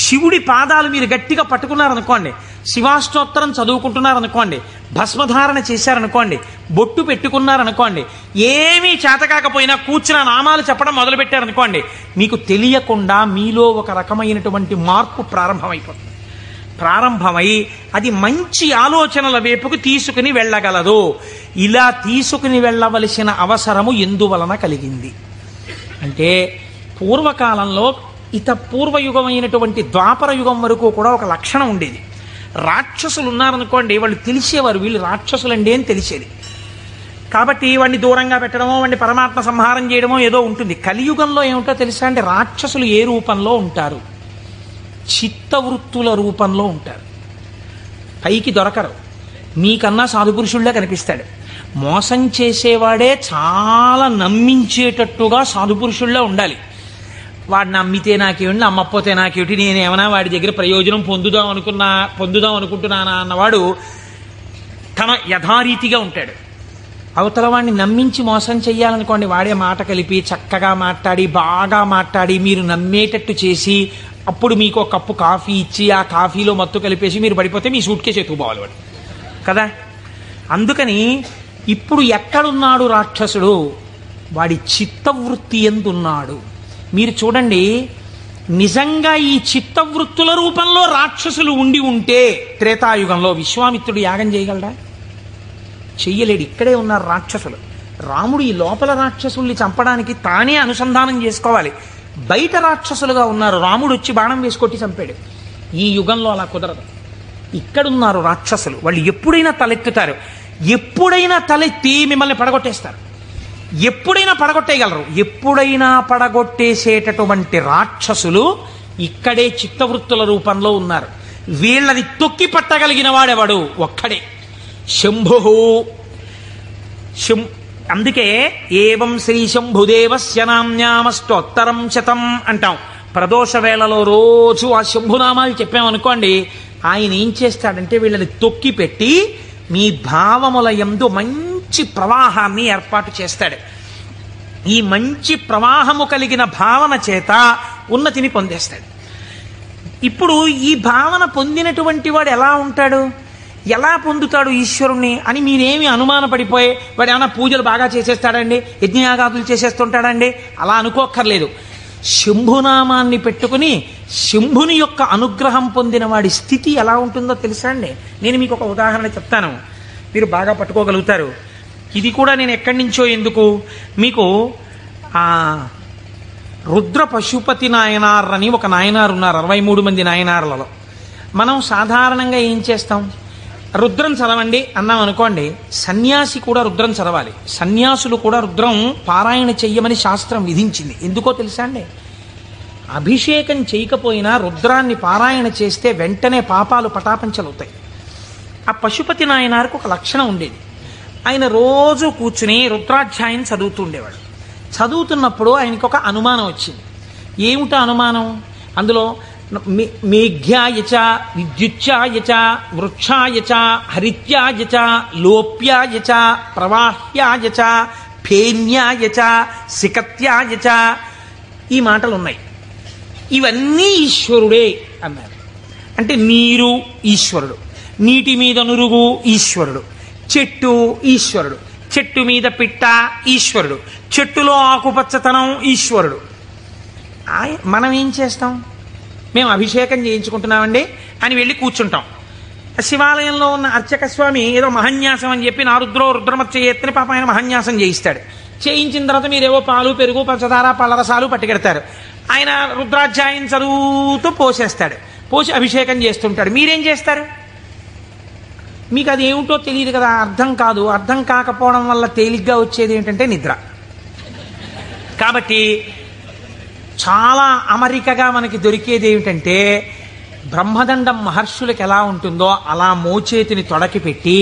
శివుడి పాదాలు మీరు గట్టిగా పట్టుకున్నారనుకోండి, శివాష్టోత్తరం చదువుకుంటున్నారనుకోండి, భస్మధారణ చేశారనుకోండి, బొట్టు పెట్టుకున్నారనుకోండి, ఏమీ చేతకాకపోయినా కూర్చున్న నామాలు చెప్పడం మొదలుపెట్టారనుకోండి, మీకు తెలియకుండా మీలో ఒక రకమైనటువంటి మార్పు ప్రారంభమైపోతుంది. ప్రారంభమై అది మంచి ఆలోచనల వైపుకు తీసుకుని వెళ్ళగలదు. ఇలా తీసుకుని వెళ్ళవలసిన అవసరము ఎందువలన కలిగింది అంటే, పూర్వకాలంలో పూర్వయుగమైనటువంటి ద్వాపర యుగం వరకు కూడా ఒక లక్షణం ఉండేది. రాక్షసులు ఉన్నారనుకోండి, వాళ్ళు తెలిసేవారు వీళ్ళు రాక్షసులండి అని తెలిసేది. కాబట్టి వాడిని దూరంగా పెట్టడమో, వాడిని పరమాత్మ సంహారం చేయడమో ఏదో ఉంటుంది. కలియుగంలో ఏమిటో తెలుసా అంటే, రాక్షసులు ఏ రూపంలో ఉంటారు? చిత్తవృత్తుల రూపంలో ఉంటారు. పైకి దొరకరు. మీకన్నా సాధుపురుషుల్లా కనిపిస్తాడు. మోసం చేసేవాడే చాలా నమ్మించేటట్టుగా సాధుపురుషుల్లా ఉండాలి. వాడు నమ్మితే నాకేమిటి, నమ్మకపోతే నాకేమిటి, నేనేమన్నా వాడి దగ్గర ప్రయోజనం పొందుదాం అనుకుంటున్నానా అన్నవాడు తన యథారీతిగా ఉంటాడు. అవతల వాడిని నమ్మించి మోసం చెయ్యాలనుకోండి, వాడే మాట కలిపి చక్కగా మాట్లాడి బాగా మాట్లాడి మీరు నమ్మేటట్టు చేసి అప్పుడు మీకు ఒక కప్పు కాఫీ ఇచ్చి ఆ కాఫీలో మత్తు కలిపేసి మీరు పడిపోతే మీ సూట్ కేసు ఎత్తుకుపోవాలి వాడు కదా. అందుకని ఇప్పుడు ఎక్కడున్నాడు రాక్షసుడు? వాడి చిత్తవృత్తి ఎందున్నాడు? మీరు చూడండి, నిజంగా ఈ చిత్తవృత్తుల రూపంలో రాక్షసులు ఉండి ఉంటే త్రేతాయుగంలో విశ్వామిత్రుడు యాగం చేయగలడా? చెయ్యలేడు. ఇక్కడే ఉన్నారు రాక్షసులు. రాముడు ఈ లోపల రాక్షసుల్ని చంపడానికి తానే అనుసంధానం చేసుకోవాలి. బయట రాక్షసులుగా ఉన్నారు. రాముడు వచ్చి బాణం వేసి కొట్టి చంపాడు. ఈ యుగంలో అలా కుదరదు. ఇక్కడున్నారు రాక్షసులు. వాళ్ళు ఎప్పుడైనా తలెత్తుతారు. ఎప్పుడైనా తలెత్తి మిమ్మల్ని పడగొట్టేస్తారు. ఎప్పుడైనా పడగొట్టేయగలరు. ఎప్పుడైనా పడగొట్టేసేటటువంటి రాక్షసులు ఇక్కడే చిత్తవృత్తుల రూపంలో ఉన్నారు. వీళ్ళని తొక్కి పట్టగలిగిన వాడెవడు? ఒక్కడే, శంభు. అందుకే ఏవం శ్రీ శంభుదేవస్య నామ్యామష్టోత్తరం శతం అంటాం. ప్రదోష వేళలో రోజు ఆ శంభునామాలు చెప్పామనుకోండి, ఆయన ఏం చేస్తాడంటే వీళ్ళని తొక్కి పెట్టి మీ భావముల యందు మంచి ప్రవాహాన్ని ఏర్పాటు చేస్తాడు. ఈ మంచి ప్రవాహము కలిగిన భావన చేత ఉన్నతిని పొందేస్తాడు. ఇప్పుడు ఈ భావన పొందినటువంటి వాడు ఎలా ఉంటాడు? ఎలా పొందుతాడు ఈశ్వరుణ్ణి అని మీరేమి అనుమానపడిపోయి వాడు ఏమైనా పూజలు బాగా చేసేస్తాడండి, యజ్ఞయాగాదులు చేసేస్తుంటాడండి అలా అనుకోక్కర్లేదు. శంభునామాన్ని పెట్టుకుని శంభుని యొక్క అనుగ్రహం పొందిన వాడి స్థితి ఎలా ఉంటుందో తెలుసా అండి? నేను మీకు ఒక ఉదాహరణ చెప్తాను, మీరు బాగా పట్టుకోగలుగుతారు. ఇది కూడా నేను ఎక్కడి నుంచో ఎందుకు మీకు రుద్ర పశుపతి నాయనార్ అని ఒక నాయనారు ఉన్నారు. 63 మంది నాయనార్లలో మనం సాధారణంగా ఏం చేస్తాం? రుద్రం చదవండి అన్నాం అనుకోండి, సన్యాసి కూడా రుద్రం చదవాలి. సన్యాసులు కూడా రుద్రం పారాయణ చెయ్యమని శాస్త్రం విధించింది. ఎందుకో తెలుసా అండి? అభిషేకం చేయకపోయినా రుద్రాన్ని పారాయణ చేస్తే వెంటనే పాపాలు పటాపంచలవుతాయి. ఆ పశుపతి నాయనారికి ఒక లక్షణం ఉండేది. ఆయన రోజు కూర్చుని రుద్రాధ్యాయం చదువుతుండేవాడు. చదువుతున్నప్పుడు ఆయనకి ఒక అనుమానం వచ్చింది. ఏమిటా అనుమానం? అందులో మేఘ్యాయచ విద్యుచ్ఛాయచ వృక్షాయచ హరిత్యాయచ లోప్యాయచ ప్రవాహ్యాయచ ఫేన్యాయచ సికత్యాయచ ఈ మాటలు ఉన్నాయి. ఇవన్నీ ఈశ్వరుడే అన్నారు. అంటే నీరు ఈశ్వరుడు, నీటి మీద నురుగు ఈశ్వరుడు, చెట్టు ఈశ్వరుడు, చెట్టు మీద పిట్ట ఈశ్వరుడు, చెట్టులో ఆకుపచ్చతనం ఈశ్వరుడు. మనం ఏం చేస్తాం? మేము అభిషేకం చేయించుకుంటున్నామండి అని వెళ్ళి కూర్చుంటాం. శివాలయంలో ఉన్న అర్చక స్వామి ఏదో మహన్యాసం అని చెప్పి నారుద్రో రుద్రమచ్చ ఎత్తుని పాప ఆయన మహన్యాసం చేయిస్తాడు. చేయించిన తర్వాత మీరేవో పాలు పెరుగు పంచదార పళ్ళరసాలు పట్టుకెడతారు. ఆయన రుద్రాధ్యాయం చదువుతూ పోసేస్తాడు. పోసి అభిషేకం చేస్తుంటాడు. మీరేం చేస్తారు? మీకు అది ఏమిటో తెలియదు కదా, అర్థం కాదు. అర్థం కాకపోవడం వల్ల తేలిగ్గా వచ్చేది ఏంటంటే నిద్ర. కాబట్టి చాలా అమరికగా మనకి దొరికేది ఏమిటంటే బ్రహ్మదండం మహర్షులకు ఎలా ఉంటుందో అలా మోచేతిని తొడకి పెట్టి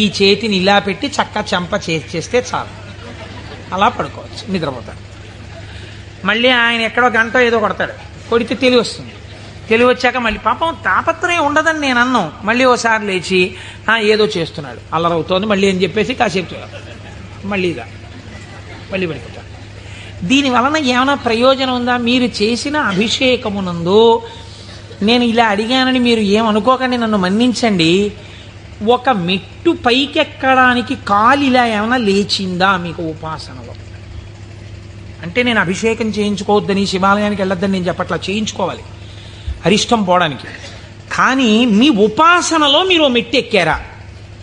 ఈ చేతిని ఇలా పెట్టి చక్క చెంప చేస్తే చాలు, అలా పడుకోవచ్చు, నిద్రపోతాడు. మళ్ళీ ఆయన ఎక్కడో గంట ఏదో కొడతాడు, కొడితే తెలివి వస్తుంది. తెలివి వచ్చాక మళ్ళీ పాపం తాపత్రయం ఉండదని నేను అన్నాం. మళ్ళీ ఓసారి లేచి ఏదో చేస్తున్నాడు, అల్లరవుతోంది మళ్ళీ అని చెప్పేసి కాసేపు మళ్ళీ మళ్ళీ పడిపోతాడు. దీని వలన ఏమైనా ప్రయోజనం ఉందా? మీరు చేసిన అభిషేకమునందు నేను ఇలా అడిగానని మీరు ఏమనుకోకండి, నన్ను మన్నించండి. ఒక మెట్టు పైకెక్కడానికి కాలు ఇలా ఏమైనా లేచిందా మీకు ఉపాసనలో? అంటే నేను అభిషేకం చేయించుకోవద్దని, శివాలయానికి వెళ్ళొద్దని నేను చెప్పట్లా, చేయించుకోవాలి అరిష్టం పోవడానికి. కానీ మీ ఉపాసనలో మీరు మెట్టు ఎక్కారా?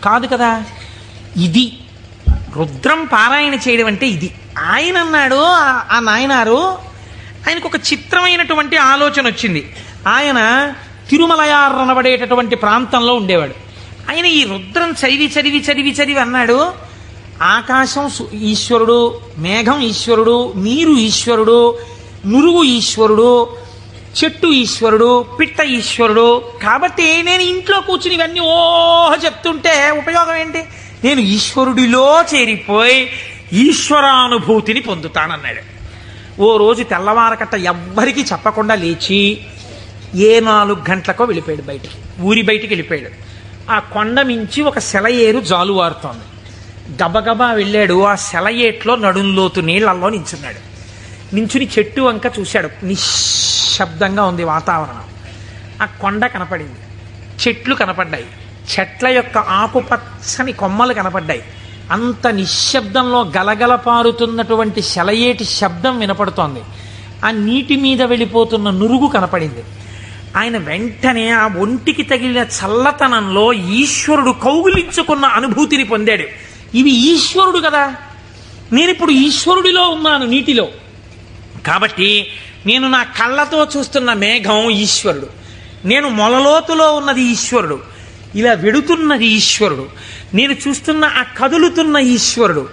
కాదు కదా. ఇది రుద్రం పారాయణ చేయడం అంటే ఇది. ఆయన అన్నాడు, ఆ నాయనారు ఆయనకు ఒక చిత్రమైనటువంటి ఆలోచన వచ్చింది. ఆయన తిరుమలయార్ అనబడేటటువంటి ప్రాంతంలో ఉండేవాడు. ఆయన ఈ రుద్రం చదివి చదివి చదివి చదివి అన్నాడు, ఆకాశం ఈశ్వరుడు, మేఘం ఈశ్వరుడు, నీరు ఈశ్వరుడు, నురుగు ఈశ్వరుడు, చెట్టు ఈశ్వరుడు, పిట్ట ఈశ్వరుడు. కాబట్టి నేను ఇంట్లో కూర్చుని ఇవన్నీ చెప్తుంటే ఉపయోగం ఏంటి? నేను ఈశ్వరుడిలో చేరిపోయి ఈశ్వరానుభూతిని పొందుతానన్నాడు. ఓ రోజు తెల్లవారకట్ట ఎవ్వరికీ చెప్పకుండా లేచి 4 గంటలకో వెళ్ళిపోయాడు బయటికి, ఊరి బయటికి వెళ్ళిపోయాడు. ఆ కొండ మించి ఒక సెలయేరు జాలువారుతోంది. గబగబా వెళ్ళాడు. ఆ సెలయేట్లో నడుంలోతు నీళ్లలో నించున్నాడు. నించుని చెట్టు వంక చూశాడు. నిశ్శబ్దంగా ఉంది వాతావరణం. ఆ కొండ కనపడింది, చెట్లు కనపడ్డాయి, చెట్ల యొక్క ఆకుపచ్చని కొమ్మలు కనపడ్డాయి. అంత నిశ్శబ్దంలో గలగల పారుతున్నటువంటి సెలయేటి శబ్దం వినపడుతోంది. ఆ నీటి మీద వెళ్ళిపోతున్న నురుగు కనపడింది. ఆయన వెంటనే ఆ ఒంటికి తగిలిన చల్లతనంలో ఈశ్వరుడు కౌగిలించుకున్న అనుభూతిని పొందాడు. ఇవి ఈశ్వరుడు కదా, నేనిప్పుడు ఈశ్వరుడిలో ఉన్నాను నీటిలో. కాబట్టి నేను నా కళ్ళతో చూస్తున్న మేఘం ఈశ్వరుడు, నేను మొలలోతులో ఉన్నది ఈశ్వరుడు, ఇలా వెడుతున్నది ఈశ్వరుడు, నేను చూస్తున్న ఆ కదులుతున్న ఈశ్వరుడు.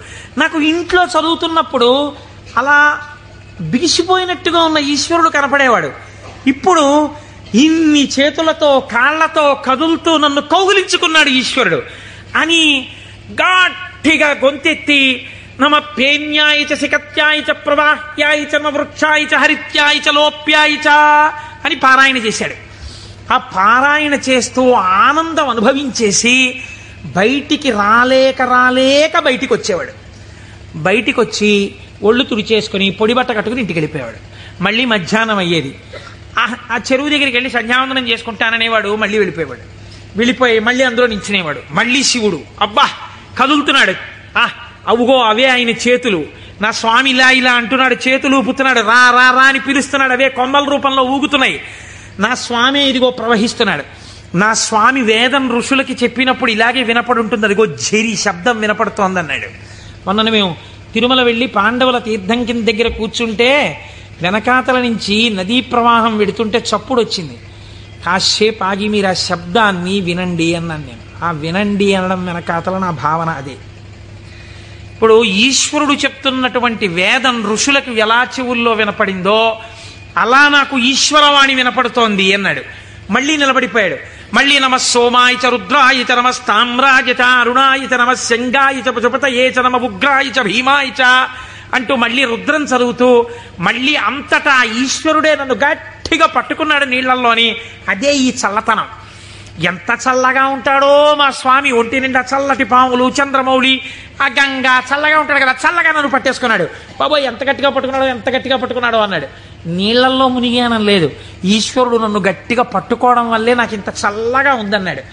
నాకు ఇంట్లో చదువుతున్నప్పుడు అలా బిగిసిపోయినట్టుగా ఉన్న ఈశ్వరుడు కనపడేవాడు. ఇప్పుడు ఇన్ని చేతులతో కాళ్లతో కదులుతూ నన్ను కౌగిలించుకున్నాడు ఈశ్వరుడు అని గట్టిగా గొంతెత్తి నమ పేన్యాయ చ శిఖత్యాయ చ ప్రవాహ్యాయ చ నమ వృక్షాయ చ హరిత్యాయ చ లోప్యాయ చ అని పారాయణ చేశాడు. ఆ పారాయణ చేస్తూ ఆనందం అనుభవించేసి బయటికి రాలేక బయటికి వచ్చేవాడు. బయటికి వచ్చి ఒళ్ళు తుడిచేసుకుని పొడి బట్ట కట్టుకుని ఇంటికి వెళ్ళిపోయేవాడు. మళ్ళీ మధ్యాహ్నం అయ్యేది. ఆ చెరువు దగ్గరికి వెళ్ళి సంధ్యావందనం చేసుకుంటాననేవాడు. మళ్ళీ వెళ్ళిపోయేవాడు. వెళ్ళిపోయి మళ్ళీ అందులో నించునేవాడు. మళ్ళీ శివుడు అబ్బా కదులుతున్నాడు. అవుగో అవే ఆయన చేతులు, నా స్వామి ఇలా ఇలా అంటున్నాడు, చేతులు ఊపుతున్నాడు, రా రా రా అని పిలుస్తున్నాడు, అవే కొమ్మల రూపంలో ఊగుతున్నాయి. నా స్వామి ఇదిగో ప్రవహిస్తున్నాడు. నా స్వామి వేదం ఋషులకి చెప్పినప్పుడు ఇలాగే వినపడి ఉంటుంది, అదిగో ఝరి శబ్దం వినపడుతోందన్నాడు. మొన్న మేము తిరుమల వెళ్ళి పాండవుల తీర్థం కింద దగ్గర కూర్చుంటే వెనకాతల నుంచి నదీ ప్రవాహం వెడుతుంటే చప్పుడు వచ్చింది. కాసేపు ఆగి మీరు ఆ శబ్దాన్ని వినండి అన్నాను నేను. ఆ వినండి అనడం వెనకాతల నా భావన అదే. ఇప్పుడు ఈశ్వరుడు చెప్తున్నటువంటి వేదం ఋషులకు ఎలా చెవుల్లో వినపడిందో అలా నాకు ఈశ్వరవాణి వినపడుతోంది అన్నాడు. మళ్ళీ నిలబడిపోయాడు. మళ్ళీ నమ సోమాయ చ రుద్రాయ చ నమస్తామ్రాయ చ అరుణాయ చ నమ శంగాయ చ పశుపతయే చ నమ ఉగ్రాయ చ భీమాయ చ అంటూ మళ్ళీ రుద్రం చదువుతూ మళ్ళీ అంతటా ఈశ్వరుడే నన్ను గట్టిగా పట్టుకున్నాడు నీళ్లలోని. అదే ఈ చల్లతనం. ఎంత చల్లగా ఉంటాడో మా స్వామి. ఒంటి నిండా చల్లటి పాములు, చంద్రమౌళి, ఆ గంగా చల్లగా ఉంటాడు కదా, చల్లగా నన్ను పట్టేసుకున్నాడు. బాబోయ్ ఎంత గట్టిగా పట్టుకున్నాడో అన్నాడు. నీళ్లల్లో మునిగానం లేదు, ఈశ్వరుడు నన్ను గట్టిగా పట్టుకోవడం వల్లే నాకు ఇంత చల్లగా ఉందన్నాడు.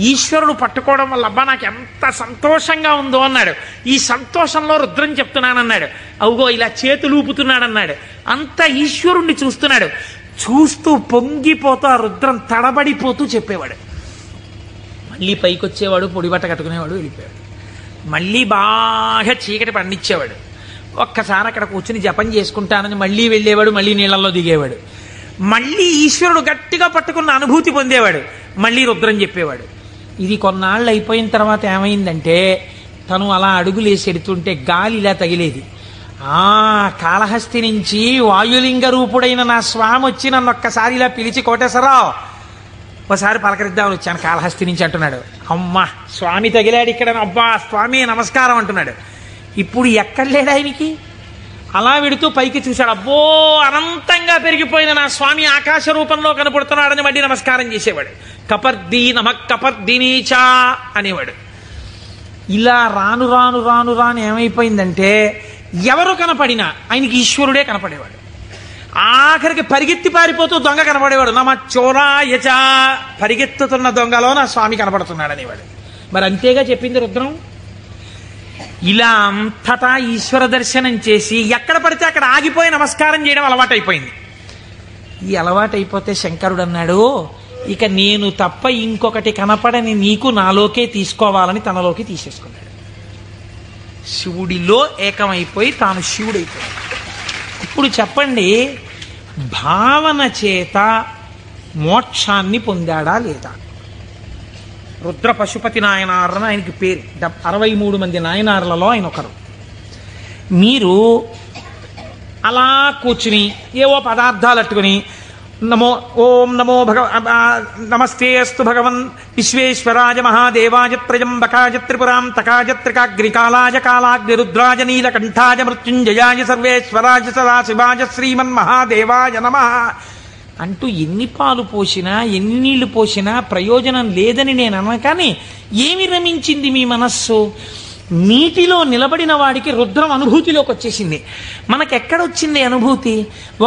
ఈశ్వరుడు పట్టుకోవడం వల్ల అబ్బా నాకు ఎంత సంతోషంగా ఉందో అన్నాడు. ఈ సంతోషంలో రుద్రం చెప్తున్నానన్నాడు. అవుగో ఇలా చేతులు ఊపుతున్నాడన్నాడు. అంత ఈశ్వరుణ్ణి చూస్తున్నాడు. చూస్తూ పొంగిపోతూ ఆ రుద్రం తడబడిపోతూ చెప్పేవాడు. మళ్ళీ పైకి వచ్చేవాడు, పొడి బట్ట కట్టుకునేవాడు, వెళ్ళిపోయాడు. మళ్ళీ బాగా చీకటి పండించేవాడు. ఒక్కసారి అక్కడ కూర్చుని జపం చేసుకుంటానని మళ్ళీ వెళ్ళేవాడు, మళ్ళీ నీళ్ళల్లో దిగేవాడు. మళ్ళీ ఈశ్వరుడు గట్టిగా పట్టుకున్న అనుభూతి పొందేవాడు. మళ్ళీ రుద్రం చెప్పేవాడు. ఇది కొన్నాళ్ళు అయిపోయిన తర్వాత ఏమైందంటే తను అలా అడుగులేసి ఎడుతుంటే గాలి ఇలా తగిలేది. కాళహస్తి నుంచి వాయులింగ రూపుడైన నా స్వామి వచ్చి నన్ను ఒక్కసారి ఇలా పిలిచి కోటేశ్వరరావు ఒకసారి పలకరిద్దామని వచ్చాను కాళహస్తి నుంచి అంటున్నాడు. అమ్మా స్వామి తగిలాడు ఇక్కడ, అబ్బా స్వామి నమస్కారం అంటున్నాడు. ఇప్పుడు ఎక్కడ లేడు ఆయనకి. అలా వెడుతూ పైకి చూశాడు, అబ్బో అనంతంగా పెరిగిపోయిన నా స్వామి ఆకాశ రూపంలో కనపడుతున్నాడని మళ్ళీ నమస్కారం చేసేవాడు. కపర్ది నమః కపర్దినీచా అనేవాడు. ఇలా రాను రాను రాను రాను ఏమైపోయిందంటే ఎవరు కనపడినా ఆయనకి ఈశ్వరుడే కనపడేవాడు. ఆఖరికి పరిగెత్తి పారిపోతూ దొంగ కనపడేవాడు. నమ చోరాయచ, పరిగెత్తుతున్న దొంగలో నా స్వామి కనపడుతున్నాడు అనేవాడు. మరి అంతేగా చెప్పింది రుద్రం. ఇలా అంతటా ఈశ్వర దర్శనం చేసి ఎక్కడ పడితే అక్కడ ఆగిపోయి నమస్కారం చేయడం అలవాటైపోయింది. ఈ అలవాటైపోతే శంకరుడు అన్నాడు, ఇక నేను తప్ప ఇంకొకటి కనపడని నీకు నాలోకే తీసుకోవాలని తనలోకి తీసేసుకున్నాడు. శివుడిలో ఏకమైపోయి తాను శివుడైపోయాడు. ఇప్పుడు చెప్పండి, భావన చేత మోక్షాన్ని పొందాడా లేదా? రుద్ర పశుపతి నాయనారని ఆయనకి పేరు. 63 మంది నాయనార్లలో ఆయన ఒకరు. మీరు అలా కూర్చుని ఏవో పదార్థాలు అట్టుకుని నమో ఓం నమో నమస్తే అస్తు భగవన్ విశ్వేశ్వరాయ మహాదేవాయ త్రయంబకాయ త్రిపురాం తకాయ త్రికాగ్నికాలాయ కాలాగ్ని రుద్రాయ నీలకంఠాయ మృత్యుంజయాయ సర్వేశ్వరాయ సదాశివాయ శ్రీమన్మహాదేవాయ నమః అంటూ ఎన్ని పాలు పోసినా ఎన్ని నీళ్లు పోసినా ప్రయోజనం లేదని నేను అనగానే ఏమి రమించింది మీ మనస్సు? నీటిలో నిలబడిన వాడికి రుద్రం అనుభూతిలోకి వచ్చేసింది. మనకెక్కడొచ్చింది అనుభూతి?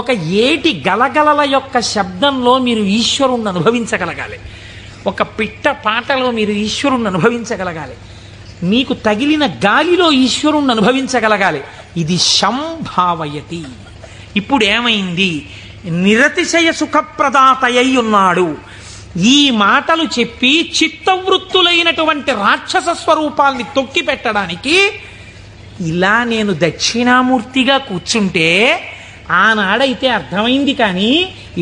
ఒక ఏటి గలగలల యొక్క శబ్దంలో మీరు ఈశ్వరుణ్ణి అనుభవించగలగాలి. ఒక పిట్ట పాటలో మీరు ఈశ్వరుణ్ణి అనుభవించగలగాలి. మీకు తగిలిన గాలిలో ఈశ్వరుణ్ణి అనుభవించగలగాలి. ఇది సంభావయతి. ఇప్పుడు ఏమైంది? నిరతిశయ సుఖప్రదాతయ్యి ఉన్నాడు. ఈ మాటలు చెప్పి చిత్తవృత్తులైనటువంటి రాక్షస స్వరూపాల్ని తొక్కి పెట్టడానికి ఇలా నేను దక్షిణామూర్తిగా కూర్చుంటే ఆనాడైతే అర్థమైంది, కానీ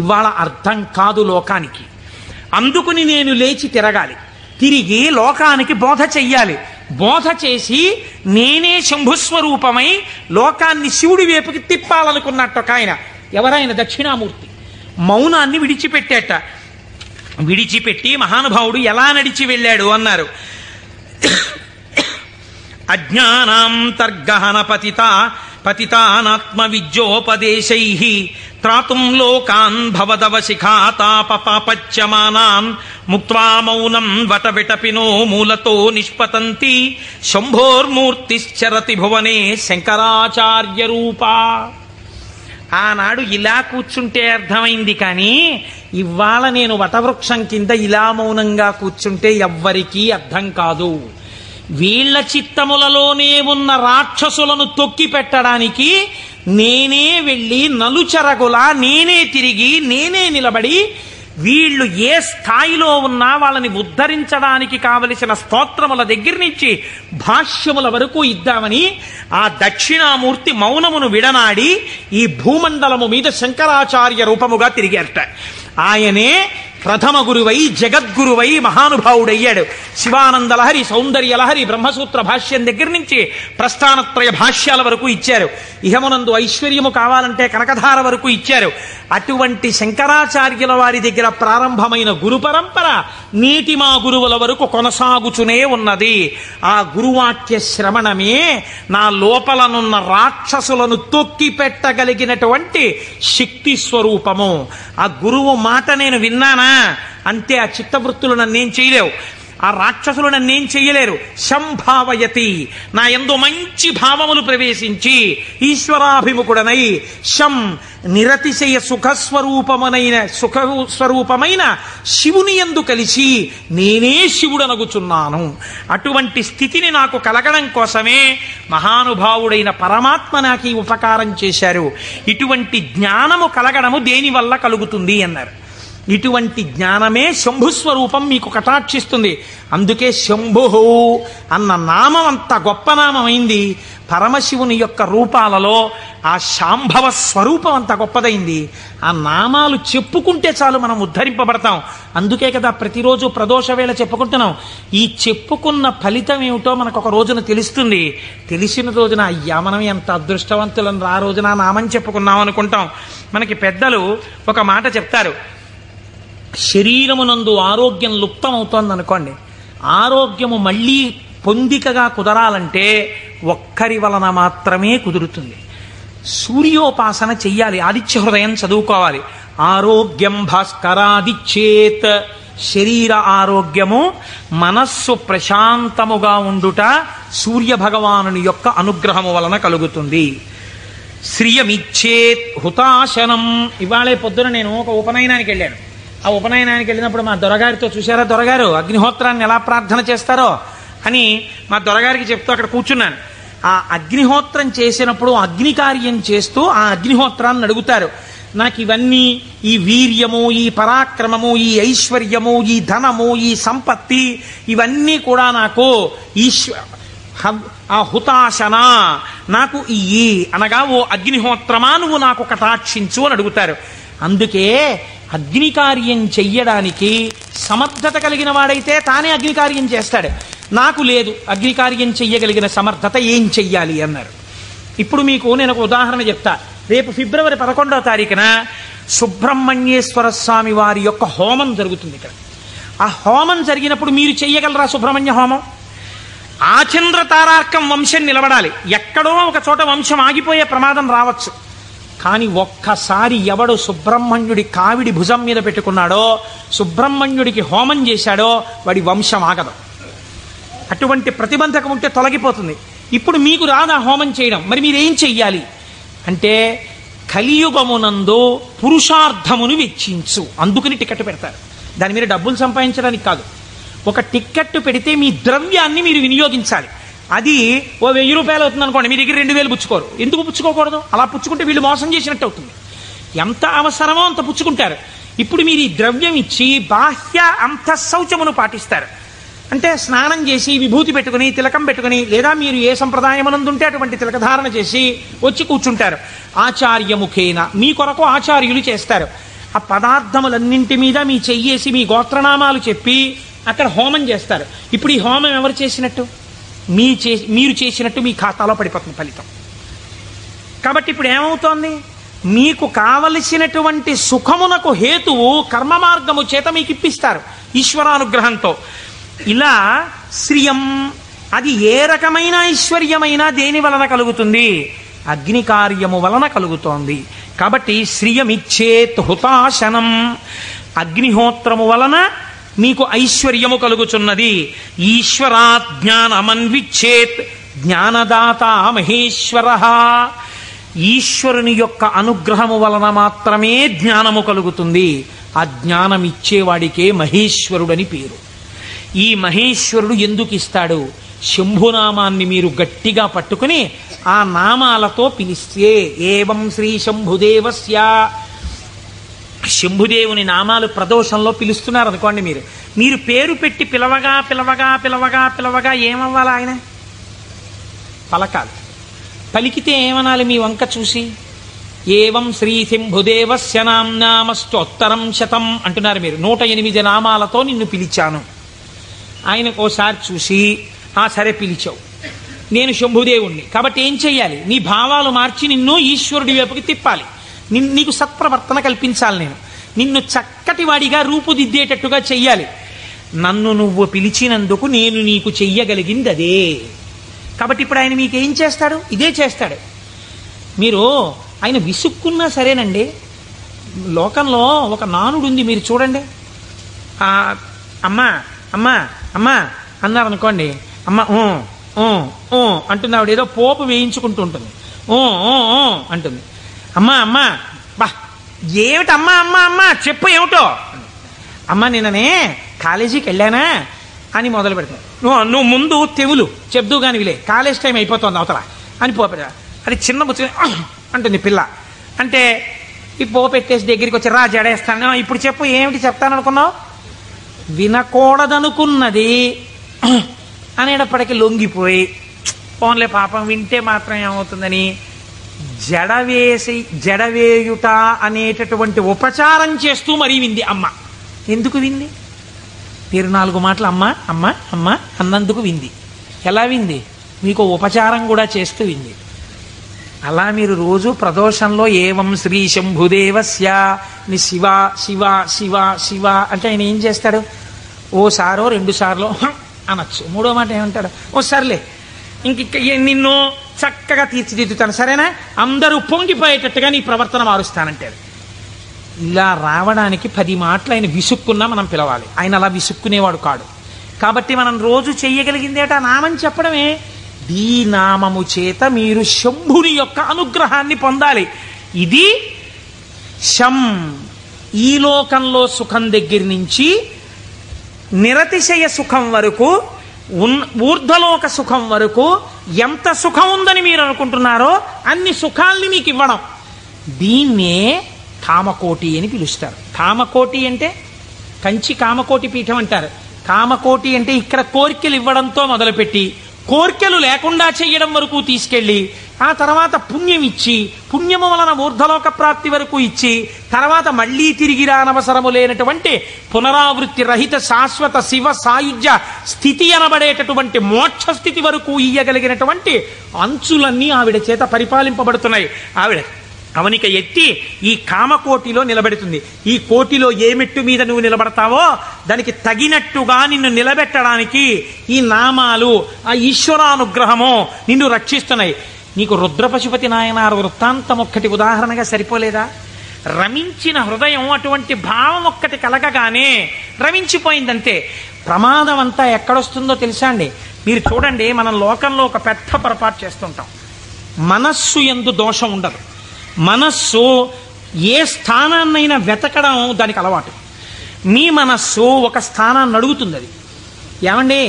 ఇవాళ అర్థం కాదు లోకానికి. అందుకుని నేను లేచి తిరగాలి, తిరిగి లోకానికి బోధ చెయ్యాలి. బోధ చేసి నేనే శంభుస్వరూపమై లోకాన్ని శివుడి వైపుకి తిప్పాలనుకున్నట్టు ఒక ఆయన. ఎవరైనా దక్షిణామూర్తి మౌనాన్ని విడిచిపెట్టేట. విడిచిపెట్టి మహానుభావుడు ఎలా నడిచి వెళ్ళాడు అన్నారు. అజ్ఞానాంతర్గహన పతితానాత్మ విద్యోపదేశైః త్రాతుం లోకాన్ భవదవశిఖాతాపపాపచ్యమానాన్ ముక్త్వా మౌనం వటవిటపినో మూలతో నిష్పతంతి శంభోర్మూర్తిశ్చరతి భువనే శంకరాచార్య రూపా. ఆనాడు ఇలా కూర్చుంటే అర్థమైంది, కానీ ఇవాళ నేను వటవృక్షం కింద ఇలా మౌనంగా కూర్చుంటే ఎవ్వరికీ అర్థం కాదు. వీళ్ల చిత్తములలోనే ఉన్న రాక్షసులను తొక్కి పెట్టడానికి నేనే వెళ్ళి నలుచరగులా నేనే తిరిగి నేనే నిలబడి వీళ్ళు ఏ స్థాయిలో ఉన్నా వాళ్ళని ఉద్ధరించడానికి కావలసిన స్తోత్రముల దగ్గర నుంచి భాష్యముల వరకు ఇద్దామని ఆ దక్షిణామూర్తి మౌనమును విడనాడి ఈ భూమండలము మీద శంకరాచార్య రూపముగా తిరిగారట. ఆయనే ప్రథమ గురువై జగద్గురువై మహానుభావుడయ్యాడు. శివానందలహరి, సౌందర్యలహరి, బ్రహ్మసూత్ర భాష్యం దగ్గర నుంచి ప్రస్థానత్రయ భాష్యాల వరకు ఇచ్చారు. ఇహమునందు ఐశ్వర్యము కావాలంటే కనకధార వరకు ఇచ్చారు. అటువంటి శంకరాచార్యుల వారి దగ్గర ప్రారంభమైన గురు పరంపర నీటి మా గురువుల వరకు కొనసాగుచునే ఉన్నది. ఆ గురువాక్య శ్రవణమే నా లోపలనున్న రాక్షసులను తొక్కి పెట్టగలిగినటువంటి శక్తి స్వరూపము. ఆ గురువు మాట నేను విన్నానా అంతే. ఆ చిత్తవృత్తులు నన్నేం చేయలేవు, ఆ రాక్షసులు నన్నేం చెయ్యలేరు. సంభావయతి, నా యందు మంచి భావములు ప్రవేశించి ఈశ్వరాభిముఖుడనై శం నిరతిశయ సుఖస్వరూపమైన శివుని యందు కలిసి నేనే శివుడనగుచున్నాను. అటువంటి స్థితిని నాకు కలగడం కోసమే మహానుభావుడైన పరమాత్మ నాకు ఈ ఉపకారం చేశారు. ఇటువంటి జ్ఞానము కలగడము దేనివల్ల కలుగుతుంది అన్నారు. ఇటువంటి జ్ఞానమే శంభుస్వరూపం మీకు కటాక్షిస్తుంది. అందుకే శంభు అన్న నామం అంత గొప్ప నామమైంది. పరమశివుని యొక్క రూపాలలో ఆ శాంభవ స్వరూపం అంత గొప్పదైంది. ఆ నామాలు చెప్పుకుంటే చాలు మనం ఉద్ధరింపబడతాం. అందుకే కదా ప్రతిరోజు ప్రదోష వేళ చెప్పుకుంటున్నాం. ఈ చెప్పుకున్న ఫలితం ఏమిటో మనకు ఒక రోజున తెలుస్తుంది. తెలిసిన రోజున అయ్యా మనం ఎంత అదృష్టవంతులను, ఆ రోజున నామం చెప్పుకున్నాం అనుకుంటాం. మనకి పెద్దలు ఒక మాట చెప్తారు, శరీరమునందు ఆరోగ్యం లుప్తమవుతోంది అనుకోండి, ఆరోగ్యము మళ్ళీ పొందికగా కుదరాలంటే ఒక్కరి వలన మాత్రమే కుదురుతుంది. సూర్యోపాసన చెయ్యాలి, ఆదిత్య హృదయం చదువుకోవాలి. ఆరోగ్యం భాస్కరాదిచ్చేత్, శరీర ఆరోగ్యము, మనస్సు ప్రశాంతముగా ఉండుట సూర్య భగవానుని యొక్క అనుగ్రహము వలన కలుగుతుంది. శ్రియమిచ్చేత్ హుతాశనం. ఇవాళే పొద్దున నేను ఒక ఉపనయనానికి వెళ్ళాను. ఆ ఉపనయనానికి వెళ్ళినప్పుడు మా దొరగారితో, చూశారా దొరగారు అగ్నిహోత్రాన్ని ఎలా ప్రార్థన చేస్తారో అని మా దొరగారికి చెప్తూ అక్కడ కూర్చున్నాను. ఆ అగ్నిహోత్రం చేసినప్పుడు అగ్ని కార్యం చేస్తూ ఆ అగ్నిహోత్రాన్ని అడుగుతారు, నాకు ఇవన్నీ, ఈ వీర్యము, ఈ పరాక్రమము, ఈ ఐశ్వర్యము, ఈ ధనము, ఈ సంపత్తి, ఇవన్నీ కూడా నాకు ఆ హుతాశన నాకు ఇయ్యి అనగా, ఓ అగ్నిహోత్రమా నువ్వు నాకు కటాక్షించు అని అడుగుతారు. అందుకే అగ్ని కార్యం చెయ్యడానికి సమర్థత కలిగిన వాడైతే తానే అగ్ని కార్యం చేస్తాడు. నాకు లేదు అగ్ని కార్యం చెయ్యగలిగిన సమర్థత, ఏం చెయ్యాలి అన్నారు. ఇప్పుడు మీకు నేను ఒక ఉదాహరణ చెప్తా. రేపు ఫిబ్రవరి 11వ తారీఖున సుబ్రహ్మణ్యేశ్వర స్వామి వారి యొక్క హోమం జరుగుతుంది ఇక్కడ. ఆ హోమం జరిగినప్పుడు మీరు చెయ్యగలరా సుబ్రహ్మణ్య హోమం? ఆచంద్ర తారార్కం వంశం నిలబడాలి. ఎక్కడో ఒక చోట వంశం ఆగిపోయే ప్రమాదం రావచ్చు. కానీ ఒక్కసారి ఎవడు సుబ్రహ్మణ్యుడి కావిడి భుజం మీద పెట్టుకున్నాడో, సుబ్రహ్మణ్యుడికి హోమం చేశాడో, వాడి వంశం ఆగదు. అటువంటి ప్రతిబంధకం ఉంటే తొలగిపోతుంది. ఇప్పుడు మీకు రాదా హోమం చేయడం, మరి మీరేం చెయ్యాలి అంటే, కలియుగమునందు పురుషార్థమును వెచ్చించు. అందుకని టికెట్ పెడతారు. దాని మీద డబ్బులు సంపాదించడానికి కాదు. ఒక టికెట్ పెడితే మీ ద్రవ్యాన్ని మీరు వినియోగించాలి. అది ఓ 1000 రూపాయలు అవుతుంది అనుకోండి, మీ దగ్గర 2000 పుచ్చుకోరు. ఎందుకు పుచ్చుకోకూడదు? అలా పుచ్చుకుంటే వీళ్ళు మోసం చేసినట్టు అవుతుంది. ఎంత అవసరమో అంత పుచ్చుకుంటారు. ఇప్పుడు మీరు ఈ ద్రవ్యం ఇచ్చి బాహ్య అంతఃశౌచమును పాటిస్తారు. అంటే స్నానం చేసి విభూతి పెట్టుకుని తిలకం పెట్టుకుని, లేదా మీరు ఏ సంప్రదాయమునందుంటే అటువంటి తిలకధారణ చేసి వచ్చి కూర్చుంటారు. ఆచార్యముఖేన, మీ కొరకు ఆచార్యులు చేస్తారు. ఆ పదార్థములన్నింటి మీద మీ చెయ్యేసి మీ గోత్రనామాలు చెప్పి అక్కడ హోమం చేస్తారు. ఇప్పుడు ఈ హోమం ఎవరు చేసినట్టు? మీరు చేసినట్టు మీ ఖాతాలో పడిపోతుంది ఫలితం. కాబట్టి ఇప్పుడు ఏమవుతోంది? మీకు కావలసినటువంటి సుఖమునకు హేతువు కర్మ మార్గము చేత మీకు ఇప్పిస్తారు ఈశ్వరానుగ్రహంతో. ఇలా శ్రియం, అది ఏ రకమైన ఐశ్వర్యమైనా దేని వలన కలుగుతుంది? అగ్ని కార్యము వలన కలుగుతోంది. కాబట్టి శ్రియమిచ్చేత్ హుతాశనం, అగ్నిహోత్రము వలన మీకు ఐశ్వర్యము కలుగుచున్నది. ఈశ్వరాత్ జ్ఞానమన్విచ్చేత్, జ్ఞానదాత మహేశ్వర, ఈశ్వరుని యొక్క అనుగ్రహము వలన మాత్రమే జ్ఞానము కలుగుతుంది. ఆ జ్ఞానం ఇచ్చేవాడికే మహేశ్వరుడని పేరు. ఈ మహేశ్వరుడు ఎందుకు ఇస్తాడు? శంభునామాన్ని మీరు గట్టిగా పట్టుకుని ఆ నామాలతో పిలిస్తే, ఏవం శ్రీ శంభుదేవస్య, శంభుదేవుని నామాలు ప్రదోషంలో పిలుస్తున్నారు అనుకోండి, మీరు పేరు పెట్టి పిలవగా పిలవగా పిలవగా పిలవగా ఏమవ్వాలి? ఆయన పలకాలి. పలికితే ఏమనాలి? మీ వంక చూసి ఏవం శ్రీ శంభుదేవస్య నామ్నామస్తోత్తరం శతం అంటున్నారు మీరు. 108 నామాలతో నిన్ను పిలిచాను. ఆయనకు ఓసారి చూసి, సరే పిలిచావు, నేను శంభుదేవుణ్ణి కాబట్టి ఏం చెయ్యాలి? నీ భావాలు మార్చి నిన్ను ఈశ్వరుడి వైపుకి తిప్పాలి. నీకు సత్ప్రవర్తన కల్పించాలి. నిన్ను చక్కటి వాడిగా రూపుదిద్దేటట్టుగా చెయ్యాలి. నన్ను నువ్వు పిలిచినందుకు నేను నీకు చెయ్యగలిగింది అదే. కాబట్టి ఇప్పుడు ఆయన మీకేం చేస్తాడు? ఇదే చేస్తాడు. మీరు ఆయన విసుక్కున్నా సరేనండి. లోకంలో ఒక నానుడు ఉంది, మీరు చూడండి. అమ్మా అమ్మా అమ్మా అన్నారు అనుకోండి, అమ్మ అంటుంది. ఆవిడ ఏదో పోపు వేయించుకుంటూ ఉంటుంది, అంటుంది. అమ్మా అమ్మా, బా ఏమిటి అమ్మా అమ్మా అమ్మా చెప్పు ఏమిటో. అమ్మ నిన్ననే కాలేజీకి వెళ్ళానా అని మొదలు పెడతాను. నువ్వు ముందు తెవులు చెప్దు కానీ విలే, కాలేజ్ టైం అయిపోతుంది అవతల అని పోపెడతా. అది చిన్న బుచ్చుని అంటుంది పిల్ల. అంటే ఈ పోపెట్టేసి దగ్గరికి వచ్చి రా జడేస్తాను, ఇప్పుడు చెప్పు ఏమిటి చెప్తాననుకున్నావు? వినకూడదనుకున్నది అనేటప్పటికీ లొంగిపోయి, పోన్లే పాపం వింటే మాత్రం ఏమవుతుందని జడవేయుట అనేటటువంటి ఉపచారం చేస్తూ మరీ వింది అమ్మ. ఎందుకు వింది? 4 మాటలు అమ్మ అమ్మ అమ్మ అన్నందుకు వింది. ఎలా వింది? మీకు ఉపచారం కూడా చేస్తూ వింది. అలా మీరు రోజు ప్రదోషంలో ఏవం శ్రీ శంభుదేవస్య ని శివ శివ శివ శివ అంటే ఆయన ఏం చేస్తాడు? ఓసారో 2 సార్లు అనొచ్చు, 3వ మాట ఏమంటాడు? ఓ సర్లే ఇంక నిన్ను చక్కగా తీర్చిదిద్దుతాను, సరేనా, అందరూ పొంగిపోయేటట్టుగా నీ ప్రవర్తన మారుస్తానంటాడు. ఇలా రావడానికి 10 మాటలు ఆయన విసుక్కున్నా మనం పిలవాలి. ఆయన అలా విసుక్కునేవాడు కాడు. కాబట్టి మనం రోజు చెయ్యగలిగిందేట నామం చెప్పడమే. ఈ నామము చేత మీరు శంభుని యొక్క అనుగ్రహాన్ని పొందాలి. ఇది శం, ఈ లోకంలో సుఖం దగ్గర నుంచి నిరతిశయ సుఖం వరకు, ఊర్ధ్వలోక సుఖం వరకు ఎంత సుఖం ఉందని మీరు అనుకుంటున్నారో అన్ని సుఖాల్ని మీకు ఇవ్వడం. దీన్నే కామకోటి అని పిలుస్తారు. కామకోటి అంటే కంచి కామకోటి పీఠం అంటారు. కామకోటి అంటే ఇక్కడ కోరికలు ఇవ్వడంతో మొదలుపెట్టి కోరికలు లేకుండా చేయడం వరకు తీసుకెళ్ళి, ఆ తర్వాత పుణ్యం ఇచ్చి, పుణ్యము వలన ఊర్ధ్వలోక ప్రాప్తి వరకు ఇచ్చి, తర్వాత మళ్లీ తిరిగి రానవసరము లేనటువంటి పునరావృత్తి రహిత శాశ్వత శివ సాయుధ్య స్థితి అనబడేటటువంటి మోక్ష స్థితి వరకు ఇయ్యగలిగినటువంటి అంచులన్నీ ఆవిడ చేత పరిపాలింపబడుతున్నాయి. ఆవిడ అవనిక ఎత్తి ఈ కామకోటిలో నిలబెడుతుంది. ఈ కోటిలో ఏ మెట్టు మీద నువ్వు నిలబడతావో దానికి తగినట్టుగా నిన్ను నిలబెట్టడానికి ఈ నామాలు, ఆ ఈశ్వరానుగ్రహము నిన్ను రక్షిస్తున్నాయి. నీకు రుద్రపశుపతి నాయనార్ వృత్తాంతం ఒక్కటి ఉదాహరణగా సరిపోలేదా? రమించిన హృదయం అటువంటి భావం ఒక్కటి కలగగానే రమించిపోయిందంతే. ప్రమాదం అంతా ఎక్కడొస్తుందో తెలుసా అండి? మీరు చూడండి, మనం లోకంలో ఒక పెద్ద పొరపాటు చేస్తుంటాం. మనస్సు యందు దోషం ఉండదు. మనస్సు ఏ స్థానాన్నైనా వెతకడం దానికి అలవాటు. మీ మనస్సు ఒక స్థానాన్ని అడుగుతుంది. అది ఏమండి,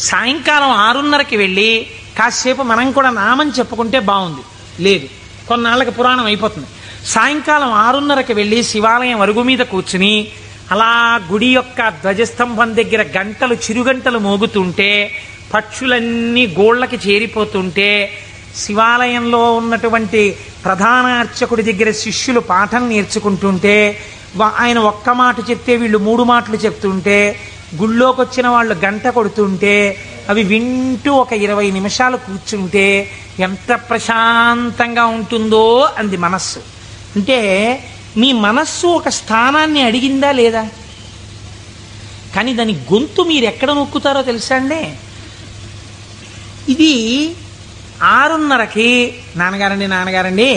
సాయంకాలం 6:30కి వెళ్ళి కాసేపు మనం కూడా నామం చెప్పుకుంటే బాగుంది. లేదు, కొన్నాళ్ళకి పురాణం అయిపోతుంది. సాయంకాలం 6:30కి వెళ్ళి శివాలయం అరుగు మీద కూర్చుని అలా గుడి యొక్క ధ్వజస్తంభం దగ్గర గంటలు, చిరుగంటలు మోగుతుంటే, పక్షులన్నీ గోళ్ళకి చేరిపోతుంటే, శివాలయంలో ఉన్నటువంటి ప్రధాన అర్చకుడి దగ్గర శిష్యులు పాఠం నేర్చుకుంటుంటే, ఆయన ఒక్క మాట చెప్తే వీళ్ళు 3 మాటలు చెప్తుంటే, గుళ్ళోకి వచ్చిన వాళ్ళు గంట కొడుతుంటే అవి వింటూ ఒక 20 నిమిషాలు కూర్చుంటే ఎంత ప్రశాంతంగా ఉంటుందో అంది మనస్సు. అంటే మీ మనస్సు ఒక స్థానాన్ని అడిగిందా లేదా? కానీ దాని గొంతు మీరు ఎక్కడ నొక్కుతారో తెలుసా అండి? ఇది 6:30కి నాన్నగారండి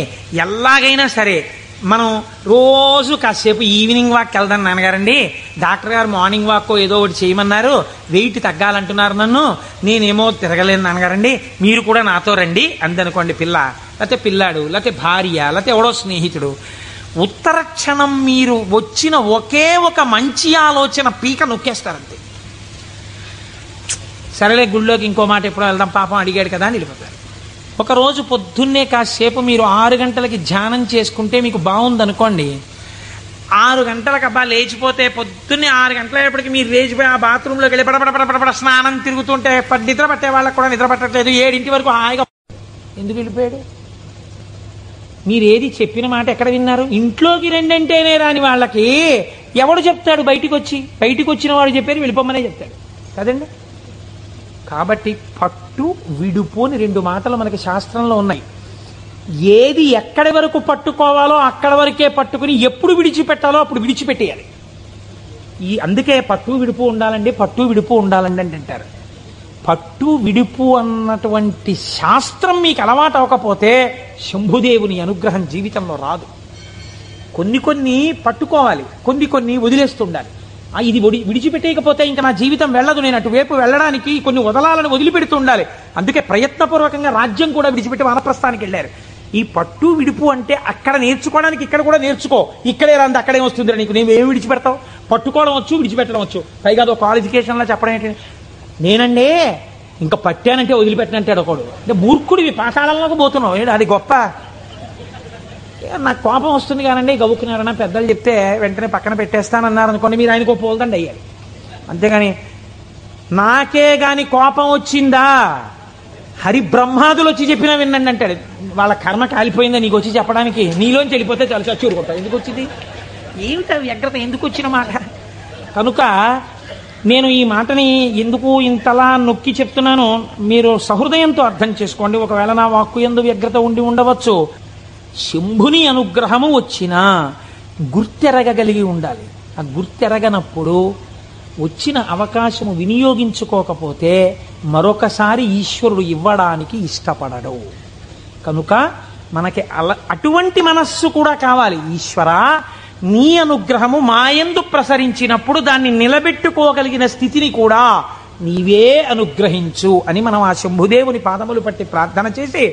ఎలాగైనా సరే మనం రోజు కాసేపు ఈవినింగ్ వాక్ వెళ్దాం నాన్నగారండి, డాక్టర్ గారు మార్నింగ్ వాక్ ఏదో ఒకటి చేయమన్నారు, వెయిట్ తగ్గాలంటున్నారు నన్ను, నేనేమో తిరగలేను నాన్నగారండి, మీరు కూడా నాతో రండి అందనుకోండి. పిల్ల, లేకపోతే పిల్లాడు, లేకపోతే భార్య, లేకపోతే ఎవడో స్నేహితుడు. ఉత్తర క్షణం మీరు వచ్చిన ఒకే ఒక మంచి ఆలోచన పీక నొక్కేస్తారంతే. సరేలే గుళ్ళోకి ఇంకో మాట ఎప్పుడో వెళ్దాం, పాపం అడిగాడు కదా అని వెళ్ళిపోతారు. ఒకరోజు పొద్దున్నే కాసేపు మీరు 6 గంటలకి ధ్యానం చేసుకుంటే మీకు బాగుందనుకోండి. 6 గంటలకు అబ్బా లేచిపోతే, పొద్దున్నే 6 గంటలప్పటికి మీరు లేచిపోయి ఆ బాత్రూంలోకి వెళ్ళి పడపడ స్నానం తిరుగుతుంటే నిద్ర పట్టే వాళ్ళకి కూడా నిద్ర పట్టట్లేదు. 7 వరకు హాయిగా ఎందుకు వెళ్ళిపోయాడు? మీరు ఏది చెప్పిన మాట ఎక్కడ విన్నారు? ఇంట్లోకి రెండంటేనే రాని వాళ్ళకి ఎవడు చెప్తాడు? బయటికి వచ్చిన వాడు చెప్పారు వెళ్ళిపోమనే చెప్తాడు కదండి. కాబట్టి పట్టు విడుపు అని 2 మాటలు మనకి శాస్త్రంలో ఉన్నాయి. ఏది ఎక్కడి వరకు పట్టుకోవాలో అక్కడ వరకే పట్టుకుని ఎప్పుడు విడిచిపెట్టాలో అప్పుడు విడిచిపెట్టేయాలి. అందుకే పట్టు విడుపు ఉండాలండి అని అంటారు. పట్టు విడుపు అన్నటువంటి శాస్త్రం మీకు అలవాటు అవ్వకపోతే శంభుదేవుని అనుగ్రహం జీవితంలో రాదు. కొన్ని పట్టుకోవాలి, కొన్ని వదిలేస్తుండాలి. ఇది విడిచిపెట్టేయకపోతే ఇంకా నా జీవితం వెళ్ళదు, నేను అటువైపు వెళ్ళడానికి కొన్ని వదలాలను వదిలిపెడుతూ ఉండాలి. అందుకే ప్రయత్నపూర్వకంగా రాజ్యం కూడా విడిచిపెట్టి వానప్రస్థానికి వెళ్ళారు. ఈ పట్టు విడుపు అంటే అక్కడ నేర్చుకోవడానికి ఇక్కడ కూడా నేర్చుకో. ఇక్కడే రాంది అక్కడే వస్తుంది నీకు, నేను ఏమి విడిచిపెడతావు? పట్టుకోవడం వచ్చు, విడిచిపెట్టడం వచ్చు. పైగా అదో క్వాలిఫికేషన్లో చెప్పడం ఏంటి? నేనండి ఇంకా పట్టానంటే వదిలిపెట్టినంటాడు ఒకడు. అంటే మూర్ఖుడివి, పాతాళంలోకి పోతున్నావు, అది గొప్ప. నాకు కోపం వస్తుంది కానండి, గవ్వుకున్నారన్నా పెద్దలు చెప్తే వెంటనే పక్కన పెట్టేస్తానన్నారు అనుకోండి, మీరు ఆయనకు పోల్దండి అయ్యాలి. అంతేగాని నాకే గాని కోపం వచ్చిందా హరిబ్రహ్మాదులు వచ్చి చెప్పినా వినండి అంటాడు. వాళ్ళ కర్మ కాలిపోయిందా నీకు వచ్చి చెప్పడానికి? నీలోంచి వెళ్ళిపోతే చాలా చచ్చూరుకుంటావు. ఎందుకు వచ్చింది? ఏమిటా వ్యగ్రత? ఎందుకు వచ్చిన మాట? కనుక నేను ఈ మాటని ఎందుకు ఇంతలా నొక్కి చెప్తున్నానో మీరు సహృదయంతో అర్థం చేసుకోండి. ఒకవేళ నా వాక్కు యందు వ్యగ్రత ఉండి ఉండవచ్చు. శంభుని అనుగ్రహము వచ్చినా గుర్తెరగగలిగి ఉండాలి. ఆ గుర్తెరగనప్పుడు వచ్చిన అవకాశము వినియోగించుకోకపోతే మరొకసారి ఈశ్వరుడు ఇవ్వడానికి ఇష్టపడడు. కనుక మనకి అటువంటి మనస్సు కూడా కావాలి. ఈశ్వరా, నీ అనుగ్రహము మాయందు ప్రసరించినప్పుడు దాన్ని నిలబెట్టుకోగలిగిన స్థితిని కూడా నీవే అనుగ్రహించు అని మనం ఆ శంభుదేవుని పాదములు పట్టి ప్రార్థన చేసి